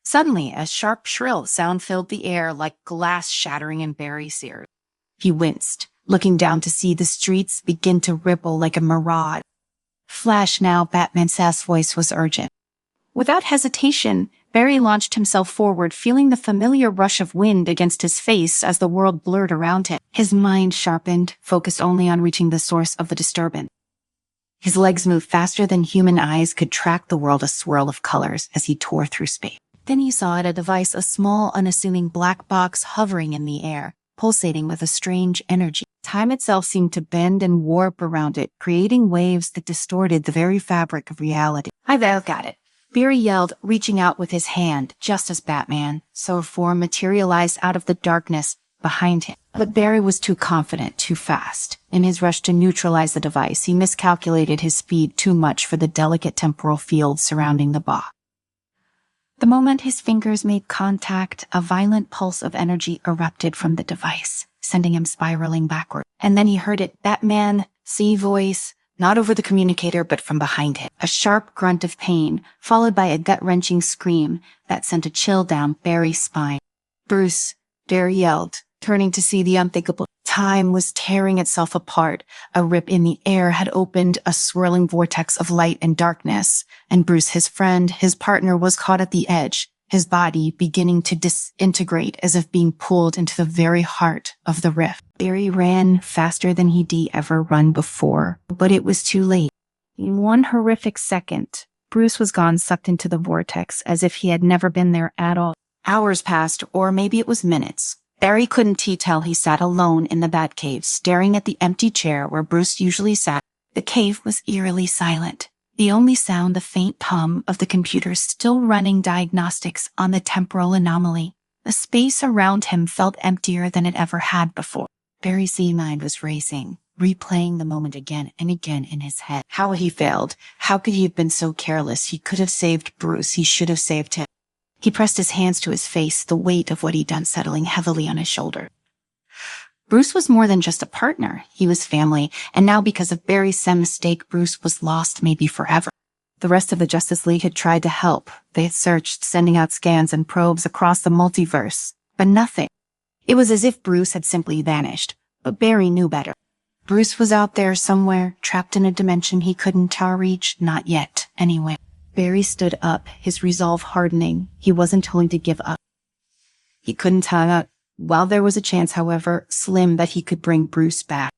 Suddenly, a sharp, shrill sound filled the air like glass shattering in Barry's ears. He winced, looking down to see the streets begin to ripple like a mirage. "Flash now," Batman's voice was urgent. Without hesitation, Barry launched himself forward, feeling the familiar rush of wind against his face as the world blurred around him. His mind sharpened, focused only on reaching the source of the disturbance. His legs moved faster than human eyes could track the world, a swirl of colors as he tore through space. Then he saw it, a device, a small, unassuming black box hovering in the air, pulsating with a strange energy. Time itself seemed to bend and warp around it, creating waves that distorted the very fabric of reality. "I've got it," Barry yelled, reaching out with his hand, just as Batman saw a form materialize out of the darkness behind him. But Barry was too confident, too fast. In his rush to neutralize the device, he miscalculated his speed too much for the delicate temporal field surrounding the box. The moment his fingers made contact, a violent pulse of energy erupted from the device, sending him spiraling backward. And then he heard it, Batman, voice, not over the communicator, but from behind him. A sharp grunt of pain, followed by a gut-wrenching scream that sent a chill down Barry's spine. "Bruce," Barry yelled, turning to see the unthinkable. Time was tearing itself apart. A rip in the air had opened a swirling vortex of light and darkness, and Bruce, his friend, his partner, was caught at the edge, his body beginning to disintegrate as if being pulled into the very heart of the rift. Barry ran faster than he'd ever run before, but it was too late. In one horrific second, Bruce was gone, sucked into the vortex as if he had never been there at all. Hours passed, or maybe it was minutes. Barry couldn't tell. He sat alone in the Batcave, staring at the empty chair where Bruce usually sat. The cave was eerily silent. The only sound, the faint hum of the computer still running diagnostics on the temporal anomaly. The space around him felt emptier than it ever had before. Barry's mind was racing, replaying the moment again and again in his head. How had he failed? How could he have been so careless? He could have saved Bruce. He should have saved him. He pressed his hands to his face, the weight of what he'd done settling heavily on his shoulder. Bruce was more than just a partner. He was family, and now because of Barry's mistake, Bruce was lost, maybe forever. The rest of the Justice League had tried to help. They had searched, sending out scans and probes across the multiverse, but nothing. It was as if Bruce had simply vanished, but Barry knew better. Bruce was out there somewhere, trapped in a dimension he couldn't reach, not yet, anyway. Barry stood up, his resolve hardening. He wasn't willing to give up. He couldn't hang out. While there was a chance, however, slim, that he could bring Bruce back.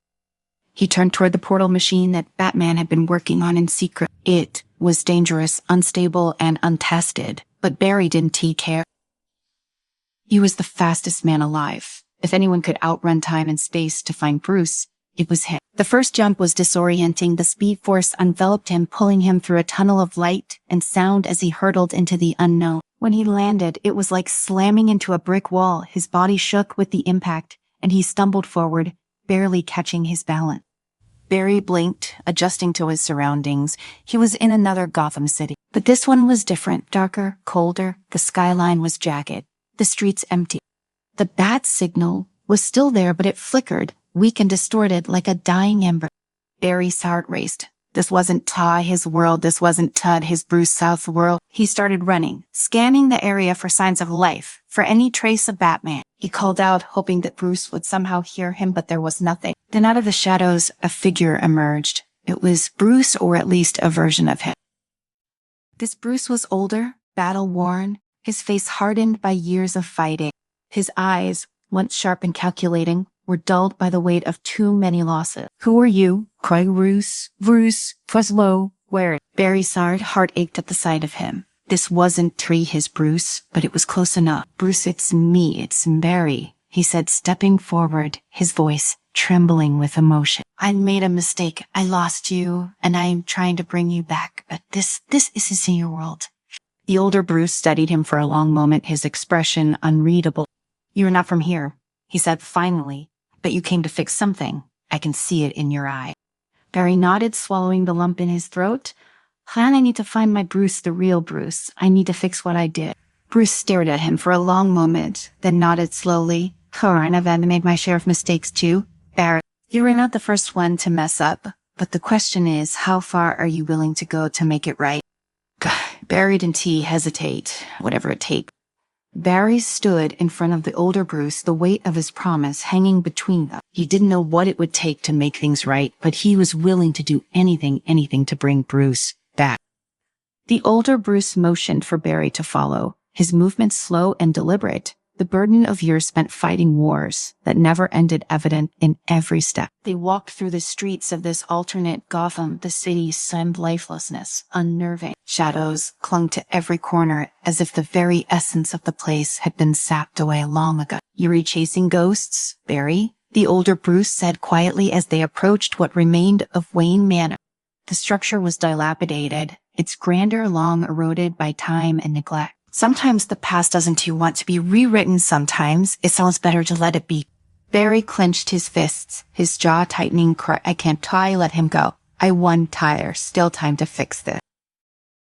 He turned toward the portal machine that Batman had been working on in secret. It was dangerous, unstable, and untested, but Barry didn't care. He was the fastest man alive. If anyone could outrun time and space to find Bruce, it was him. The first jump was disorienting. The speed force enveloped him, pulling him through a tunnel of light and sound as he hurtled into the unknown. When he landed, it was like slamming into a brick wall. His body shook with the impact, and he stumbled forward, barely catching his balance. Barry blinked, adjusting to his surroundings. He was in another Gotham City. But this one was different, darker, colder. The skyline was jagged, the streets empty. The bat signal was still there, but it flickered, weak and distorted like a dying ember. Barry's heart raced. This wasn't his world. This wasn't his Bruce South world. He started running, scanning the area for signs of life, for any trace of Batman. He called out, hoping that Bruce would somehow hear him, but there was nothing. Then out of the shadows, a figure emerged. It was Bruce, or at least a version of him. This Bruce was older, battle-worn, his face hardened by years of fighting. His eyes, once sharp and calculating, were dulled by the weight of too many losses. "Who are you?" cried Bruce. "Bruce, Fuslow, where?" Barry's heart ached at the sight of him. This wasn't his Bruce, but it was close enough. "Bruce, it's me, it's Barry," he said, stepping forward, his voice trembling with emotion. "I made a mistake. I lost you, and I am trying to bring you back, but this isn't your world." The older Bruce studied him for a long moment, his expression unreadable. "You're not from here," he said finally, "but you came to fix something. I can see it in your eye." Barry nodded, swallowing the lump in his throat. "I need to find my Bruce, the real Bruce. I need to fix what I did." Bruce stared at him for a long moment, then nodded slowly. "I've made my share of mistakes too, Barry. You're not the first one to mess up, but the question is, how far are you willing to go to make it right?" Barry didn't hesitate, whatever it takes. Barry stood in front of the older Bruce, the weight of his promise hanging between them. He didn't know what it would take to make things right, but he was willing to do anything to bring Bruce back. The older Bruce motioned for Barry to follow, his movements slow and deliberate, the burden of years spent fighting wars that never ended evident in every step. They walked through the streets of this alternate Gotham. The city seemed lifelessness, unnerving. Shadows clung to every corner as if the very essence of the place had been sapped away long ago. "You're chasing ghosts, Barry?" the older Bruce said quietly as they approached what remained of Wayne Manor. The structure was dilapidated, its grandeur long eroded by time and neglect. "Sometimes the past doesn't want to be rewritten. Sometimes it sounds better to let it be." Barry clenched his fists, his jaw tightening. "I can't let him go. I won still time to fix this."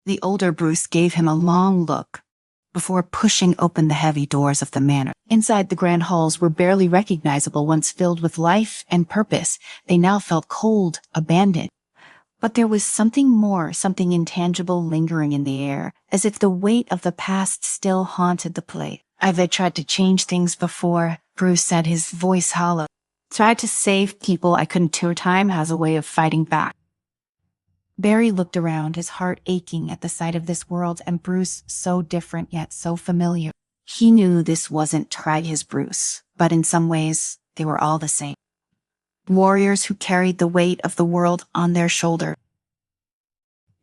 The older Bruce gave him a long look before pushing open the heavy doors of the manor. Inside, the grand halls were barely recognizable. Once filled with life and purpose, they now felt cold, abandoned. But there was something more, something intangible lingering in the air, as if the weight of the past still haunted the place. "I've tried to change things before," Bruce said, his voice hollow. Try to save people I couldn't two time has a way of fighting back. Barry looked around, his heart aching at the sight of this world and Bruce so different yet so familiar. He knew this wasn't try his Bruce, but in some ways, they were all the same. Warriors who carried the weight of the world on their shoulder.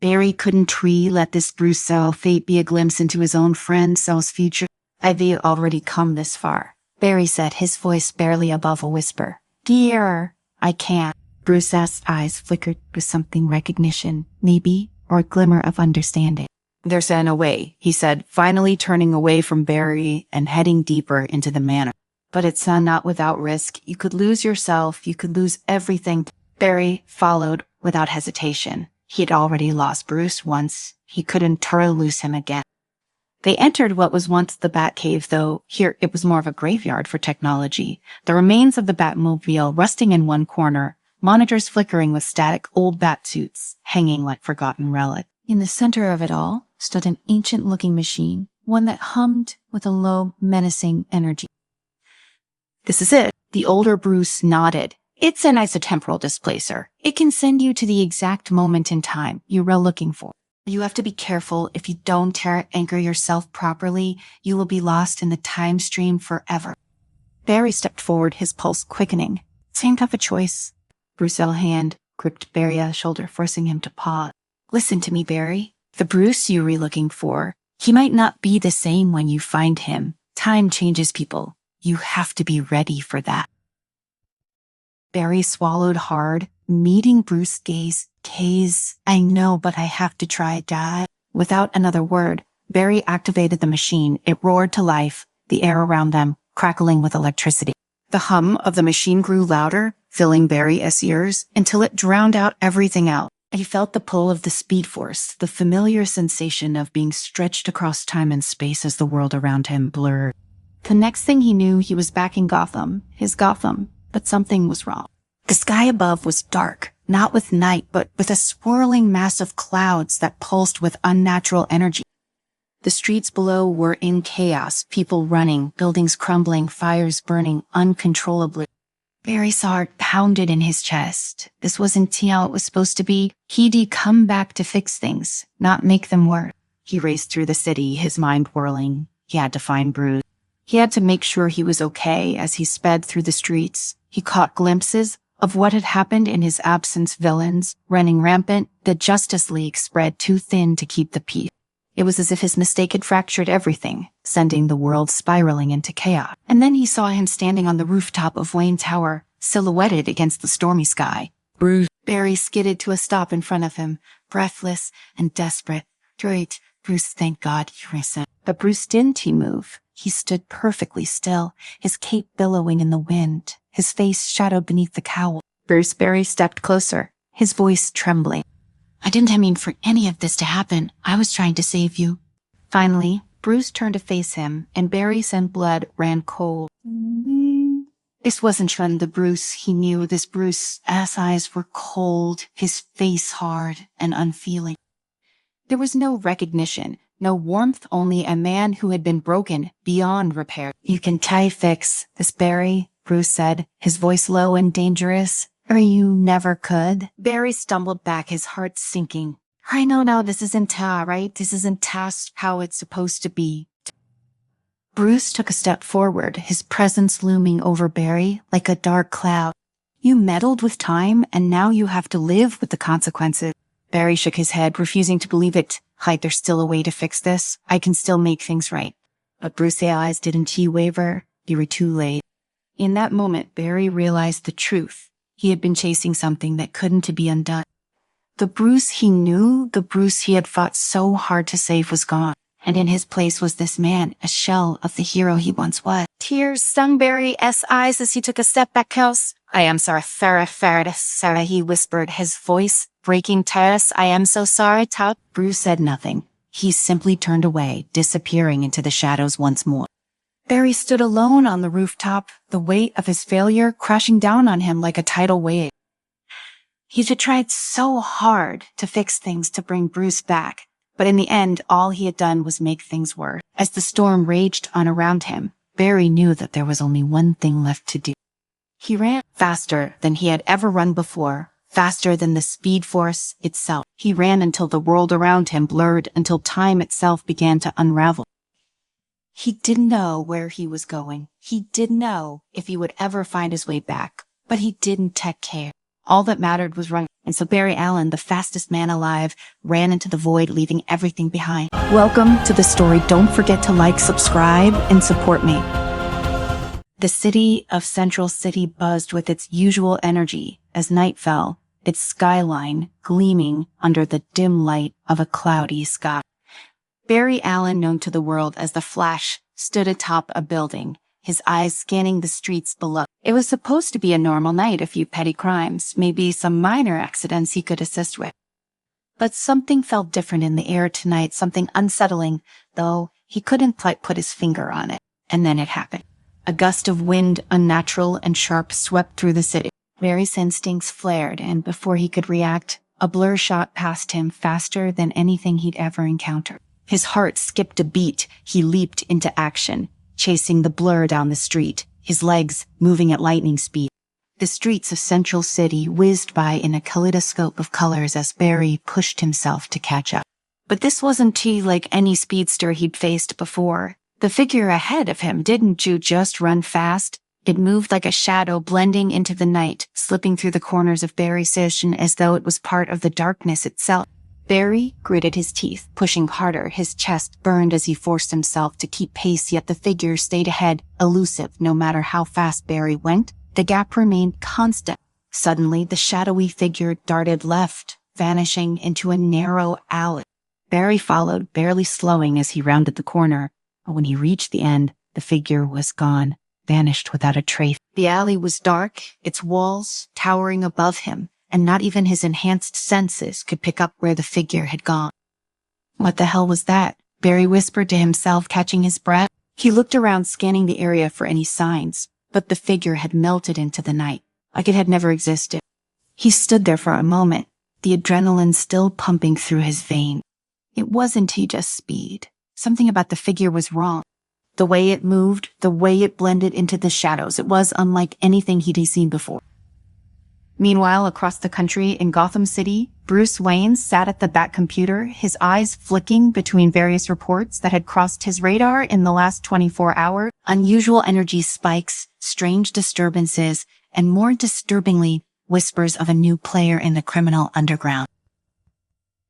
Barry couldn't let this Bruce Cell fate be a glimpse into his own friend Cell's future. I've already come this far, Barry said, his voice barely above a whisper. Dear, I can't. Bruce's eyes flickered with something recognition, maybe, or a glimmer of understanding. There's an away, he said, finally turning away from Barry and heading deeper into the manor. But it's not without risk. You could lose yourself, you could lose everything. Barry followed without hesitation. He had already lost Bruce once. He couldn't lose him again. They entered what was once the Batcave, though here it was more of a graveyard for technology. The remains of the Batmobile rusting in one corner, monitors flickering with static old bat suits hanging like forgotten relics. In the center of it all stood an ancient-looking machine, one that hummed with a low, menacing energy. This is it. The older Bruce nodded. It's an isotemporal displacer. It can send you to the exact moment in time you were looking for. You have to be careful. If you don't anchor yourself properly, you will be lost in the time stream forever. Barry stepped forward, his pulse quickening. Same type of choice. Bruce's hand gripped Barry's shoulder, forcing him to pause. Listen to me, Barry. The Bruce you were looking for, he might not be the same when you find him. Time changes people. You have to be ready for that. Barry swallowed hard, meeting Bruce's gaze. I know, but I have to try, Dad. Without another word, Barry activated the machine. It roared to life, the air around them crackling with electricity. The hum of the machine grew louder, filling Barry's ears until it drowned out everything else. He felt the pull of the speed force, the familiar sensation of being stretched across time and space as the world around him blurred. The next thing he knew, he was back in Gotham, his Gotham, but something was wrong. The sky above was dark, not with night, but with a swirling mass of clouds that pulsed with unnatural energy. The streets below were in chaos, people running, buildings crumbling, fires burning uncontrollably. Barry saw it pounded in his chest. This wasn't how it was supposed to be. He'd come back to fix things, not make them worse. He raced through the city, his mind whirling. He had to find Bruce. He had to make sure he was okay as he sped through the streets. He caught glimpses of what had happened in his absence, villains running rampant, the Justice League spread too thin to keep the peace. It was as if his mistake had fractured everything, sending the world spiraling into chaos. And then he saw him standing on the rooftop of Wayne Tower, silhouetted against the stormy sky. Bruce. Barry skidded to a stop in front of him, breathless and desperate. Great, Bruce, thank God you listened. But Bruce didn't move. He stood perfectly still, his cape billowing in the wind, his face shadowed beneath the cowl. Barry stepped closer, his voice trembling. I didn't mean for any of this to happen. I was trying to save you. Finally, Bruce turned to face him, and Barry's blood ran cold. This wasn't the Bruce he knew. This Bruce's eyes were cold, his face hard and unfeeling. There was no recognition, no warmth, only a man who had been broken beyond repair. You can fix this, Barry, Bruce said, his voice low and dangerous. Or you never could. Barry stumbled back, his heart sinking. I know now this isn't right? This isn't how it's supposed to be. Bruce took a step forward, his presence looming over Barry like a dark cloud. You meddled with time, and now you have to live with the consequences. Barry shook his head, refusing to believe it. There's still a way to fix this. I can still make things right. But Bruce's eyes didn't waver. You were too late. In that moment, Barry realized the truth. He had been chasing something that couldn't be undone. The Bruce he knew, the Bruce he had fought so hard to save was gone. And in his place was this man, a shell of the hero he once was. Tears stung Barry's eyes as he took a step back. I am sorry, Sarah, he whispered, his voice breaking tears. I am so sorry, Top. Bruce said nothing. He simply turned away, disappearing into the shadows once more. Barry stood alone on the rooftop, the weight of his failure crashing down on him like a tidal wave. He had tried so hard to fix things to bring Bruce back, but in the end, all he had done was make things worse. As the storm raged on around him, Barry knew that there was only one thing left to do. He ran faster than he had ever run before, faster than the speed force itself. He ran until the world around him blurred, until time itself began to unravel. He didn't know where he was going. He didn't know if he would ever find his way back, but he didn't take care. All that mattered was running. And so Barry Allen, the fastest man alive, ran into the void, leaving everything behind. Welcome to the story. Don't forget to like, subscribe, and support me. The city of Central City buzzed with its usual energy as night fell, its skyline gleaming under the dim light of a cloudy sky. Barry Allen, known to the world as the Flash, stood atop a building, his eyes scanning the streets below. It was supposed to be a normal night, a few petty crimes, maybe some minor accidents he could assist with. But something felt different in the air tonight, something unsettling, though he couldn't quite put his finger on it. And then it happened. A gust of wind, unnatural and sharp, swept through the city. Barry's instincts flared, and before he could react, a blur shot past him faster than anything he'd ever encountered. His heart skipped a beat. He leaped into action, chasing the blur down the street, his legs moving at lightning speed. The streets of Central City whizzed by in a kaleidoscope of colors as Barry pushed himself to catch up. But this wasn't like any speedster he'd faced before. The figure ahead of him didn't just run fast. It moved like a shadow, blending into the night, slipping through the corners of Barry's vision as though it was part of the darkness itself. Barry gritted his teeth, pushing harder. His chest burned as he forced himself to keep pace, yet the figure stayed ahead, elusive. No matter how fast Barry went, the gap remained constant. Suddenly, the shadowy figure darted left, vanishing into a narrow alley. Barry followed, barely slowing as he rounded the corner. But when he reached the end, the figure was gone, vanished without a trace. The alley was dark, its walls towering above him, and not even his enhanced senses could pick up where the figure had gone. What the hell was that? Barry whispered to himself, catching his breath. He looked around, scanning the area for any signs, but the figure had melted into the night, like it had never existed. He stood there for a moment, the adrenaline still pumping through his veins. It wasn't just speed. Something about the figure was wrong. The way it moved, the way it blended into the shadows, it was unlike anything he'd seen before. Meanwhile, across the country in Gotham City, Bruce Wayne sat at the Bat computer, his eyes flicking between various reports that had crossed his radar in the last 24 hours. Unusual energy spikes, strange disturbances, and more disturbingly, whispers of a new player in the criminal underground.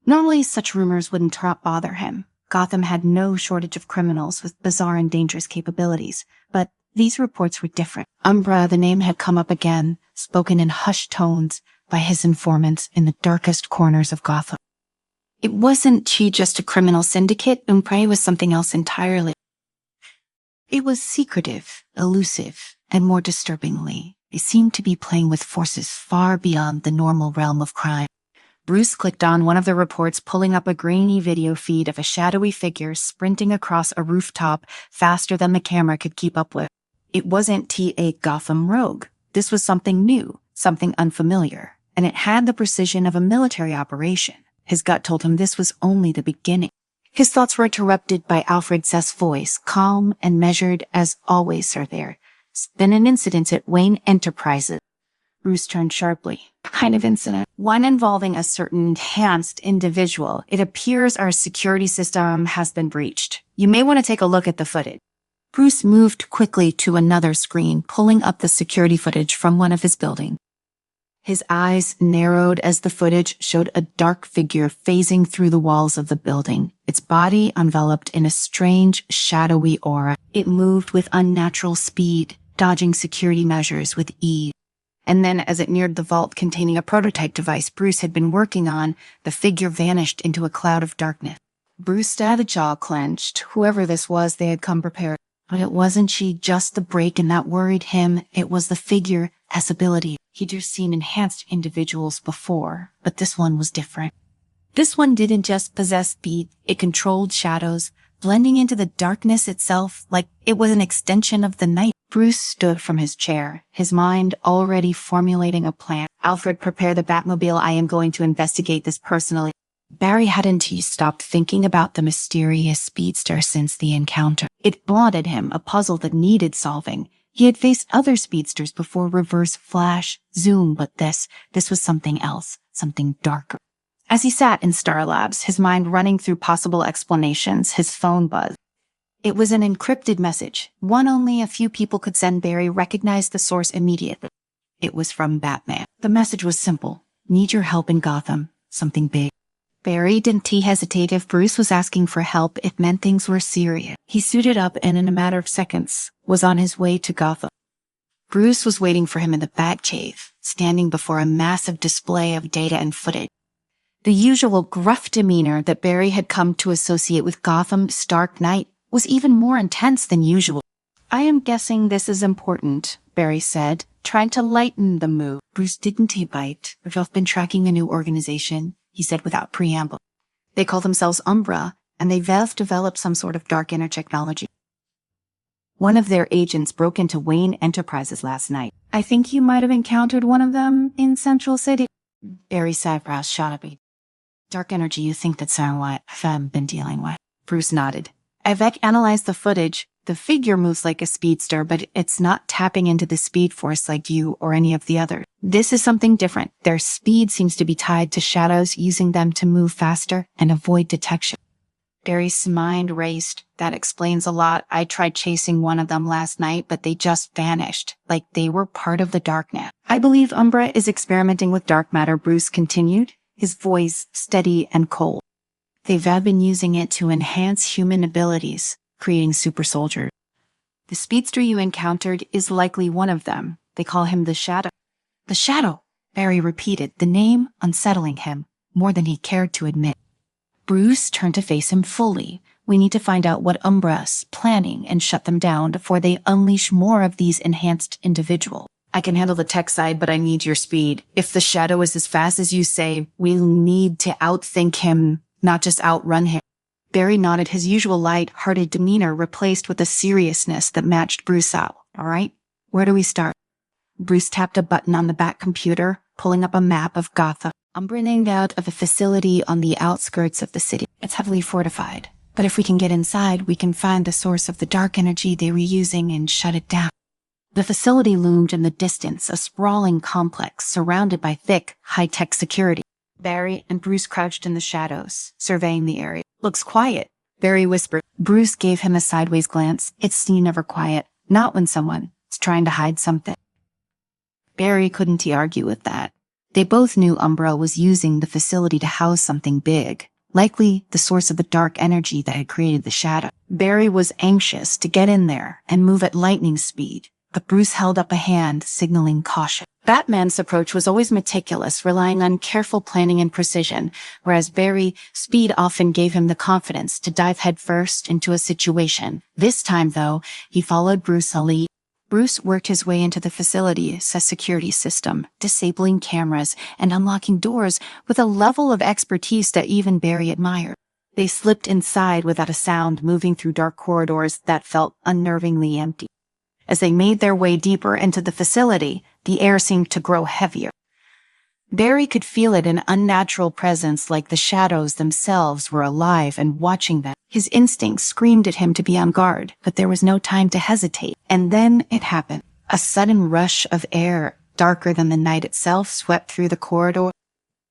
Normally, such rumors wouldn't bother him. Gotham had no shortage of criminals with bizarre and dangerous capabilities, but these reports were different. Umbra, the name had come up again, spoken in hushed tones by his informants in the darkest corners of Gotham. It wasn't just a criminal syndicate. Umbra was something else entirely. It was secretive, elusive, and more disturbingly, it seemed to be playing with forces far beyond the normal realm of crime. Bruce clicked on one of the reports, pulling up a grainy video feed of a shadowy figure sprinting across a rooftop faster than the camera could keep up with. It wasn't a Gotham rogue. This was something new, something unfamiliar, and it had the precision of a military operation. His gut told him this was only the beginning. His thoughts were interrupted by Alfred Seth's voice, calm and measured as always, sir there. It's been an incident at Wayne Enterprises. Bruce turned sharply. Kind of incident? One involving a certain enhanced individual. It appears our security system has been breached. You may want to take a look at the footage. Bruce moved quickly to another screen, pulling up the security footage from one of his buildings. His eyes narrowed as the footage showed a dark figure phasing through the walls of the building, its body enveloped in a strange, shadowy aura. It moved with unnatural speed, dodging security measures with ease. And then, as it neared the vault containing a prototype device Bruce had been working on, the figure vanished into a cloud of darkness. Bruce had a jaw clenched. Whoever this was, they had come prepared. But it wasn't just the break, and that worried him. It was the figure's ability. He'd just seen enhanced individuals before, but this one was different. This one didn't just possess speed, it controlled shadows, blending into the darkness itself like it was an extension of the night. Bruce stood from his chair, his mind already formulating a plan. Alfred, prepare the Batmobile. I am going to investigate this personally. Barry hadn't stopped thinking about the mysterious speedster since the encounter. It blotted him, a puzzle that needed solving. He had faced other speedsters before, reverse, flash, zoom, but this was something else, something darker. As he sat in Star Labs, his mind running through possible explanations, his phone buzzed. It was an encrypted message, one only a few people could send. Barry recognized the source immediately. It was from Batman. The message was simple. Need your help in Gotham. Something big. Barry didn't hesitate. If Bruce was asking for help, it meant things were serious. He suited up and in a matter of seconds was on his way to Gotham. Bruce was waiting for him in the Batcave, standing before a massive display of data and footage. The usual gruff demeanor that Barry had come to associate with Gotham's Dark Knight was even more intense than usual. I am guessing this is important, Barry said, trying to lighten the mood. Bruce didn't bite. I've been tracking a new organization, he said without preamble. They call themselves Umbra, and they've developed some sort of dark inner technology. One of their agents broke into Wayne Enterprises last night. I think you might have encountered one of them in Central City. Barry's eyebrows shot up. Dark energy, you think that's what I've been dealing with? Bruce nodded. I've analyzed the footage. The figure moves like a speedster, but it's not tapping into the speed force like you or any of the others. This is something different. Their speed seems to be tied to shadows, using them to move faster and avoid detection. Barry's mind raced. That explains a lot. I tried chasing one of them last night, but they just vanished, like they were part of the darknet. I believe Umbra is experimenting with dark matter, Bruce continued, his voice steady and cold. They've been using it to enhance human abilities, creating super soldiers. The speedster you encountered is likely one of them. They call him the Shadow. The Shadow, Barry repeated, the name unsettling him more than he cared to admit. Bruce turned to face him fully. We need to find out what Umbra's planning and shut them down before they unleash more of these enhanced individuals. I can handle the tech side, but I need your speed. If the Shadow is as fast as you say, we'll need to outthink him, not just outrun him. Barry nodded, his usual light-hearted demeanor replaced with a seriousness that matched Bruce out. All right, where do we start? Bruce tapped a button on the back computer, pulling up a map of Gotham. Umbra named out of a facility on the outskirts of the city. It's heavily fortified, but if we can get inside, we can find the source of the dark energy they were using and shut it down. The facility loomed in the distance, a sprawling complex surrounded by thick, high-tech security. Barry and Bruce crouched in the shadows, surveying the area. Looks quiet, Barry whispered. Bruce gave him a sideways glance. It's never quiet, not when someone is trying to hide something. Barry couldn't argue with that. They both knew Umbra was using the facility to house something big, likely the source of the dark energy that had created the Shadow. Barry was anxious to get in there and move at lightning speed, but Bruce held up a hand, signaling caution. Batman's approach was always meticulous, relying on careful planning and precision, whereas Barry's speed often gave him the confidence to dive headfirst into a situation. This time, though, he followed Bruce's lead. Bruce worked his way into the facility's security system, disabling cameras and unlocking doors with a level of expertise that even Barry admired. They slipped inside without a sound, moving through dark corridors that felt unnervingly empty. As they made their way deeper into the facility, the air seemed to grow heavier. Barry could feel it, an unnatural presence, like the shadows themselves were alive and watching them. His instincts screamed at him to be on guard, but there was no time to hesitate. And then it happened. A sudden rush of air, darker than the night itself, swept through the corridor.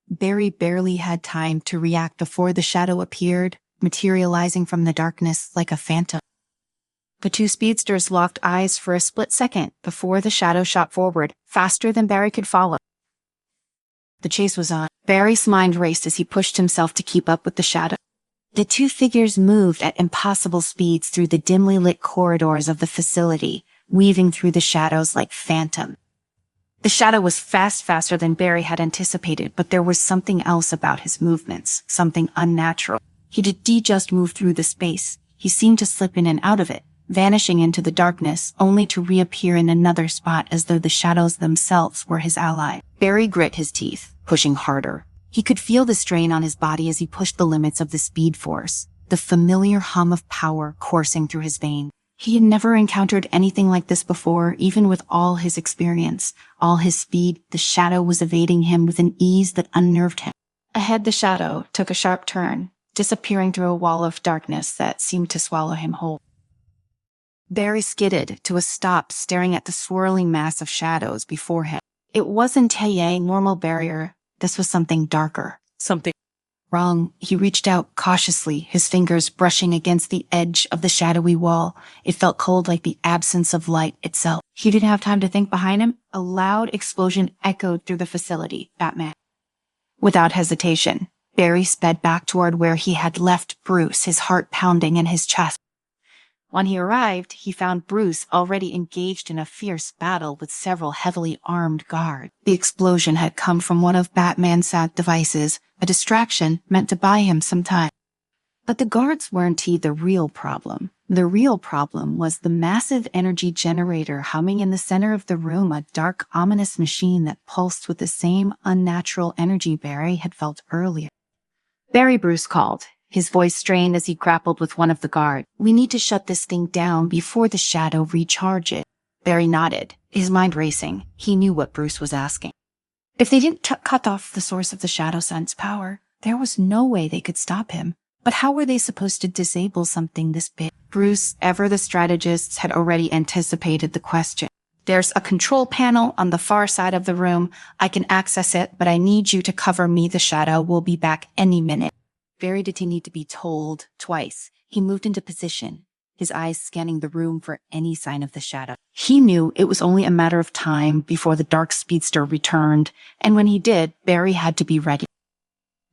Barry barely had time to react before the Shadow appeared, materializing from the darkness like a phantom. The two speedsters locked eyes for a split second before the Shadow shot forward, faster than Barry could follow. The chase was on. Barry's mind raced as he pushed himself to keep up with the Shadow. The two figures moved at impossible speeds through the dimly lit corridors of the facility, weaving through the shadows like phantoms. The Shadow was faster than Barry had anticipated, but there was something else about his movements, something unnatural. He didn't just move through the space. He seemed to slip in and out of it, vanishing into the darkness, only to reappear in another spot as though the shadows themselves were his ally. Barry grit his teeth, pushing harder. He could feel the strain on his body as he pushed the limits of the speed force, the familiar hum of power coursing through his veins. He had never encountered anything like this before, even with all his experience, all his speed. The Shadow was evading him with an ease that unnerved him. Ahead, the Shadow took a sharp turn, disappearing through a wall of darkness that seemed to swallow him whole. Barry skidded to a stop, staring at the swirling mass of shadows before him. It wasn't a normal barrier. This was something darker. Something Wrong. He reached out cautiously, his fingers brushing against the edge of the shadowy wall. It felt cold, like the absence of light itself. He didn't have time to think. Behind him, a loud explosion echoed through the facility. Batman. Without hesitation, Barry sped back toward where he had left Bruce, his heart pounding in his chest. When he arrived, he found Bruce already engaged in a fierce battle with several heavily armed guards. The explosion had come from one of Batman's devices, a distraction meant to buy him some time. But the guards weren't the real problem. The real problem was the massive energy generator humming in the center of the room, a dark, ominous machine that pulsed with the same unnatural energy Barry had felt earlier. "Barry," Bruce called, his voice strained as he grappled with one of the guards. "We need to shut this thing down before the shadow recharges." Barry nodded, his mind racing. He knew what Bruce was asking. If they didn't cut off the source of the shadow sun's power, there was no way they could stop him. But how were they supposed to disable something this big? Bruce, ever the strategist, had already anticipated the question. "There's a control panel on the far side of the room. I can access it, but I need you to cover me. The shadow will be back any minute." Barry didn't need to be told twice. He moved into position, his eyes scanning the room for any sign of the shadow. He knew it was only a matter of time before the dark speedster returned, and when he did, Barry had to be ready.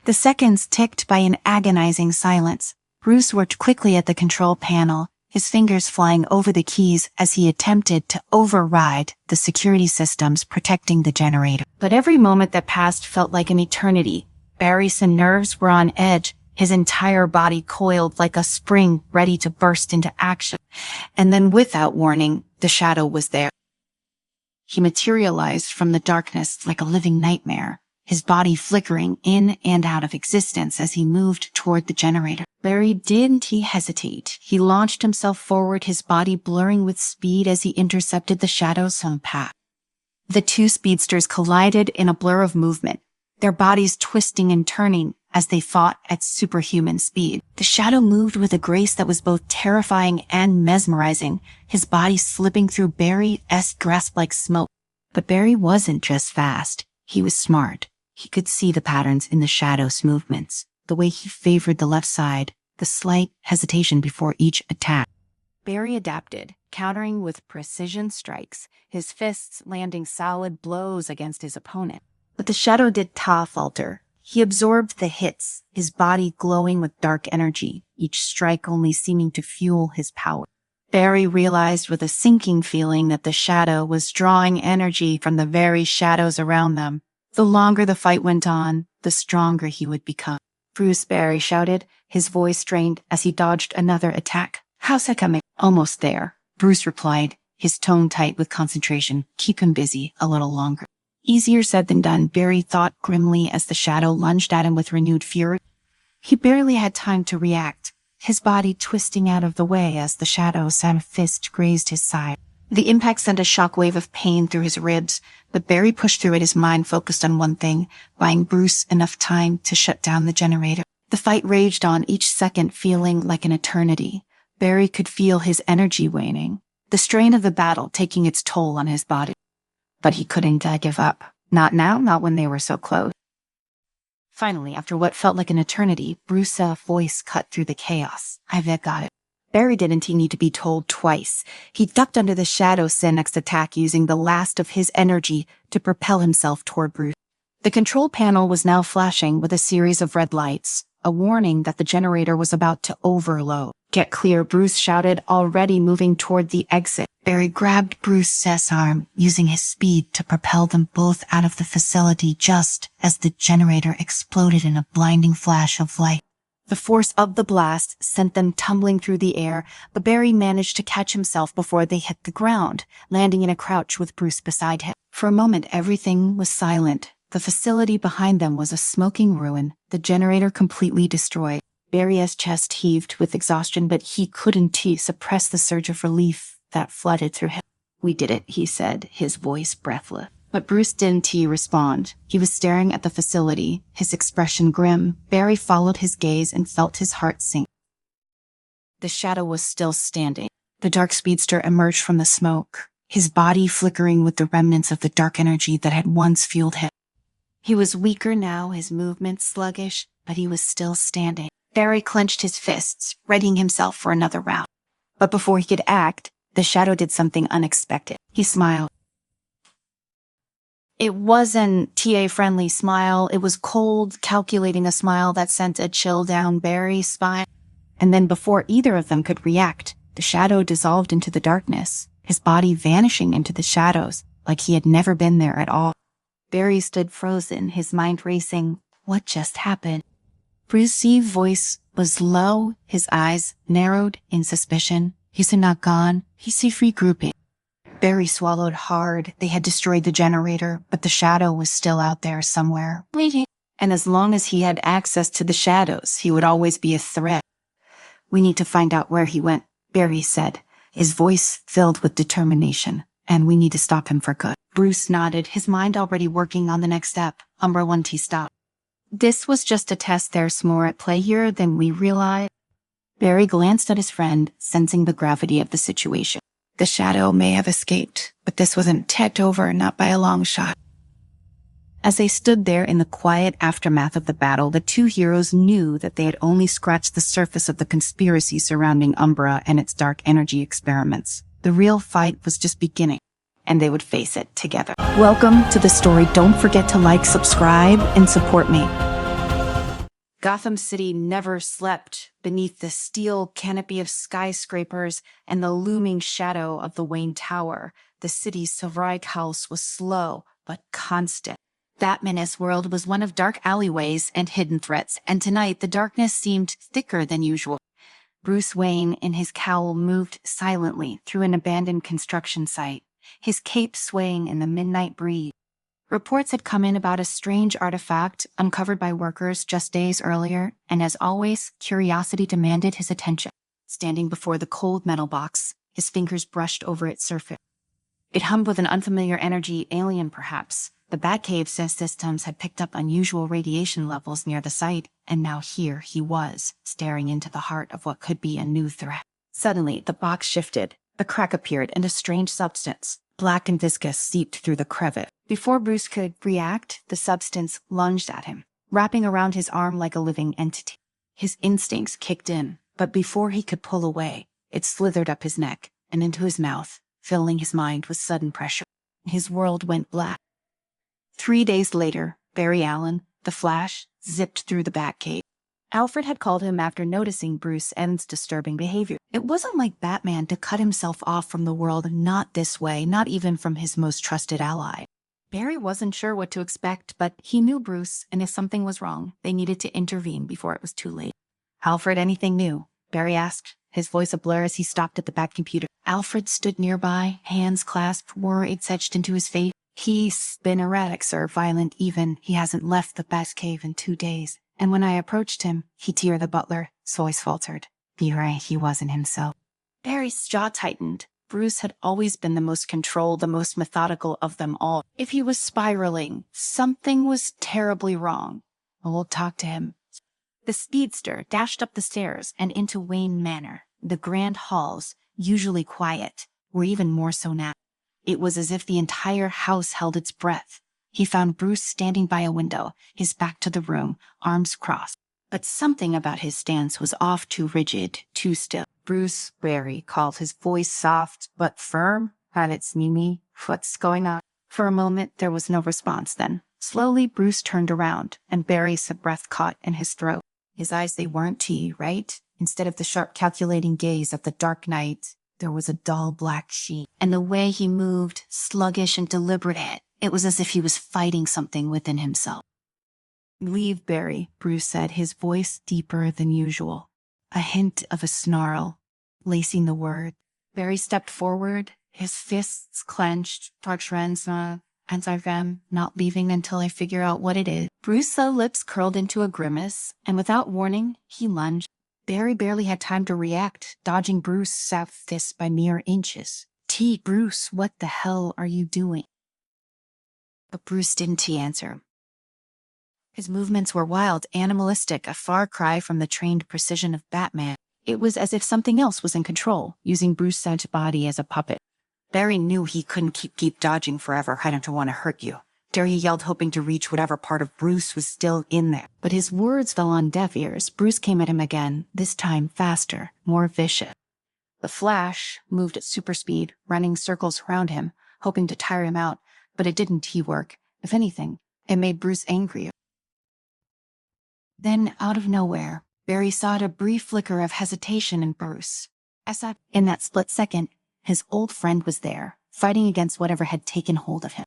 The seconds ticked by in agonizing silence. Bruce worked quickly at the control panel, his fingers flying over the keys as he attempted to override the security systems protecting the generator. But every moment that passed felt like an eternity. Barry's nerves were on edge, his entire body coiled like a spring ready to burst into action. And then, without warning, the shadow was there. He materialized from the darkness like a living nightmare, his body flickering in and out of existence as he moved toward the generator. Barry didn't hesitate. He launched himself forward, his body blurring with speed as he intercepted the shadow's path. The two speedsters collided in a blur of movement, their bodies twisting and turning as they fought at superhuman speed. The shadow moved with a grace that was both terrifying and mesmerizing, his body slipping through Barry's grasp like smoke. But Barry wasn't just fast. He was smart. He could see the patterns in the shadow's movements, the way he favored the left side, the slight hesitation before each attack. Barry adapted, countering with precision strikes, his fists landing solid blows against his opponent. But the shadow did falter. He absorbed the hits, his body glowing with dark energy, each strike only seeming to fuel his power. Barry realized with a sinking feeling that the shadow was drawing energy from the very shadows around them. The longer the fight went on, the stronger he would become. "Bruce," Barry shouted, his voice strained as he dodged another attack. "How's that coming?" "Almost there," Bruce replied, his tone tight with concentration. "Keep him busy a little longer." Easier said than done, Barry thought grimly as the shadow lunged at him with renewed fury. He barely had time to react, his body twisting out of the way as the shadow's fist grazed his side. The impact sent a shockwave of pain through his ribs, but Barry pushed through it, his mind focused on one thing, buying Bruce enough time to shut down the generator. The fight raged on, each second feeling like an eternity. Barry could feel his energy waning, the strain of the battle taking its toll on his body. But he couldn't give up. Not now, not when they were so close. Finally, after what felt like an eternity, Bruce's voice cut through the chaos. "I've got it." Barry didn't need to be told twice. He ducked under the shadow's next attack, using the last of his energy to propel himself toward Bruce. The control panel was now flashing with a series of red lights, a warning that the generator was about to overload. "Get clear," Bruce shouted, already moving toward the exit. Barry grabbed Bruce's arm, using his speed to propel them both out of the facility just as the generator exploded in a blinding flash of light. The force of the blast sent them tumbling through the air, but Barry managed to catch himself before they hit the ground, landing in a crouch with Bruce beside him. For a moment, everything was silent. The facility behind them was a smoking ruin, the generator completely destroyed. Barry's chest heaved with exhaustion, but he couldn't suppress the surge of relief that flooded through him. "We did it," he said, his voice breathless. But Bruce didn't respond. He was staring at the facility, his expression grim. Barry followed his gaze and felt his heart sink. The shadow was still standing. The dark speedster emerged from the smoke, his body flickering with the remnants of the dark energy that had once fueled him. He was weaker now, his movements sluggish, but he was still standing. Barry clenched his fists, readying himself for another round. But before he could act, the shadow did something unexpected. He smiled. It wasn't TA-friendly smile. It was cold, calculating a smile that sent a chill down Barry's spine. And then before either of them could react, the shadow dissolved into the darkness, his body vanishing into the shadows like he had never been there at all. Barry stood frozen, his mind racing. What just happened? Bruce's voice was low, his eyes narrowed in suspicion. Is he not gone? Is he regrouping? Barry swallowed hard. They had destroyed the generator, but the shadow was still out there somewhere, waiting. And as long as he had access to the shadows, he would always be a threat. We need to find out where he went, Barry said, his voice filled with determination. And we need to stop him for good. Bruce nodded, his mind already working on the next step. Umbra 1T stopped. This was just a test. There's more at play here than we realized. Barry glanced at his friend, sensing the gravity of the situation. The shadow may have escaped, but this wasn't tipped over, not by a long shot. As they stood there in the quiet aftermath of the battle, the two heroes knew that they had only scratched the surface of the conspiracy surrounding Umbra and its dark energy experiments. The real fight was just beginning, and they would face it together. Welcome to the story. Don't forget to like, subscribe, and support me. Gotham City never slept beneath the steel canopy of skyscrapers and the looming shadow of the Wayne Tower. The city's Silverite house was slow but constant. Batman's world was one of dark alleyways and hidden threats, and tonight the darkness seemed thicker than usual. Bruce Wayne, in his cowl, moved silently through an abandoned construction site, his cape swaying in the midnight breeze. Reports had come in about a strange artifact uncovered by workers just days earlier, and as always, curiosity demanded his attention. Standing before the cold metal box, his fingers brushed over its surface. It hummed with an unfamiliar energy, alien perhaps. The Batcave systems had picked up unusual radiation levels near the site, and now here he was, staring into the heart of what could be a new threat. Suddenly, the box shifted. A crack appeared, and a strange substance, black and viscous, seeped through the crevice. Before Bruce could react, the substance lunged at him, wrapping around his arm like a living entity. His instincts kicked in, but before he could pull away, it slithered up his neck and into his mouth, filling his mind with sudden pressure. His world went black. 3 days later, Barry Allen, the Flash, zipped through the Batcave. Alfred had called him after noticing Bruce N's disturbing behavior. It wasn't like Batman to cut himself off from the world, not this way, not even from his most trusted ally. Barry wasn't sure what to expect, but he knew Bruce, and if something was wrong, they needed to intervene before it was too late. Alfred, anything new? Barry asked, his voice a blur as he stopped at the Bat computer. Alfred stood nearby, hands clasped, worried etched into his face. He's been erratic, sir, violent even. He hasn't left the Batcave in 2 days. And when I approached him, the butler, voice faltered. Be right, he wasn't himself. Barry's jaw tightened. Bruce had always been the most controlled, the most methodical of them all. If he was spiraling, something was terribly wrong. We'll talk to him. The speedster dashed up the stairs and into Wayne Manor. The grand halls, usually quiet, were even more so now. It was as if the entire house held its breath. He found Bruce standing by a window, his back to the room, arms crossed. But something about his stance was off, too rigid, too still. Bruce, Barry called, his voice soft but firm. It's Mimi. What's going on? For a moment, there was no response then. Slowly, Bruce turned around, and Barry's breath caught in his throat. His eyes, they weren't tea, right? Instead of the sharp, calculating gaze of the dark night, there was a dull black sheet. And the way he moved, sluggish and deliberate, it was as if he was fighting something within himself. Leave, Barry, Bruce said, his voice deeper than usual. A hint of a snarl, lacing the word. Barry stepped forward, his fists clenched. I'm not leaving until I figure out what it is. Bruce's lips curled into a grimace, and without warning, he lunged. Barry barely had time to react, dodging Bruce's fist by mere inches. Bruce, what the hell are you doing? But Bruce didn't answer. His movements were wild, animalistic, a far cry from the trained precision of Batman. It was as if something else was in control, using Bruce's body as a puppet. Barry knew he couldn't keep dodging forever. I don't want to hurt you. Derry yelled, hoping to reach whatever part of Bruce was still in there. But his words fell on deaf ears. Bruce came at him again, this time faster, more vicious. The Flash moved at super speed, running circles around him, hoping to tire him out, but it didn't work. If anything, it made Bruce angrier. Then, out of nowhere, Barry saw a brief flicker of hesitation in Bruce. In that split second, his old friend was there, fighting against whatever had taken hold of him.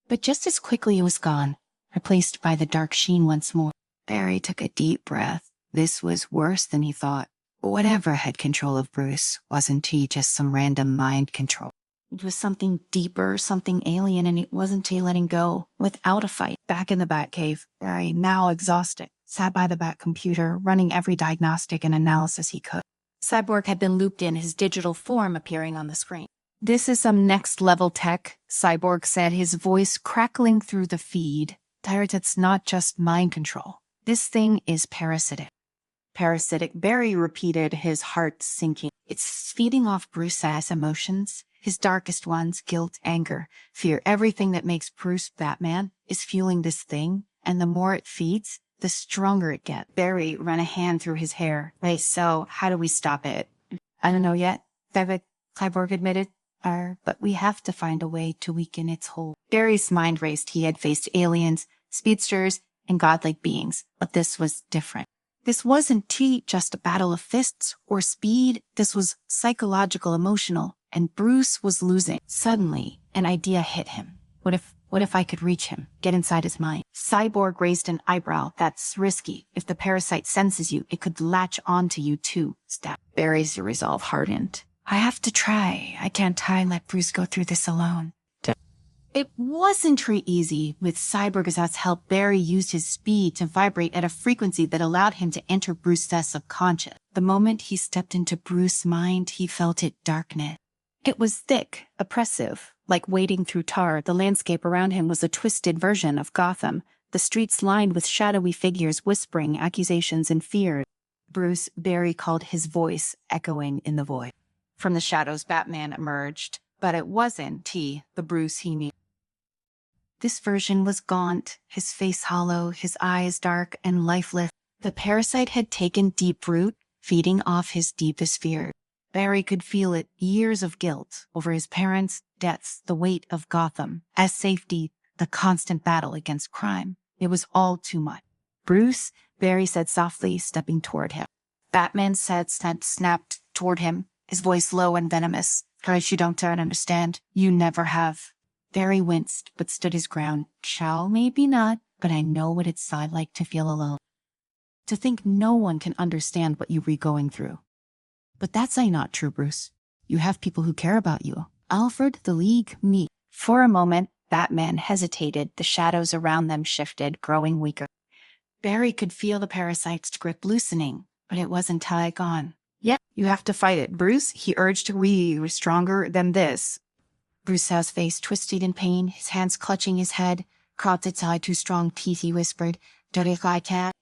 But just as quickly it was gone, replaced by the dark sheen once more. Barry took a deep breath. This was worse than he thought. Whatever had control of Bruce wasn't just some random mind control. It was something deeper, something alien, and it wasn't letting go without a fight. Back in the Batcave, Barry, now exhausted, sat by the Bat computer, running every diagnostic and analysis he could. Cyborg had been looped in, his digital form appearing on the screen. "This is some next-level tech," Cyborg said, his voice crackling through the feed. "It's not just mind control. This thing is parasitic." "Parasitic," Barry repeated, his heart sinking. "It's feeding off Bruce's emotions, his darkest ones, guilt, anger, fear. Everything that makes Bruce Batman is fueling this thing, and the more it feeds, the stronger it gets." Barry ran a hand through his hair. "Wait, so how do we stop it?" "I don't know yet," Cyborg admitted. But we have to find a way to weaken its hold." Barry's mind raced. He had faced aliens, speedsters, and godlike beings, but this was different. This wasn't just a battle of fists or speed. This was psychological, emotional, and Bruce was losing. Suddenly, an idea hit him. What if I could reach him, get inside his mind? Cyborg raised an eyebrow. "That's risky. If the parasite senses you, it could latch onto you too." Barry's resolve hardened. "I have to try. I can't let Bruce go through this alone." It wasn't easy. With Cyborg's help, Barry used his speed to vibrate at a frequency that allowed him to enter Bruce's subconscious. The moment he stepped into Bruce's mind, he felt it darkness. It was thick, oppressive, like wading through tar. The landscape around him was a twisted version of Gotham, the streets lined with shadowy figures whispering accusations and fears. "Bruce," Barry called, his voice echoing in the void. From the shadows, Batman emerged, but it wasn't the Bruce he knew. This version was gaunt, his face hollow, his eyes dark and lifeless. The parasite had taken deep root, feeding off his deepest fear. Barry could feel it, years of guilt over his parents' deaths, the weight of Gotham, as safety, the constant battle against crime. It was all too much. "Bruce," Barry said softly, stepping toward him. Batman snapped toward him, his voice low and venomous. "Courage, you don't understand. You never have." Barry winced, but stood his ground. Maybe not, but I know what it's like to feel alone. To think no one can understand what you were going through. But that's not true, Bruce. You have people who care about you. Alfred, the League, me. For a moment, Batman hesitated. The shadows around them shifted, growing weaker. Barry could feel the parasite's grip loosening, but it wasn't gone. "Yep, you have to fight it, Bruce," he urged. "We were stronger than this." Bruce's face twisted in pain, his hands clutching his head. "Caught its eye too strong, teeth," he whispered. "Don't I can't."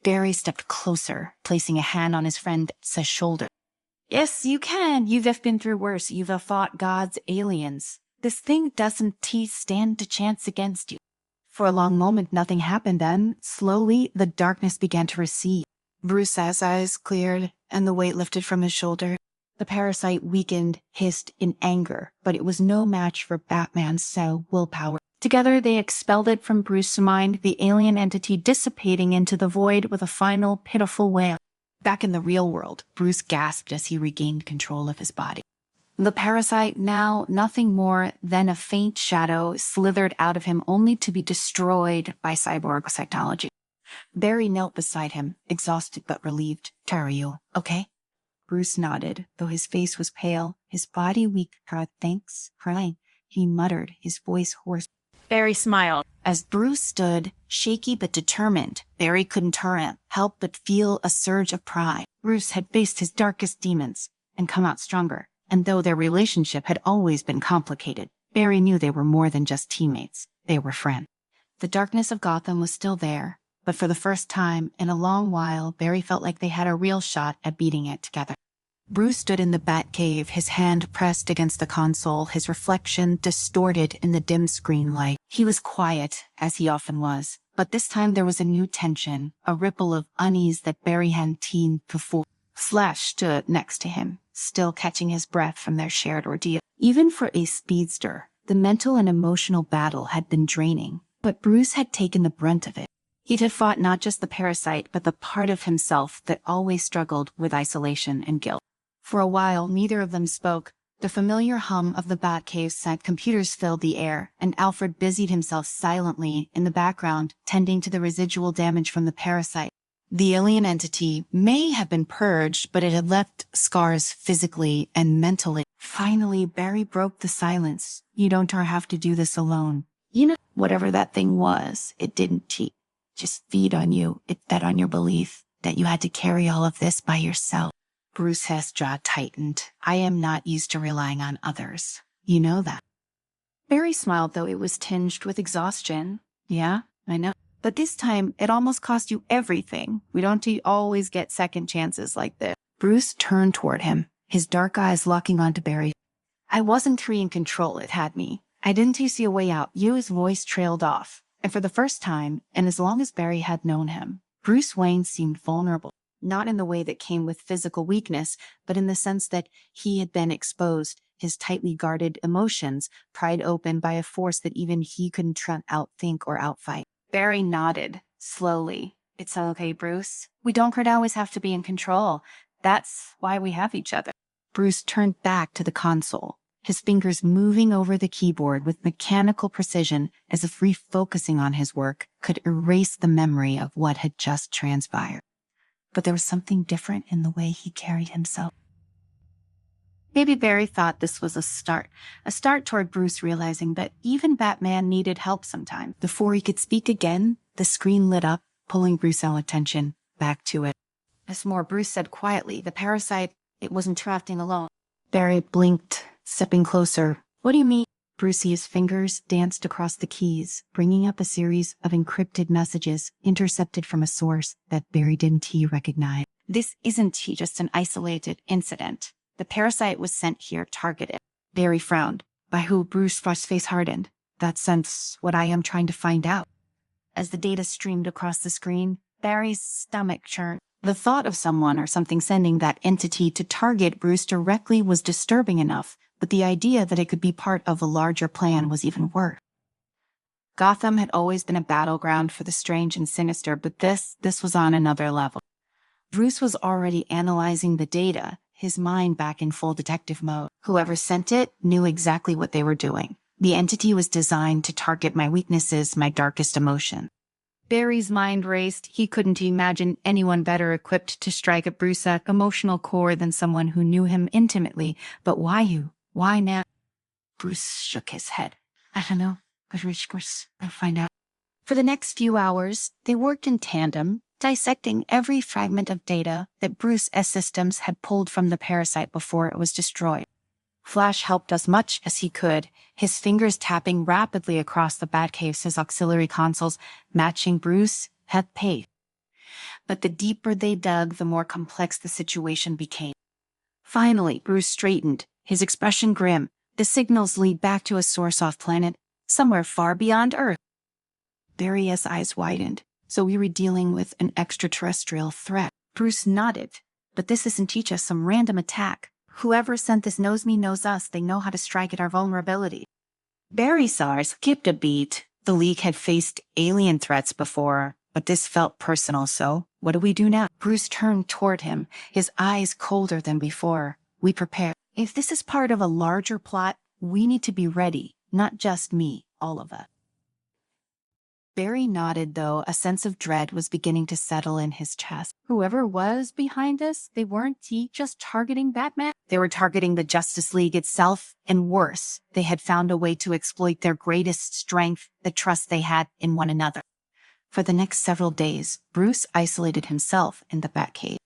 Barry stepped closer, placing a hand on his friend's shoulder. "Yes, you can. You've been through worse. You've fought God's aliens. This thing doesn't stand a chance against you." For a long moment, nothing happened. Then, slowly, the darkness began to recede. Bruce's eyes cleared, and the weight lifted from his shoulder. The parasite weakened, hissed in anger, but it was no match for Batman's willpower. Together, they expelled it from Bruce's mind, the alien entity dissipating into the void with a final, pitiful wail. Back in the real world, Bruce gasped as he regained control of his body. The parasite, now nothing more than a faint shadow, slithered out of him only to be destroyed by Cyborg's technology. Barry knelt beside him, exhausted but relieved. "Are you okay?" Bruce nodded, though his face was pale, his body weak. "Thanks, crying," he muttered, his voice hoarse. Barry smiled. As Bruce stood, shaky but determined, Barry couldn't help but feel a surge of pride. Bruce had faced his darkest demons and come out stronger, and though their relationship had always been complicated, Barry knew they were more than just teammates. They were friends. The darkness of Gotham was still there, But for the first time in a long while, Barry felt like they had a real shot at beating it together. Bruce stood in the Batcave, his hand pressed against the console, his reflection distorted in the dim screen light. He was quiet, as he often was, but this time there was a new tension, a ripple of unease that Barry hadn't seen before. Flash stood next to him, still catching his breath from their shared ordeal. Even for a speedster, the mental and emotional battle had been draining, but Bruce had taken the brunt of it. He had fought not just the parasite, but the part of himself that always struggled with isolation and guilt. For a while, neither of them spoke. The familiar hum of the Batcave's sent computers filled the air, and Alfred busied himself silently in the background, tending to the residual damage from the parasite. The alien entity may have been purged, but it had left scars physically and mentally. Finally, Barry broke the silence. You don't have to do this alone. You know, whatever that thing was, it didn't cheat. Just feed on you. It fed on your belief that you had to carry all of this by yourself. Bruce's jaw tightened. I am not used to relying on others. You know that. Barry smiled, though it was tinged with exhaustion. Yeah, I know. But this time, it almost cost you everything. We don't always get second chances like this. Bruce turned toward him, his dark eyes locking onto Barry. I wasn't free in control, it had me. I didn't see a way out. His voice trailed off. And for the first time, and as long as Barry had known him, Bruce Wayne seemed vulnerable. Not in the way that came with physical weakness, but in the sense that he had been exposed, his tightly guarded emotions pried open by a force that even he couldn't outthink or outfight. Barry nodded, slowly. It's okay, Bruce. We don't always have to be in control. That's why we have each other. Bruce turned back to the console, his fingers moving over the keyboard with mechanical precision as if refocusing on his work could erase the memory of what had just transpired. But there was something different in the way he carried himself. Maybe Barry thought this was a start toward Bruce realizing that even Batman needed help sometimes. Before he could speak again, the screen lit up, pulling Bruce's attention back to it. As more, Bruce said quietly, the parasite, it wasn't trapped alone. Barry blinked, stepping closer. What do you mean? Bruce's fingers danced across the keys, bringing up a series of encrypted messages intercepted from a source that Barry didn't recognize. This isn't just an isolated incident. The parasite was sent here targeted. Barry frowned. By who? Bruce's face hardened. That's what I am trying to find out. As the data streamed across the screen, Barry's stomach churned. The thought of someone or something sending that entity to target Bruce directly was disturbing enough, but the idea that it could be part of a larger plan was even worse. Gotham had always been a battleground for the strange and sinister, but this was on another level. Bruce was already analyzing the data, his mind back in full detective mode. Whoever sent it knew exactly what they were doing. The entity was designed to target my weaknesses, my darkest emotion. Barry's mind raced. He couldn't imagine anyone better equipped to strike at Bruce's emotional core than someone who knew him intimately. But why you? Why now? Bruce shook his head. I don't know. I'll find out. For the next few hours, they worked in tandem, dissecting every fragment of data that Bruce's systems had pulled from the parasite before it was destroyed. Flash helped as much as he could, his fingers tapping rapidly across the Batcave's auxiliary consoles, matching Bruce at pace. But the deeper they dug, the more complex the situation became. Finally, Bruce straightened, his expression grim. The signals lead back to a source off-planet, somewhere far beyond Earth. Barry's eyes widened. So we were dealing with an extraterrestrial threat. Bruce nodded. But this isn't just some random attack. Whoever sent this knows me, knows us. They know how to strike at our vulnerability. Barry skipped a beat. The League had faced alien threats before, but this felt personal, so what do we do now? Bruce turned toward him, his eyes colder than before. We prepare. If this is part of a larger plot, we need to be ready. Not just me, all of us. Barry nodded, though a sense of dread was beginning to settle in his chest. Whoever was behind this, they weren't just targeting Batman. They were targeting the Justice League itself, and worse, they had found a way to exploit their greatest strength, the trust they had in one another. For the next several days, Bruce isolated himself in the Batcave.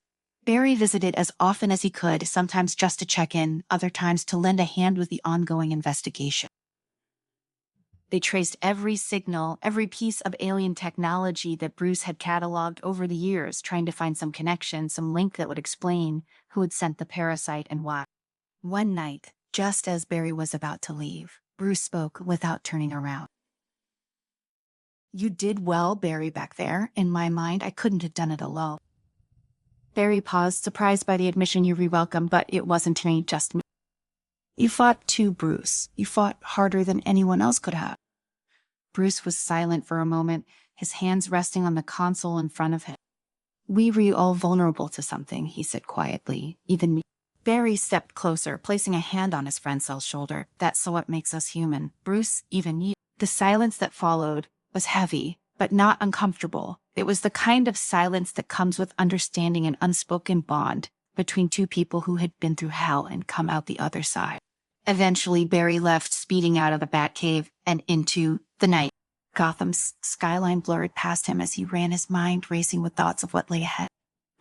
Barry visited as often as he could, sometimes just to check in, other times to lend a hand with the ongoing investigation. They traced every signal, every piece of alien technology that Bruce had cataloged over the years, trying to find some connection, some link that would explain who had sent the parasite and why. One night, just as Barry was about to leave, Bruce spoke without turning around. "You did well, Barry, back there. In my mind, I couldn't have done it alone." Barry paused, surprised by the admission. "You re-welcome, but it wasn't me, just me." "You fought too, Bruce. You fought harder than anyone else could have." Bruce was silent for a moment, his hands resting on the console in front of him. "We were all vulnerable to something," he said quietly. "Even me." Barry stepped closer, placing a hand on his friend's shoulder. "That's what makes us human. Bruce, even you." The silence that followed was heavy, but not uncomfortable. It was the kind of silence that comes with understanding an unspoken bond between two people who had been through hell and come out the other side. Eventually, Barry left, speeding out of the Batcave and into the night. Gotham's skyline blurred past him as he ran, his mind racing with thoughts of what lay ahead.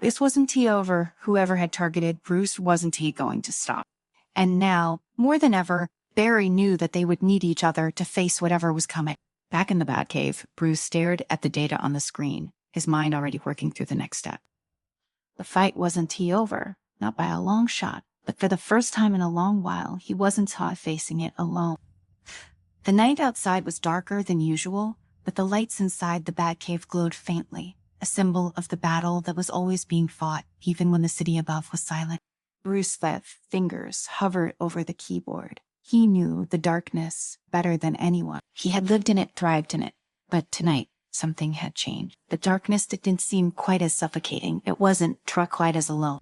This wasn't he over. Whoever had targeted Bruce, wasn't he going to stop? And now, more than ever, Barry knew that they would need each other to face whatever was coming. Back in the Batcave, Bruce stared at the data on the screen, his mind already working through the next step. The fight wasn't over, not by a long shot, but for the first time in a long while, he wasn't facing it alone. The night outside was darker than usual, but the lights inside the Batcave glowed faintly, a symbol of the battle that was always being fought, even when the city above was silent. Bruce's fingers hovered over the keyboard. He knew the darkness better than anyone. He had lived in it, thrived in it. But tonight, something had changed. The darkness didn't seem quite as suffocating. It wasn't quite as alone.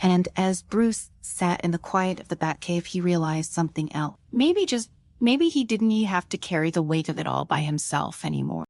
And as Bruce sat in the quiet of the Batcave, he realized something else. Maybe he didn't have to carry the weight of it all by himself anymore.